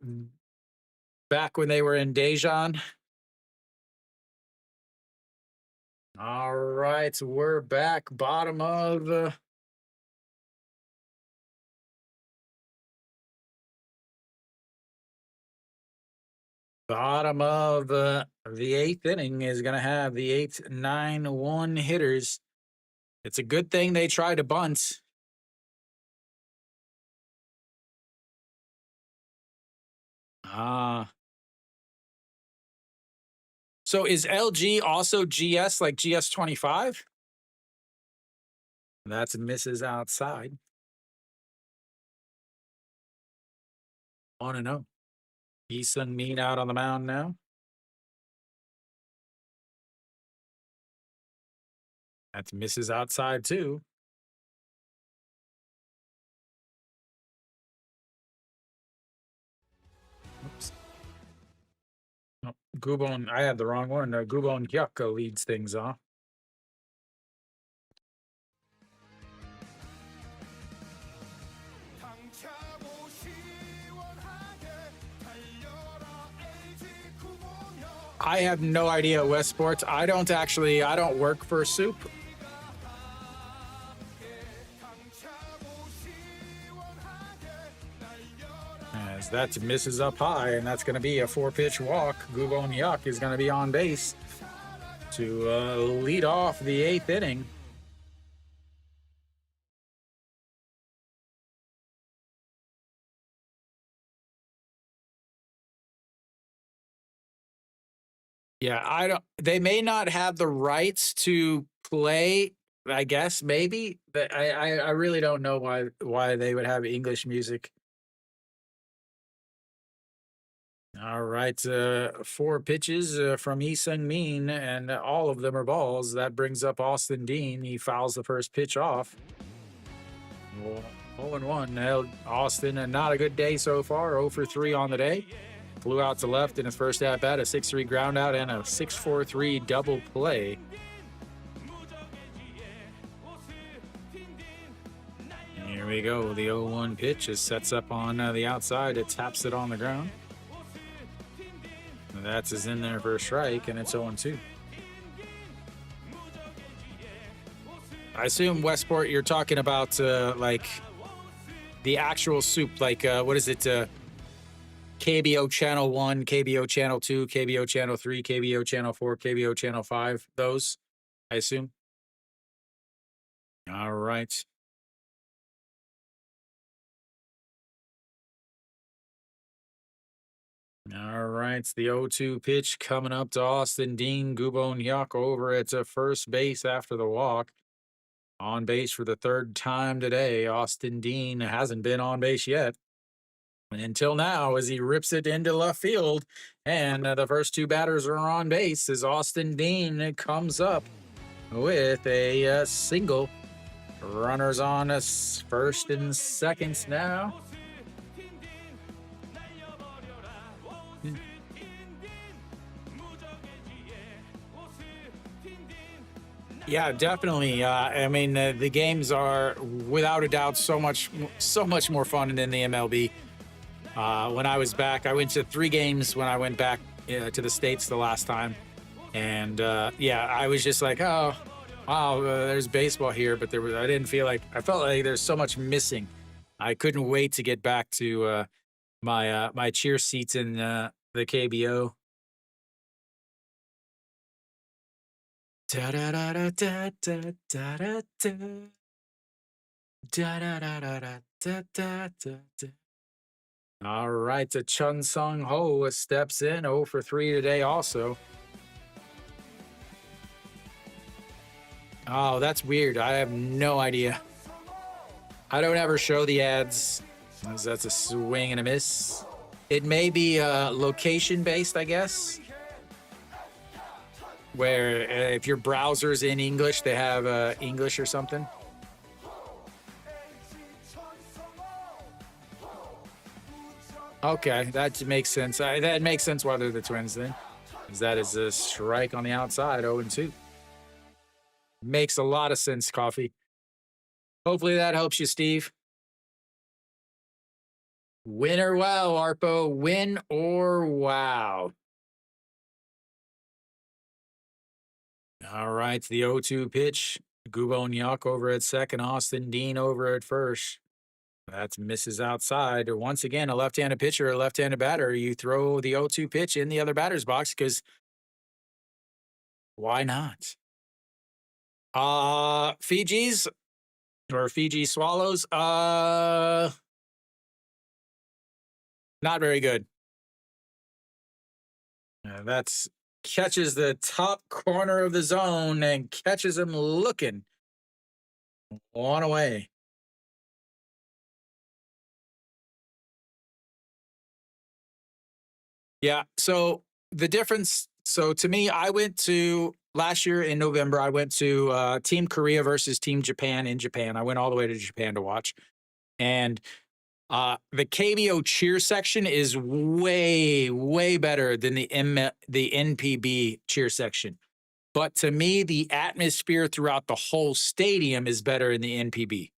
A: back when they were in Dejan. All right, we're back. Bottom of the 8th inning is going to have the 8-9-1 hitters. It's a good thing they tried to bunt. So is LG also GS, like GS25? That's misses outside. 1-0. Eason Mean out on the mound now. That's misses outside too. Oops. Oh, Gubon, I had the wrong one. Gubon Hyuka leads things off. I have no idea, West Sports. I don't work for SOOP. As that misses up high, and that's going to be a 4-pitch walk. Gubon Hyuk is going to be on base to lead off the 8th inning. Yeah, they may not have the rights to play, I guess, maybe, but I really don't know why they would have English music. All right, 4 pitches from Lee Sung-min, and all of them are balls. That brings up Austin Dean. He fouls the first pitch off. 0-1. Austin, not a good day so far. 0 for 3 on the day. Flew out to left in his first at bat, a 6-3 ground out and a 6-4-3 double play. Here we go. The 0-1 pitch is sets up on the outside. It taps it on the ground. That's is in there for a strike, and it's 0-2. I assume, Westport, you're talking about like the actual SOOP, like what is it? KBO Channel 1, KBO Channel 2, KBO Channel 3, KBO Channel 4, KBO Channel 5. Those, I assume. All right. All right, the 0-2 pitch coming up to Austin Dean. Gubon Hyuk over at first base after the walk. On base for the 3rd time today. Austin Dean hasn't been on base yet until now, as he rips it into left field. And the first 2 batters are on base as Austin Dean comes up with a single. Runners on us first and seconds now. Yeah, definitely. I mean, the games are without a doubt so much more fun than the MLB. When I was back, I went to 3 games when I went back to the States the last time. And yeah, I was just like, oh, wow, there's baseball here. But I felt like there's so much missing. I couldn't wait to get back to my cheer seats in the KBO. Da da da da da da da da da. Da da da da da da da da da. All right, the Chun Sung Ho steps in 0 for 3 today also. Oh, that's weird. I have no idea. I don't ever show the ads. That's a swing and a miss. It may be location based, I guess. Where if your browser's in English, they have English or something. Okay, that makes sense. That makes sense why they're the Twins then. That is a strike on the outside, 0-2. Makes a lot of sense, Coffee. Hopefully that helps you, Steve. Win or wow, Arpo. Win or wow. All right, the 0-2 pitch. Gubo Nyok over at second, Austin Dean over at first. That's misses outside. Once again, a left-handed pitcher, a left-handed batter. You throw the 0-2 pitch in the other batter's box because why not? Fiji's or Fiji Swallows. Not very good. That's catches the top corner of the zone and catches him looking. One away. Yeah. So the difference. So to me, I went to last year in November. I went to Team Korea versus Team Japan in Japan. I went all the way to Japan to watch, and the KBO cheer section is way, way better than the NPB cheer section. But to me, the atmosphere throughout the whole stadium is better in the NPB.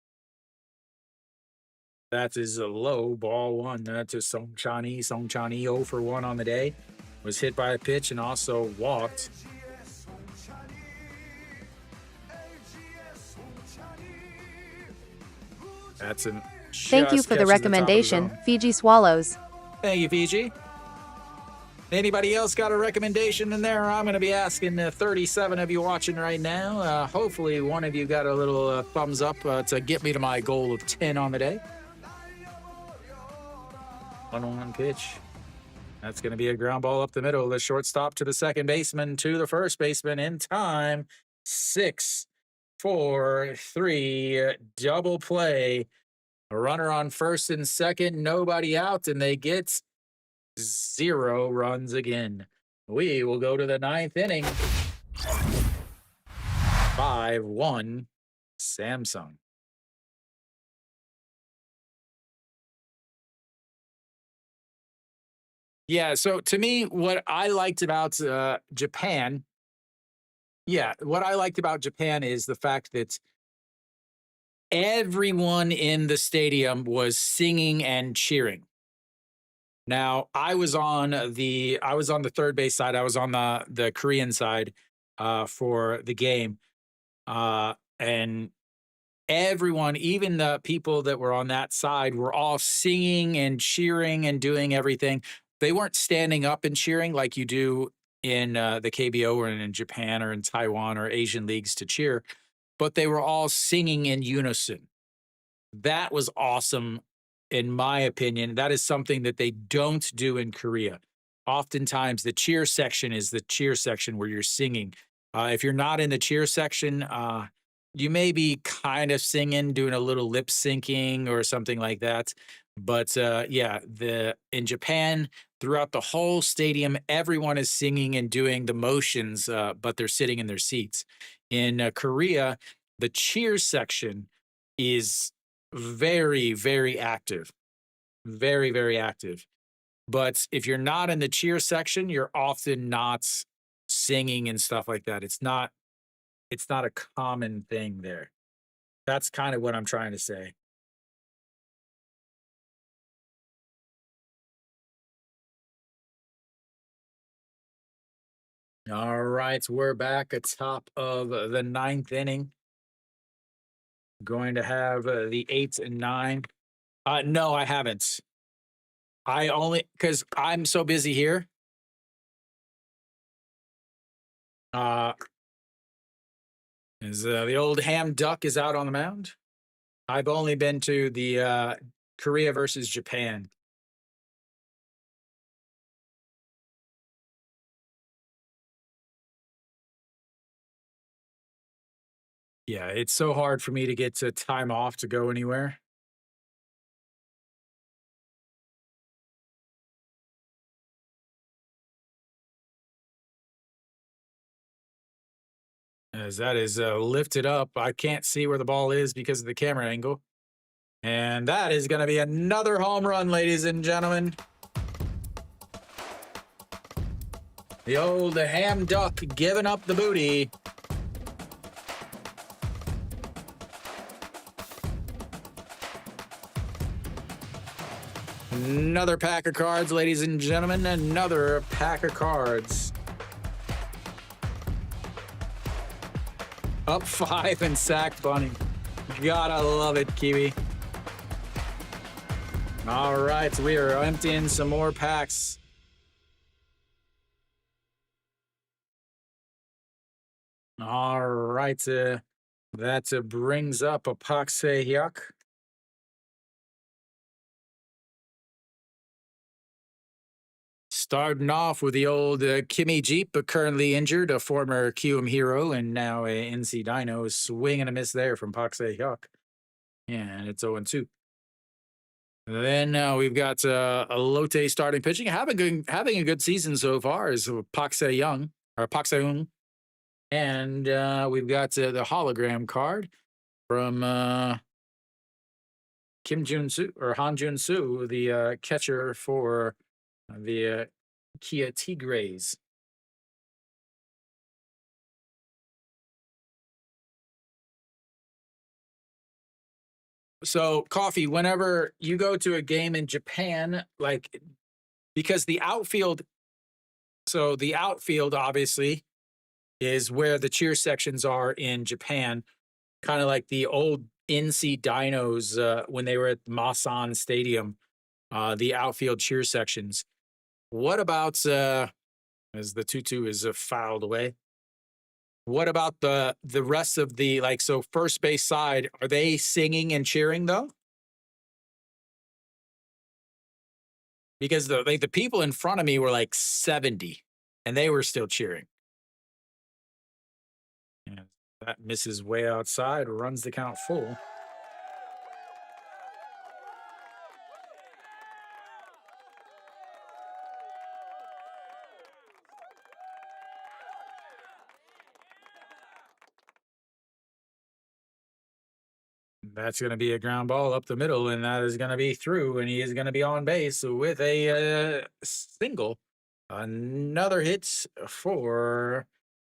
A: That is a low ball one. That's a Song Chani. Song Chani 0 for 1 on the day. Was hit by a pitch and also walked. That's an.
B: Thank you for the recommendation, Fiji Swallows.
A: Thank you, Fiji. Anybody else got a recommendation in there? I'm going to be asking 37 of you watching right now. Hopefully, one of you got a little thumbs up to get me to my goal of 10 on the day. 1-1 pitch. That's going to be a ground ball up the middle. The shortstop to the second baseman to the first baseman in time. 6, 4, 3, double play. A runner on first and second, nobody out, and they get 0 runs again. We will go to the 9th inning. 5-1 Samsung. Yeah, so to me, what I liked about Japan, what I liked about Japan is the fact that everyone in the stadium was singing and cheering. Now, I was on the third base side. I was on the Korean side for the game, and everyone, even the people that were on that side, were all singing and cheering and doing everything. They weren't standing up and cheering like you do in the KBO or in Japan or in Taiwan or Asian leagues to cheer, but they were all singing in unison. That was awesome, in my opinion. That is something that they don't do in Korea. Oftentimes, the cheer section is the cheer section where you're singing. If you're not in the cheer section, you may be kind of singing, doing a little lip syncing or something like that. But in Japan, throughout the whole stadium, everyone is singing and doing the motions, but they're sitting in their seats. In Korea, the cheer section is very, very active. Very, very active. But if you're not in the cheer section, you're often not singing and stuff like that. It's not a common thing there. That's kind of what I'm trying to say. All right, we're back at top of the 9th inning. Going to have the 8 and 9. No, I haven't. I only because I'm so busy here. As the old ham duck is out on the mound. I've only been to the Korea versus Japan. Yeah, it's so hard for me to get to time off to go anywhere. As that is lifted up. I can't see where the ball is because of the camera angle. And that is going to be another home run, ladies and gentlemen. The old ham duck giving up the booty. Another pack of cards, ladies and gentlemen. Another pack of cards. Up 5 and sacked bunny. Gotta love it, Kiwi. All right, we are emptying some more packs. All right, that brings up a Pakseh Hyuk. Starting off with the old Kimmy Jeep, but currently injured, a former QM hero, and now a NC Dino. Swing and a miss there from Pakseh Hyuk. Yeah, and it's 0-2. Then we've got a Lotte starting pitching, having a good season so far is Pak Se-young or Pak Se-young, and we've got the hologram card from Kim Jun-soo or Han Jun-soo, the catcher for the Kia Tigres. So, Coffee, whenever you go to a game in Japan, like because the outfield obviously is where the cheer sections are in Japan, kind of like the old NC Dinos when they were at Masan Stadium, the outfield cheer sections. What about as the 2-2 is fouled away? What about the rest of the so first base side? Are they singing and cheering though? Because the people in front of me were like 70, and they were still cheering. And that misses way outside, runs the count full. That's going to be a ground ball up the middle, and that is going to be through, and he is going to be on base with a single. Another hit for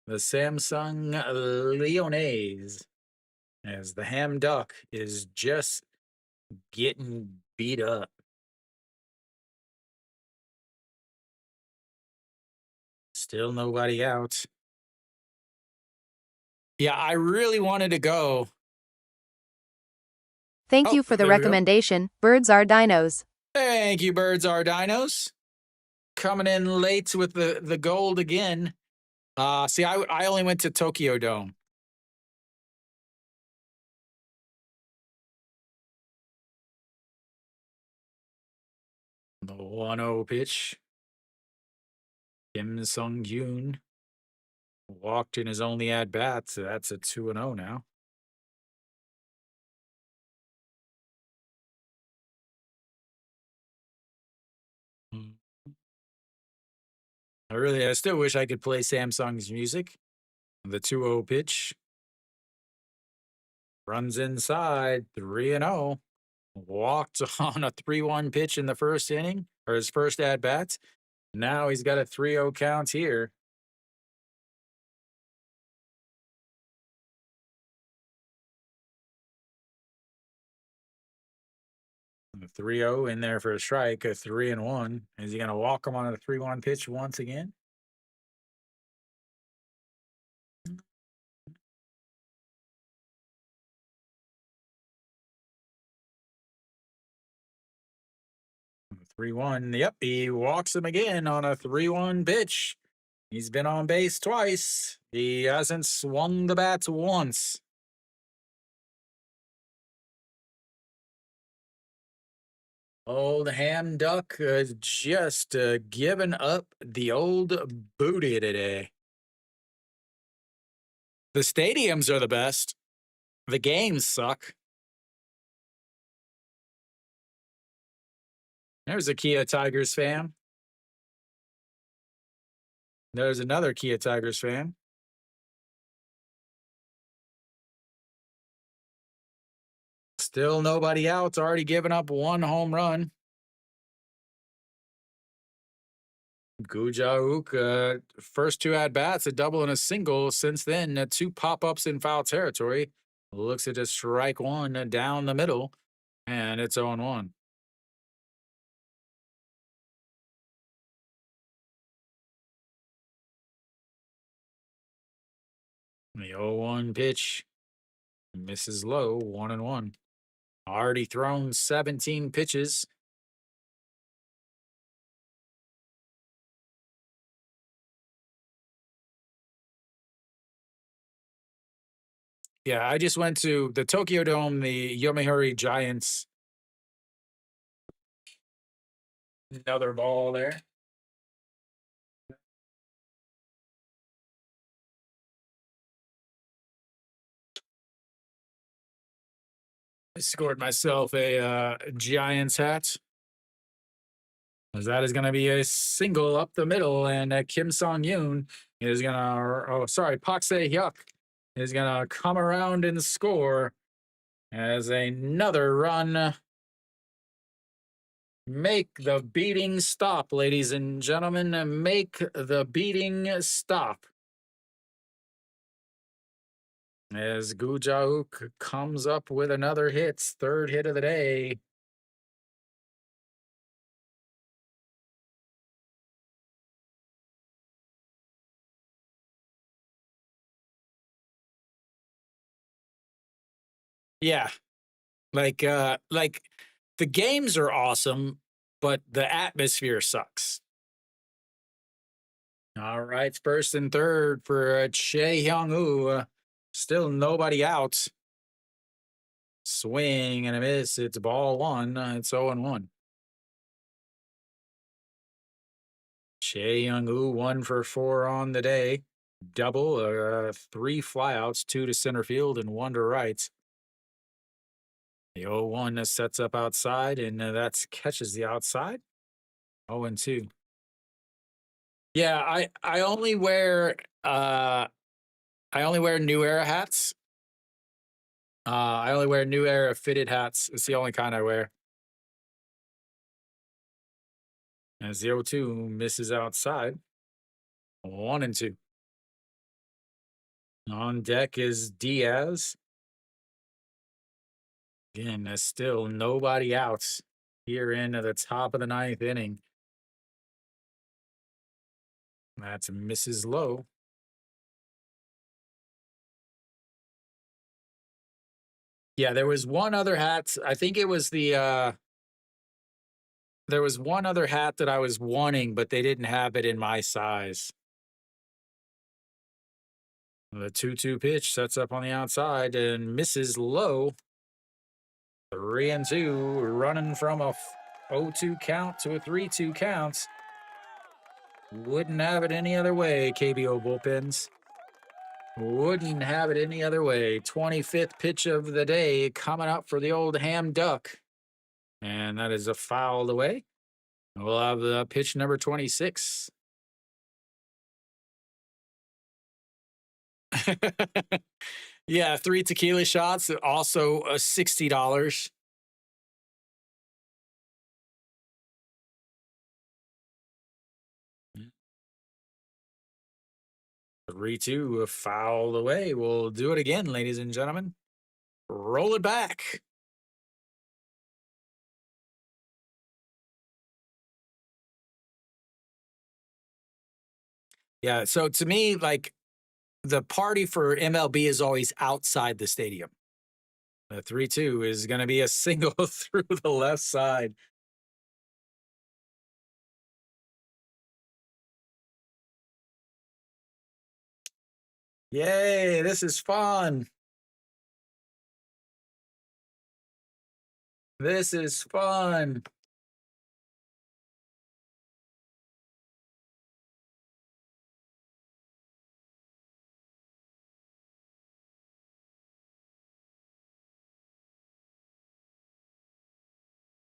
A: the Samsung Leonaise, as the ham duck is just getting beat up. Still nobody out. Yeah, I really wanted to go.
B: Thank you for the recommendation, Birds Are Dinos.
A: Thank you, Birds Are Dinos. Coming in late with the gold again. See, I only went to Tokyo Dome. The 1-0 pitch. Kim Sung-yoon walked in his only at bat, so that's a 2-0 now. I still wish I could play Samsung's music. The 2-0 pitch. Runs inside, 3-0. Walked on a 3-1 pitch in the first inning, or his first at bat. Now he's got a 3-0 count here. The 3-0 in there for a strike, a 3-1. Is he going to walk him on a 3-1 pitch once again? The 3-1. Yep, he walks him again on a 3-1 pitch. He's been on base twice. He hasn't swung the bat once. Old ham duck just giving up the old booty today. The stadiums are the best. The games suck. There's a Kia Tigers fan. There's another Kia Tigers fan. Still nobody out. It's already given up one home run. Gujauk, first two at-bats, a double and a single. Since then, two pop-ups in foul territory. Looks at a strike one down the middle, and it's 0-1. The 0-1 pitch misses low, 1-1. Already thrown 17 pitches. Yeah, I just went to the Tokyo Dome, the Yomiuri Giants. Another ball there. I scored myself a Giants hat. As that is going to be a single up the middle, and Kim Song-yoon is going to, Pak Se-hyuk is going to come around and score as another run. Make the beating stop, ladies and gentlemen. Make the beating stop. As Gujauk comes up with another hit, third hit of the day. Yeah. Like the games are awesome, but the atmosphere sucks. All right, first and third for Chae Hyung-woo. Still nobody out. Swing and a miss. It's ball one. It's 0-1. Chae Hyung-woo 1 for 4 on the day. Double, 3 flyouts, 2 to center field and 1 to right. The 0-1 sets up outside, and that catches the outside. 0-2. Yeah, I only wear New Era hats. I only wear New Era fitted hats. It's the only kind I wear. As the 0-2 misses outside. 1-2. On deck is Diaz. Again, there's still nobody out here into the top of the 9th inning. That's Mrs. Lowe. Yeah, there was one other hat. I think it was the there was one other hat that I was wanting, but they didn't have it in my size. The 2-2 pitch sets up on the outside and misses low. 3-2, running from a 0-2 count to a 3-2 count. Wouldn't have it any other way, KBO bullpens. Wouldn't have it any other way. 25th pitch of the day coming up for the old ham duck. And that is a foul away. We'll have the pitch number 26. Yeah, 3 tequila shots, also $60. 3-2, foul away. We'll do it again, ladies and gentlemen. Roll it back. Yeah, so to me, like, the party for MLB is always outside the stadium. The 3-2 is going to be a single through the left side. Yay, this is fun. This is fun.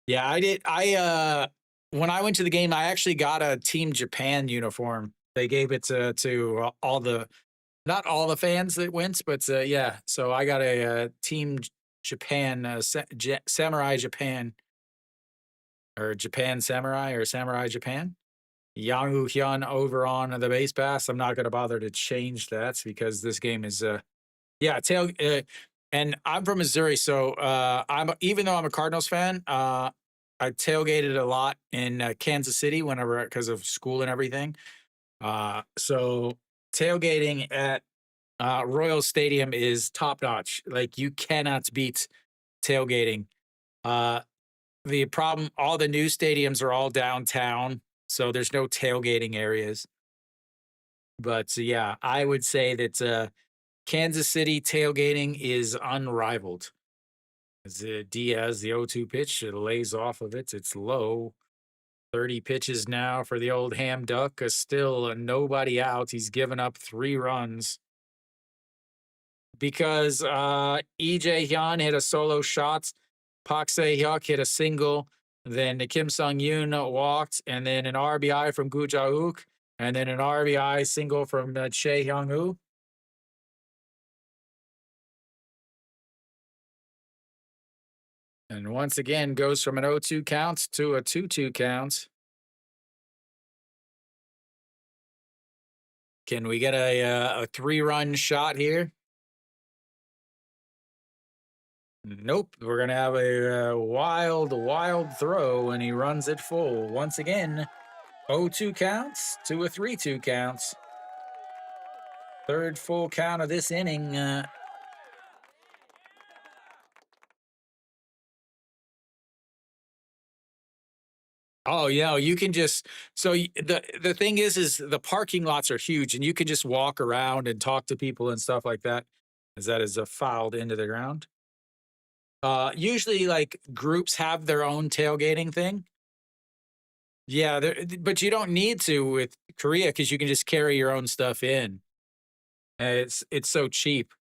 A: Yeah, I did. When I went to the game, I actually got a Team Japan uniform. They gave it to all the not all the fans that went, but yeah. So I got a, Team Japan, Samurai Japan, or Japan Samurai, or Samurai Japan. Yang Hyun over on the base pass. I'm not going to bother to change that because this game is yeah, and I'm from Missouri, so I'm even though I'm a Cardinals fan, I tailgated a lot in Kansas City whenever because of school and everything. So tailgating at Royal Stadium is top notch. Like you cannot beat tailgating. Uh, the problem, all the new stadiums are all downtown, so there's no tailgating areas. But yeah, I would say that Kansas City tailgating is unrivaled. As Diaz, the 0-2 pitch, it lays off of it. It's low. 30 pitches now for the old ham duck. Still nobody out. He's given up 3 runs because EJ Hyun hit a solo shot. Pak Se-hyuk hit a single. Then Kim Sung-yoon walked, and then an RBI from Gu Ja-hook, and then an RBI single from Chae Hyung-woo. And once again, goes from an 0-2 count to a 2-2 count. Can we get a 3-run shot here? Nope. We're going to have a wild, wild throw, and he runs it full. Once again, 0-2 counts to a 3-2 counts. Third full count of this inning. Oh, yeah, you can just the thing is the parking lots are huge, and you can just walk around and talk to people and stuff like that, as that is filed into the ground. Usually, like groups have their own tailgating thing. Yeah, but you don't need to with Korea because you can just carry your own stuff in. And it's so cheap.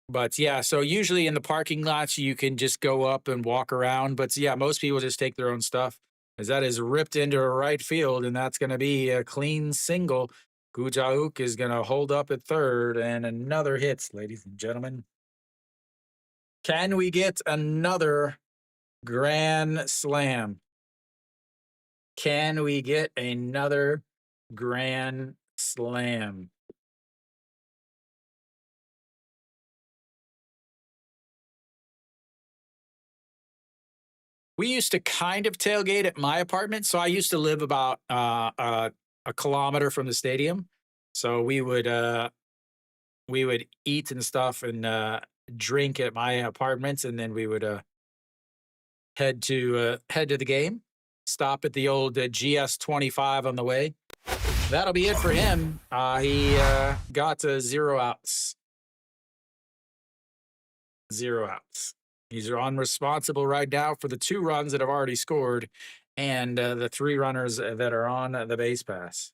A: But yeah, so usually in the parking lots you can just go up and walk around. But yeah, most people just take their own stuff. As that is ripped into a right field, and that's going to be a clean single. Gu Ja-hook is going to hold up at third, and another hit, ladies and gentlemen. Can we get another grand slam? Can we get another grand slam? We used to kind of tailgate at my apartment. So I used to live about a kilometer from the stadium. So we would eat and stuff and drink at my apartments, and then we would head to the game. Stop at the old GS-25 on the way. That'll be it for him. He got 0 outs. 0 outs. He's unresponsible right now for the 2 runs that have already scored and the 3 runners that are on the base pass.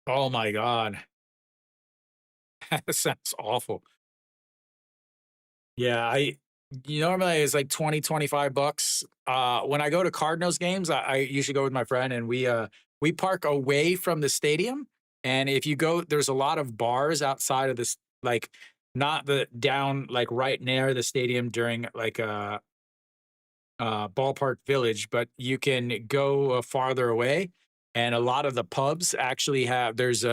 A: Oh my God. That sounds awful. Yeah, normally it's like 20, $25. When I go to Cardinals games, I usually go with my friend, and we park away from the stadium. And if you go, there's a lot of bars outside of this, like not the down, like right near the stadium during like ballpark village, but you can go farther away. And a lot of the pubs actually have, there's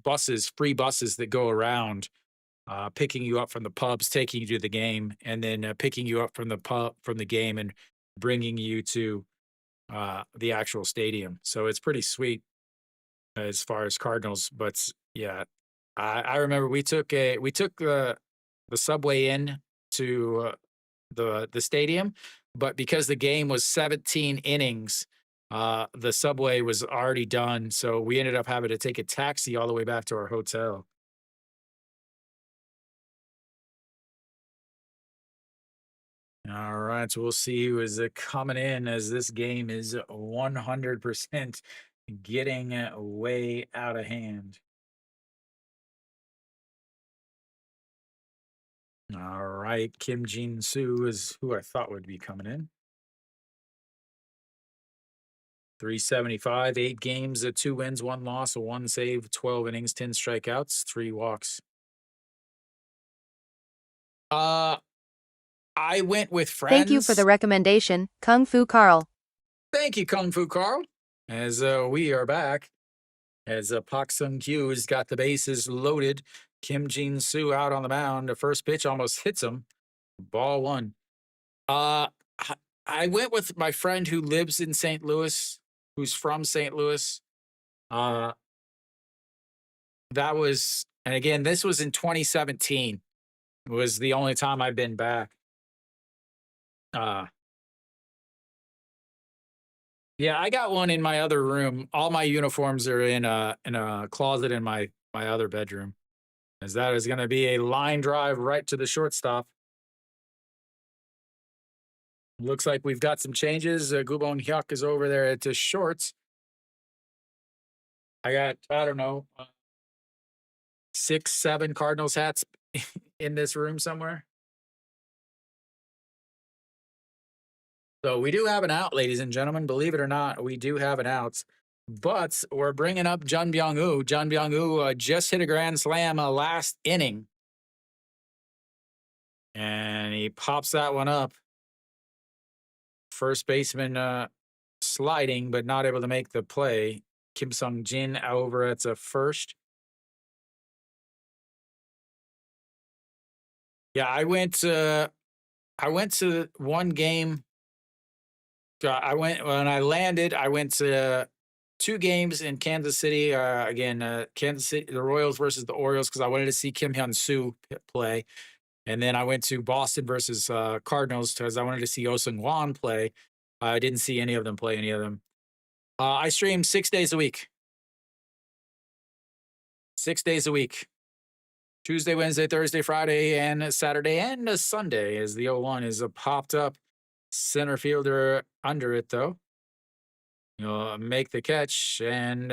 A: buses, free buses that go around picking you up from the pubs, taking you to the game, and then picking you up from the game and bringing you to the actual stadium. So it's pretty sweet as far as Cardinals. But yeah, I remember we took the subway in to the stadium, but because the game was 17 innings, The subway was already done, so we ended up having to take a taxi all the way back to our hotel. All right, so we'll see who is coming in as this game is 100% getting way out of hand. All right, Kim Jin Soo is who I thought would be coming in. 375, 8 games, 2 wins, 1 loss, 1 save, 12 innings, 10 strikeouts, 3 walks. Uh, I went with
B: Thank you for the
A: friends.
B: recommendation, Kung Fu Carl.
A: Thank you, Kung Fu Carl. As we are back, as Pak Sung Kyu has got the bases loaded. Kim Jin Soo out on the mound. The first pitch almost hits him. Ball one. Uh, I I went with my friend who lives in St. Louis, who's from St. Louis. Uh, that was, and again, this was in 2017. Was the only time I've been back. Uh, yeah, I got one in my other room. All my uniforms are in a closet in my other bedroom. As that is going to be a line drive right to the shortstop. Looks like we've got some changes. Gubon Hyuk is over there at the shorts. I got, I don't know, 6, 7 Cardinals hats in this room somewhere. So we do have an out, ladies and gentlemen. Believe it or not, we do have an out. But we're bringing up Jun Byung-woo. Jun Byung-woo just hit a grand slam last inning. And he pops that one up. First baseman sliding, but not able to make the play. Kim Sung-jin over at the first. Yeah, I went to one game. I went when I landed. I went to 2 games in Kansas City. Again, Kansas City, the Royals versus the Orioles, because I wanted to see Kim Hyun Soo play. And then I went to Boston versus Cardinals because I wanted to see Oh Seung-hwan play. I didn't see any of them play any of them. I stream 6 days a week. 6 days a week. Tuesday, Wednesday, Thursday, Friday, and Saturday, and a Sunday, as the 0-1 is popped up. Center fielder under it, though. You'll make the catch, and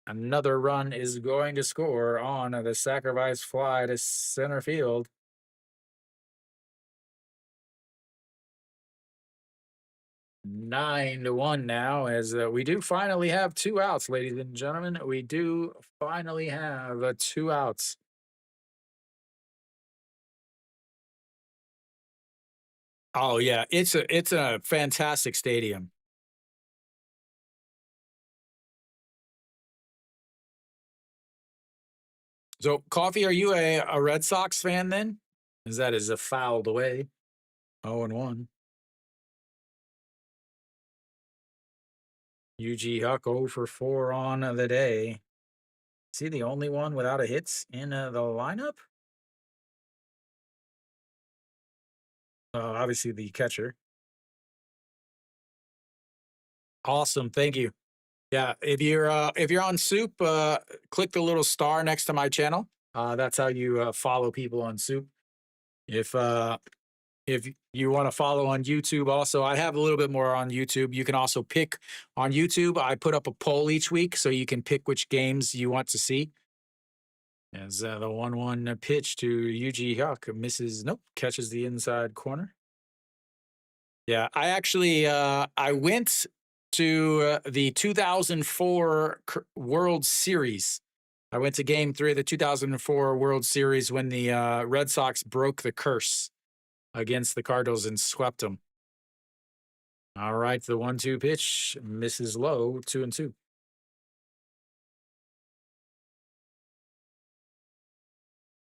A: another run is going to score on the sacrifice fly to center field. 9-1 now, as we do finally have 2 outs, ladies and gentlemen. We do finally have 2 outs. Oh yeah, it's a fantastic stadium. So, Coffee, are you a Red Sox fan then? As that is a fouled away. 0-1. UG Huck 0 for 4 on the day. Is he the only one without a hits in the lineup? Obviously the catcher. Awesome, thank you. Yeah, if you're on Soup, click the little star next to my channel. That's how you follow people on Soup. If you want to follow on YouTube, also I have a little bit more on YouTube. You can also pick on YouTube. I put up a poll each week, so you can pick which games you want to see. As the 1-1 pitch to UG Huck misses, nope, catches the inside corner. Yeah, I actually I went to the 2004 World Series. I went to Game 3 of the 2004 World Series when the Red Sox broke the curse against the Cardinals and swept them. All right, the 1-2 pitch misses low, 2-2.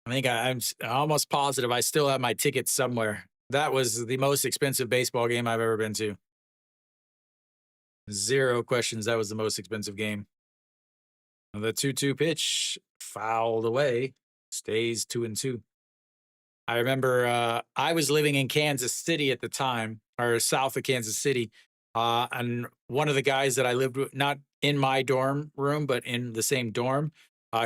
A: I think I'm almost positive I still have my ticket somewhere. That was the most expensive baseball game I've ever been to. 0 questions. That was the most expensive game. The 2-2 pitch fouled away, stays 2-2. I remember I was living in Kansas City at the time, or south of Kansas City. And one of the guys that I lived with, not in my dorm room, but in the same dorm,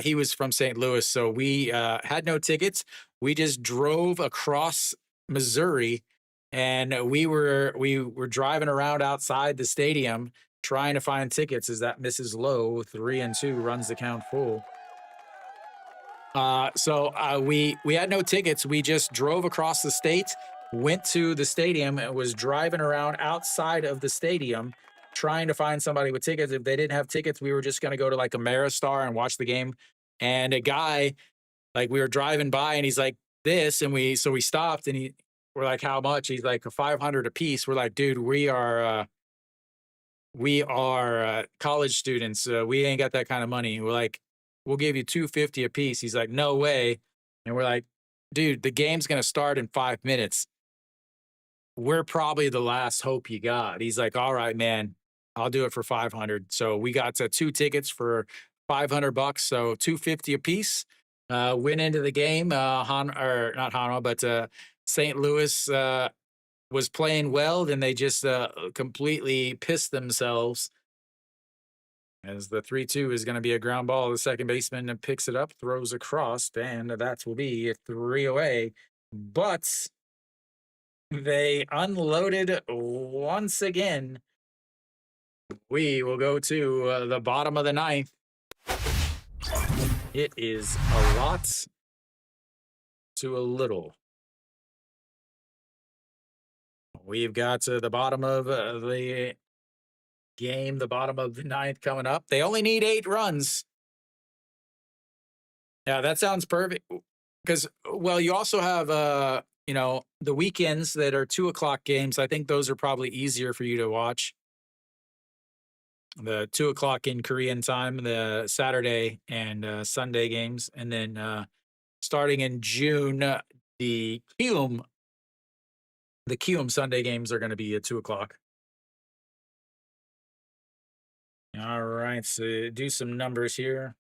A: he was from St. Louis. So we had no tickets. We just drove across Missouri, and we were driving around outside the stadium trying to find tickets as that Mrs. Lowe 3-2 runs the count full. We had no tickets. We just drove across the state, went to the stadium, and was driving around outside of the stadium trying to find somebody with tickets. If they didn't have tickets, we were just going to go to like Ameristar and watch the game. And a guy, like, we were driving by, and he's like, "This," and we stopped, and we're like, "How much?" He's like, 500 a piece. We're like, "Dude, we are college students. We ain't got that kind of money." We're like, "We'll give you 250 a piece." He's like, "No way." And we're like, "Dude, the game's gonna start in 5 minutes. We're probably the last hope you got." He's like, "All right, man, I'll do it for 500." So we got to two tickets for $500, so 250 a piece. Went into the game. Or not Hano, but St. Louis was playing well. Then they just completely pissed themselves, as the 3-2 is going to be a ground ball. The second baseman picks it up, throws across, and that will be a 3 away. But they unloaded once again. We will go to the bottom of the ninth. It is a lot to a little. We've got the bottom of the game, the bottom of the ninth coming up. They only need 8 runs. Yeah, that sounds perfect. Because, well, you also have the weekends that are 2 o'clock games. I think those are probably easier for you to watch. The 2 o'clock in Korean time, the Saturday and Sunday games, and then starting in June, the Kium the Kium Sunday games are going to be at 2 o'clock. All right, so do some numbers here.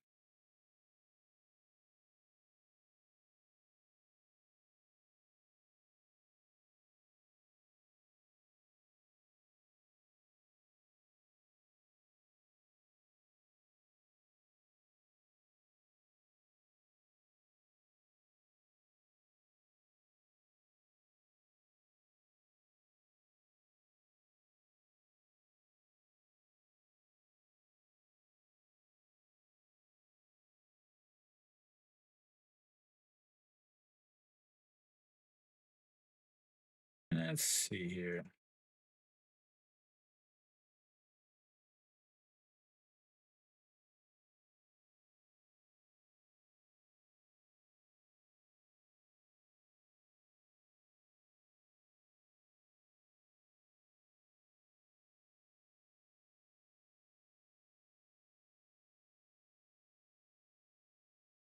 A: Let's see here.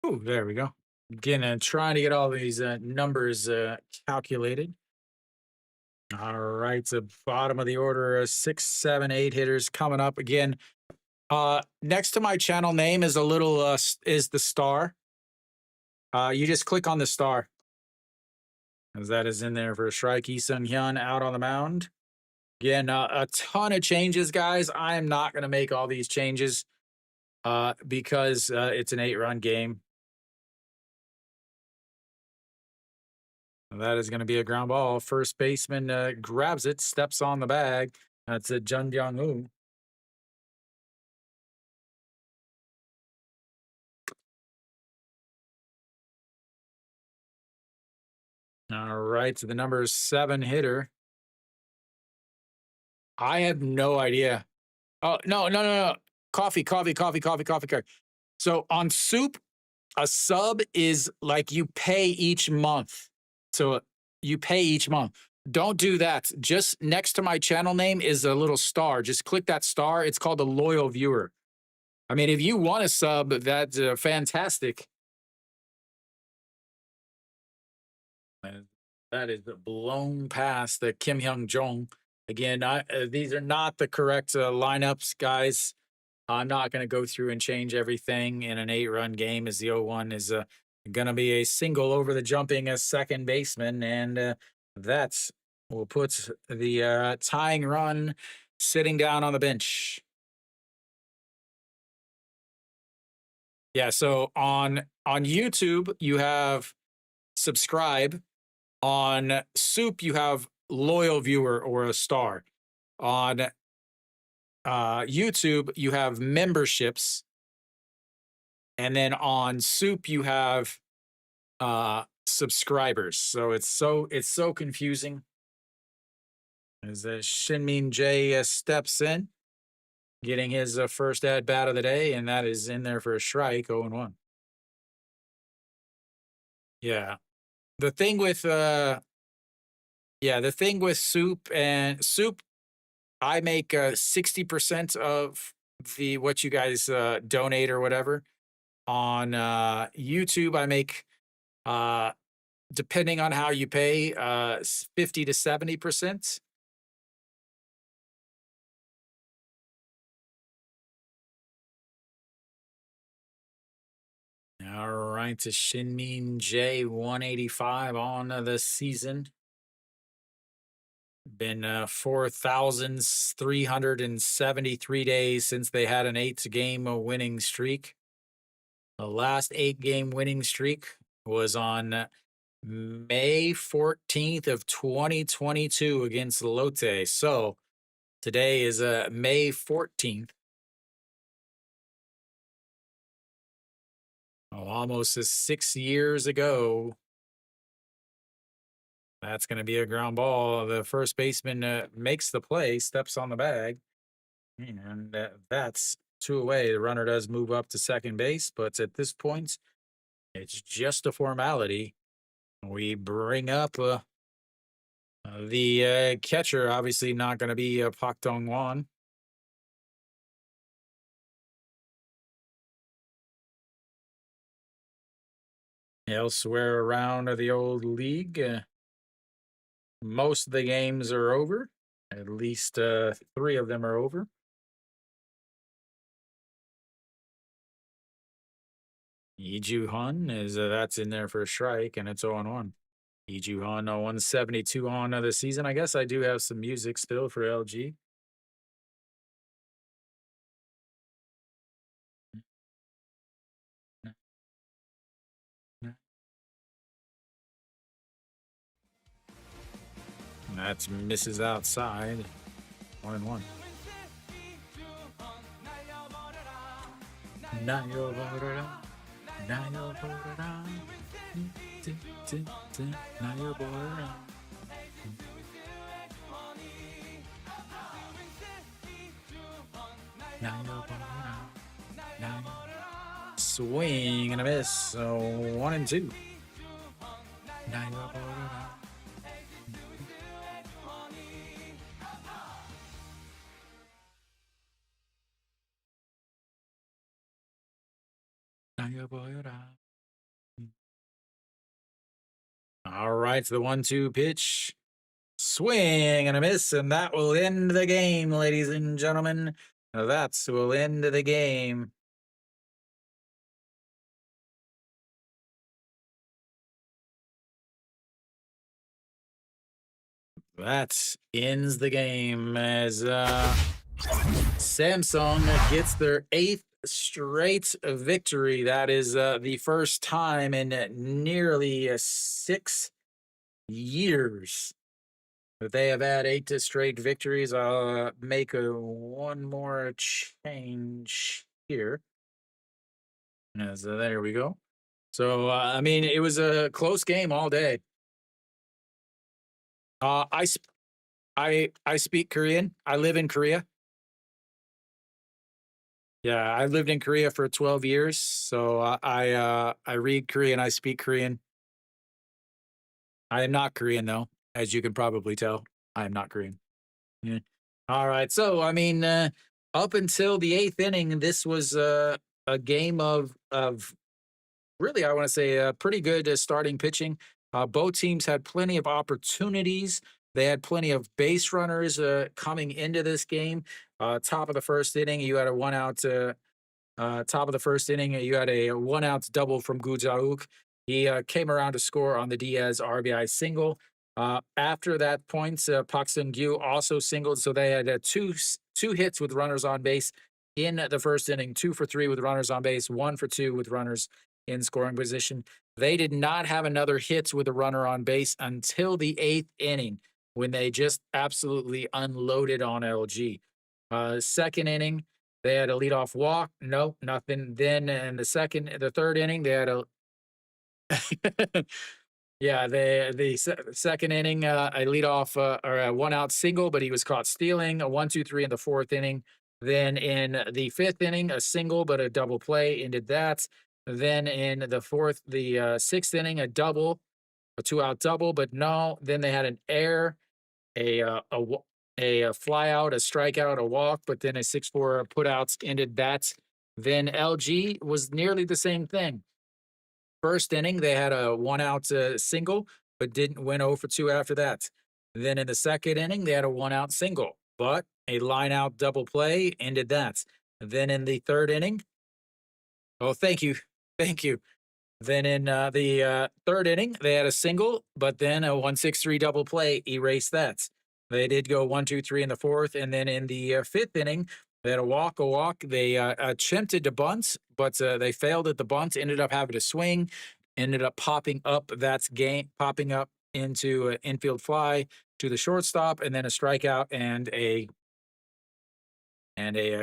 A: Oh, there we go. Again, trying to get all these numbers calculated. All right, so bottom of the order, 6, 7, 8 hitters coming up again. Next to my channel name is a little is the star. You just click on the star, as that is in there for a strike. Lee Sung Hyun out on the mound. Again, a ton of changes, guys. I am not going to make all these changes because it's an 8-run game. That is going to be a ground ball. First baseman grabs it, steps on the bag. That's a Jun Byung-woo. All right, so the number 7 hitter. I have no idea. Oh, no. Coffee. So on Soup, a sub is like you pay each month. So you pay each month. Don't do that. Just next to my channel name is a little star. Just click that star. It's called a loyal viewer. I mean, if you want a sub, that's fantastic. And that is blown past the Kim Hyung Jong. Again, these are not the correct lineups, guys. I'm not going to go through and change everything in an 8-run game, as the 0-1 is going to be a single over the jumping second baseman. And that will put the tying run sitting down on the bench. Yeah, so on YouTube you have subscribe. On SOOP you have loyal viewer or a star. On YouTube you have memberships, and then on SOOP you have subscribers. So it's so confusing. As Shinmin J steps in, getting his first at bat of the day, and that is in there for a strike, 0-1. Yeah. The thing with SOOP and SOOP, I make 60% of the what you guys donate or whatever. On YouTube, I make depending on how you pay, 50 to 70%. All right, to Shinmin J 185 on the season. Been 4,373 days since they had an 8-game winning streak. The last 8-game winning streak was on May 14th of 2022 against Lotte. So today is May 14th. Oh, almost 6 years ago. That's going to be a ground ball. The first baseman makes the play, steps on the bag, and that's 2 away. The runner does move up to second base, but at this point, it's just a formality. We bring up the catcher, obviously not going to be Pak Dong-won. Elsewhere around the old league, most of the games are over. At least 3 of them are over. Iju Hun is that's in there for a strike, and it's 0-1. Iju Hun 172 on the season. I guess I do have some music still for LG. That misses outside. 1-1. Swing and a miss. So 1-2. All right, the 1-2 pitch. Swing and a miss, and that will end the game, ladies and gentlemen. That will end the game. That ends the game as Samsung gets their 8th straight victory. That is the first time in nearly 6 years that they have had 8 straight victories. I'll make one more change here. As there we go. So I mean, it was a close game all day. I speak Korean. I live in Korea. Yeah, I lived in Korea for 12 years, so I read Korean. I speak Korean. I am not Korean though, as you can probably tell. I am not Korean. Yeah. All right, so I mean, up until the 8th inning, this was a game of really, I want to say, pretty good starting pitching. Both teams had plenty of opportunities. They had plenty of base runners coming into this game. Top of the first inning, you had a 1-out. Top of the first inning, you had a 1-out double from Gu Jauk. He came around to score on the Diaz RBI single. After that point, Pak Sung Gyu also singled, so they had two hits with runners on base in the first inning, 2 for 3 with runners on base, 1 for 2 with runners in scoring position. They did not have another hit with a runner on base until the eighth inning when they just absolutely unloaded on LG. Second inning, they had a leadoff walk. Nope, nothing. Then in the third inning, they had a yeah, second inning, a leadoff or a 1 out single, but he was caught stealing. A 1-2-3 in the fourth inning. Then in the fifth inning, a single but a double play ended that. Then in the sixth inning, a double, a 2 out double, but no. Then they had an error, a fly out, a strikeout, a walk, but then a 6-4 putouts ended that. Then LG was nearly the same thing. First inning, they had a 1 out single, but didn't win 0 for 2 after that. Then in the second inning, they had a 1 out single, but a line out double play ended that. Then in the third inning, oh, thank you. Thank you. Then in the third inning, they had a single, but then a 1-6-3 double play erased that. They did go 1-2-3 in the fourth, and then in the fifth inning, they had a walk. They attempted to bunt, but they failed at the bunt. Ended up having to swing. Ended up popping up into an infield fly to the shortstop, and then a strikeout and a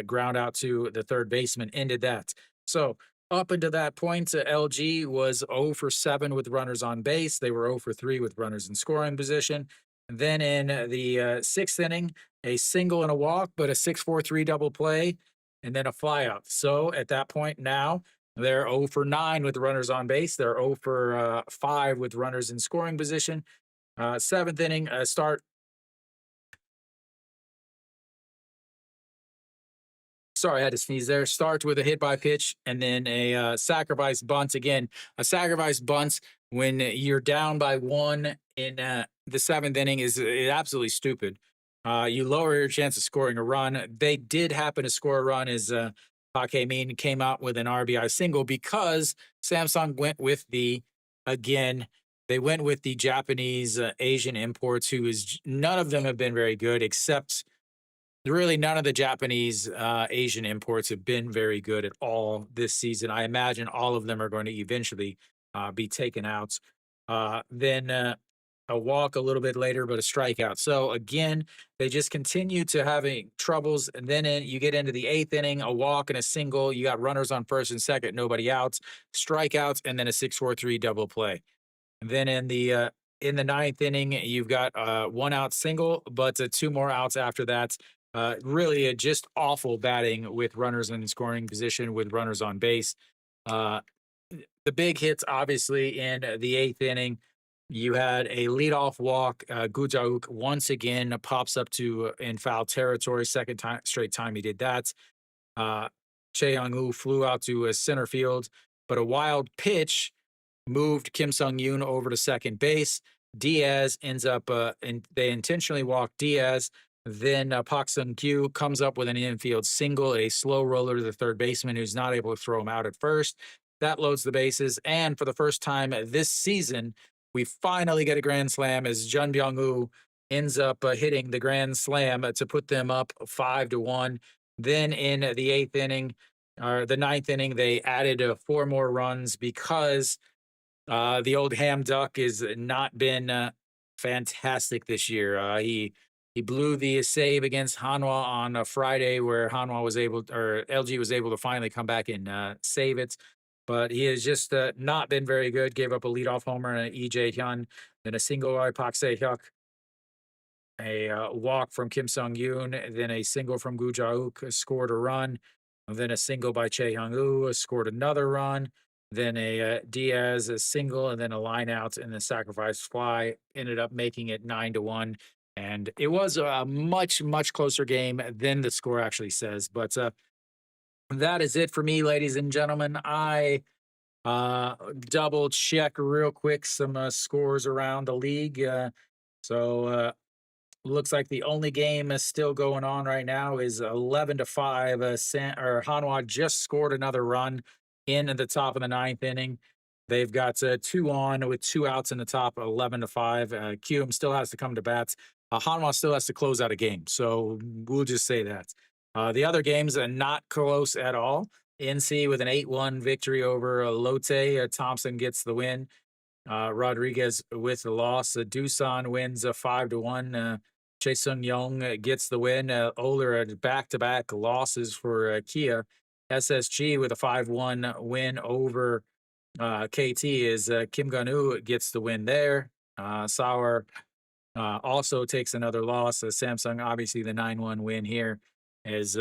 A: ground out to the third baseman ended that. So up until that point, LG was 0 for 7 with runners on base. They were 0 for 3 with runners in scoring position. Then in the sixth inning, a single and a walk, but a 6-4-3 double play, and then a flyout. So at that point now, they're 0 for 9 with runners on base. They're 0 for 5 with runners in scoring position. Seventh inning, start. Sorry, I had to sneeze there. Starts with a hit by pitch and then a sacrifice bunt. Again, a sacrifice bunt when you're down by 1 in the seventh inning is absolutely stupid. You lower your chance of scoring a run. They did happen to score a run as Pak Min came out with an RBI single because Samsung went with they went with the Japanese Asian imports, none of them have been very good except really none of the Japanese Asian imports have been very good at all this season. I imagine all of them are going to eventually be taken out. Then a walk a little bit later, but a strikeout. So again, they just continue to having troubles. And then you get into the eighth inning, a walk and a single. You got runners on first and second, nobody out, strikeouts, and then a 6-4-3 double play. And then in the ninth inning, you've got a 1 out single, but 2 more outs after that. Really just awful batting with runners in scoring position with runners on base. The big hits, obviously, in the eighth inning, you had a leadoff walk. Gujauk once again pops up in foul territory. Second straight time he did that. Chae Young-woo flew out to center field, but a wild pitch moved Kim Sung-yoon over to second base. Diaz ends up, and they intentionally walk Diaz. Then Pak Sung-kyu comes up with an infield single, a slow roller to the third baseman who's not able to throw him out at first. That loads the bases. And for the first time this season, we finally get a grand slam as Jun Byung-woo ends up hitting the grand slam to put them up 5-1. Then in the eighth inning, or the ninth inning, they added 4 more runs because the old ham duck has not been fantastic this year. He blew the save against Hanwha on a Friday where LG was able to finally come back and save it. But he has just not been very good. Gave up a leadoff homer and an EJ Hyun, then a single by Pak Se-hyuk, a walk from Kim Sung-yoon, then a single from Gu Ja-uk, scored a run, and then a single by Chae Hyung-woo, scored another run, then a Diaz, a single, and then a line out and the sacrifice fly ended up making it 9-1. And it was a much, much closer game than the score actually says. But that is it for me, ladies and gentlemen. I double check real quick some scores around the league. So looks like the only game is still going on right now is 11-5. Hanwha just scored another run in the top of the ninth inning. They've got 2 on with 2 outs in the top, 11-5. Kium still has to come to bats. Hanwha still has to close out a game. So we'll just say that. The other games are not close at all. NC with an 8-1 victory over Lotte. Thompson gets the win. Rodriguez with the loss. Doosan wins 5-1. Chae Sung Young gets the win. Oler back-to-back losses for Kia. SSG with a 5-1 win over KT is Kim Gun-woo gets the win there. Sauer also takes another loss. Samsung, obviously, the 9-1 win here is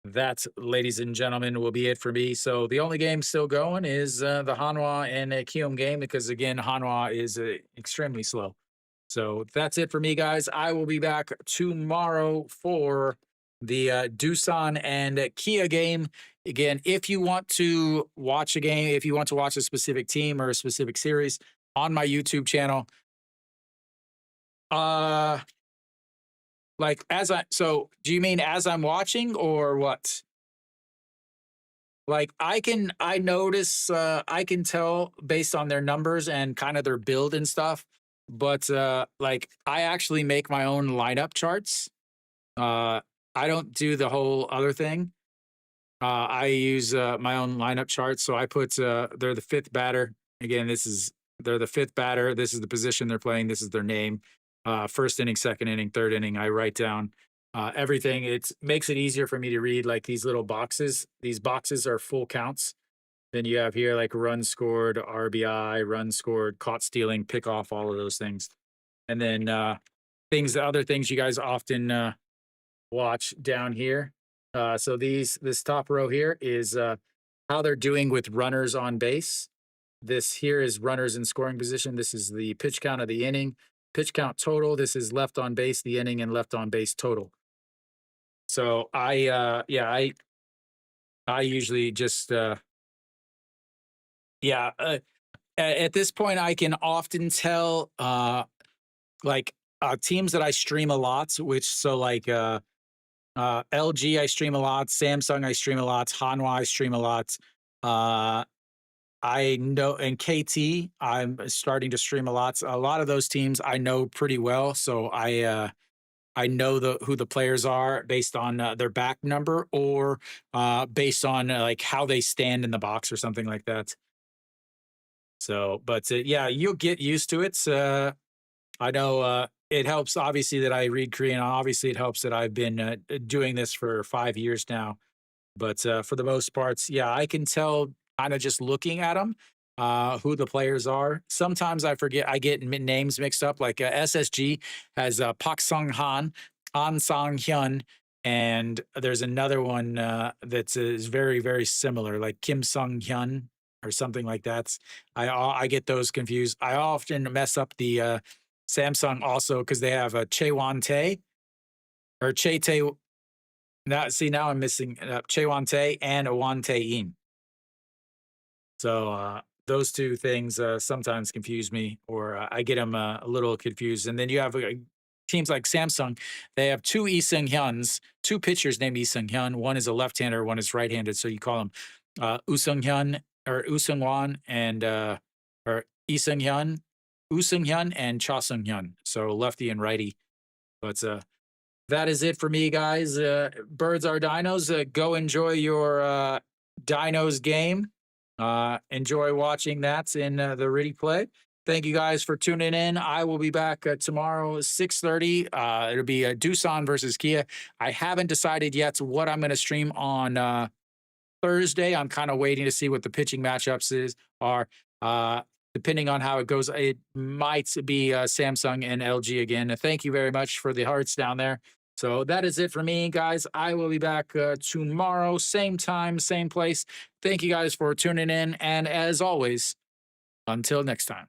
A: that, ladies and gentlemen, will be it for me. So the only game still going is the Hanwha and Kium game because, again, Hanwha is extremely slow. So that's it for me, guys. I will be back tomorrow for the Doosan and Kia game. Again, if you want to watch a game, if you want to watch a specific team or a specific series on my YouTube channel, so do you mean as I'm watching or what? Like I can tell based on their numbers and kind of their build and stuff, but like I actually make my own lineup charts. I don't do the whole other thing. I use my own lineup charts. So I put they're the 5th batter. Again, they're the 5th batter. This is the position they're playing. This is their name. 1st inning, 2nd inning, 3rd inning. I write down everything. It makes it easier for me to read, like these little boxes. These boxes are full counts. Then you have here like run scored, RBI, run scored, caught stealing, pick off, all of those things. And then other things you guys often watch down here. So this top row here is how they're doing with runners on base. This here is runners in scoring position. This is the pitch count of the inning, pitch count total. This is left on base, the inning, and left on base total. So I usually just at this point I can often tell like teams that I stream a lot, LG I stream a lot, Samsung I stream a lot, Hanwha I stream a lot. I know, and KT I'm starting to stream a lot. So a lot of those teams I know pretty well, so I know who the players are based on their back number or based on like how they stand in the box or something like that. So, but yeah, you'll get used to it. I know it helps, obviously, that I read Korean. Obviously, it helps that I've been doing this for 5 years now. But for the most parts, yeah, I can tell kind of just looking at them who the players are. Sometimes I forget, I get names mixed up. Like SSG has Pak Sung Han, An Sang Hyun, and there's another one that is very, very similar, like Kim Sung Hyun or something like that. I get those confused. I often mess up the Samsung also because they have a Chae Wan Tae or Chae Tae. Now I'm missing Chae Wan Tae and Wan Tae In. So those two things sometimes confuse me, or I get them a little confused. And then you have teams like Samsung. They have 2 Lee Seung Hyuns, 2 pitchers named Lee Seung Hyun. One is a left-hander, one is right-handed. So you call them Woo Seung Hyun or Woo Seung Wan and or Lee Seung Hyun, Woo Seung Hyun, and Cha Seung Hyun. So lefty and righty. But that is it for me, guys. Birds are dinos. Go enjoy your dinos game. Enjoy watching that in the replay. Thank you guys for tuning in. I will be back tomorrow 6:30. It'll be Doosan versus Kia. I haven't decided yet what I'm going to stream on Thursday. I'm kind of waiting to see what the pitching matchups are. Depending on how it goes, it might be Samsung and LG again. Thank you very much for the hearts down there. So that is it for me, guys. I will be back tomorrow, same time, same place. Thank you guys for tuning in. And as always, until next time.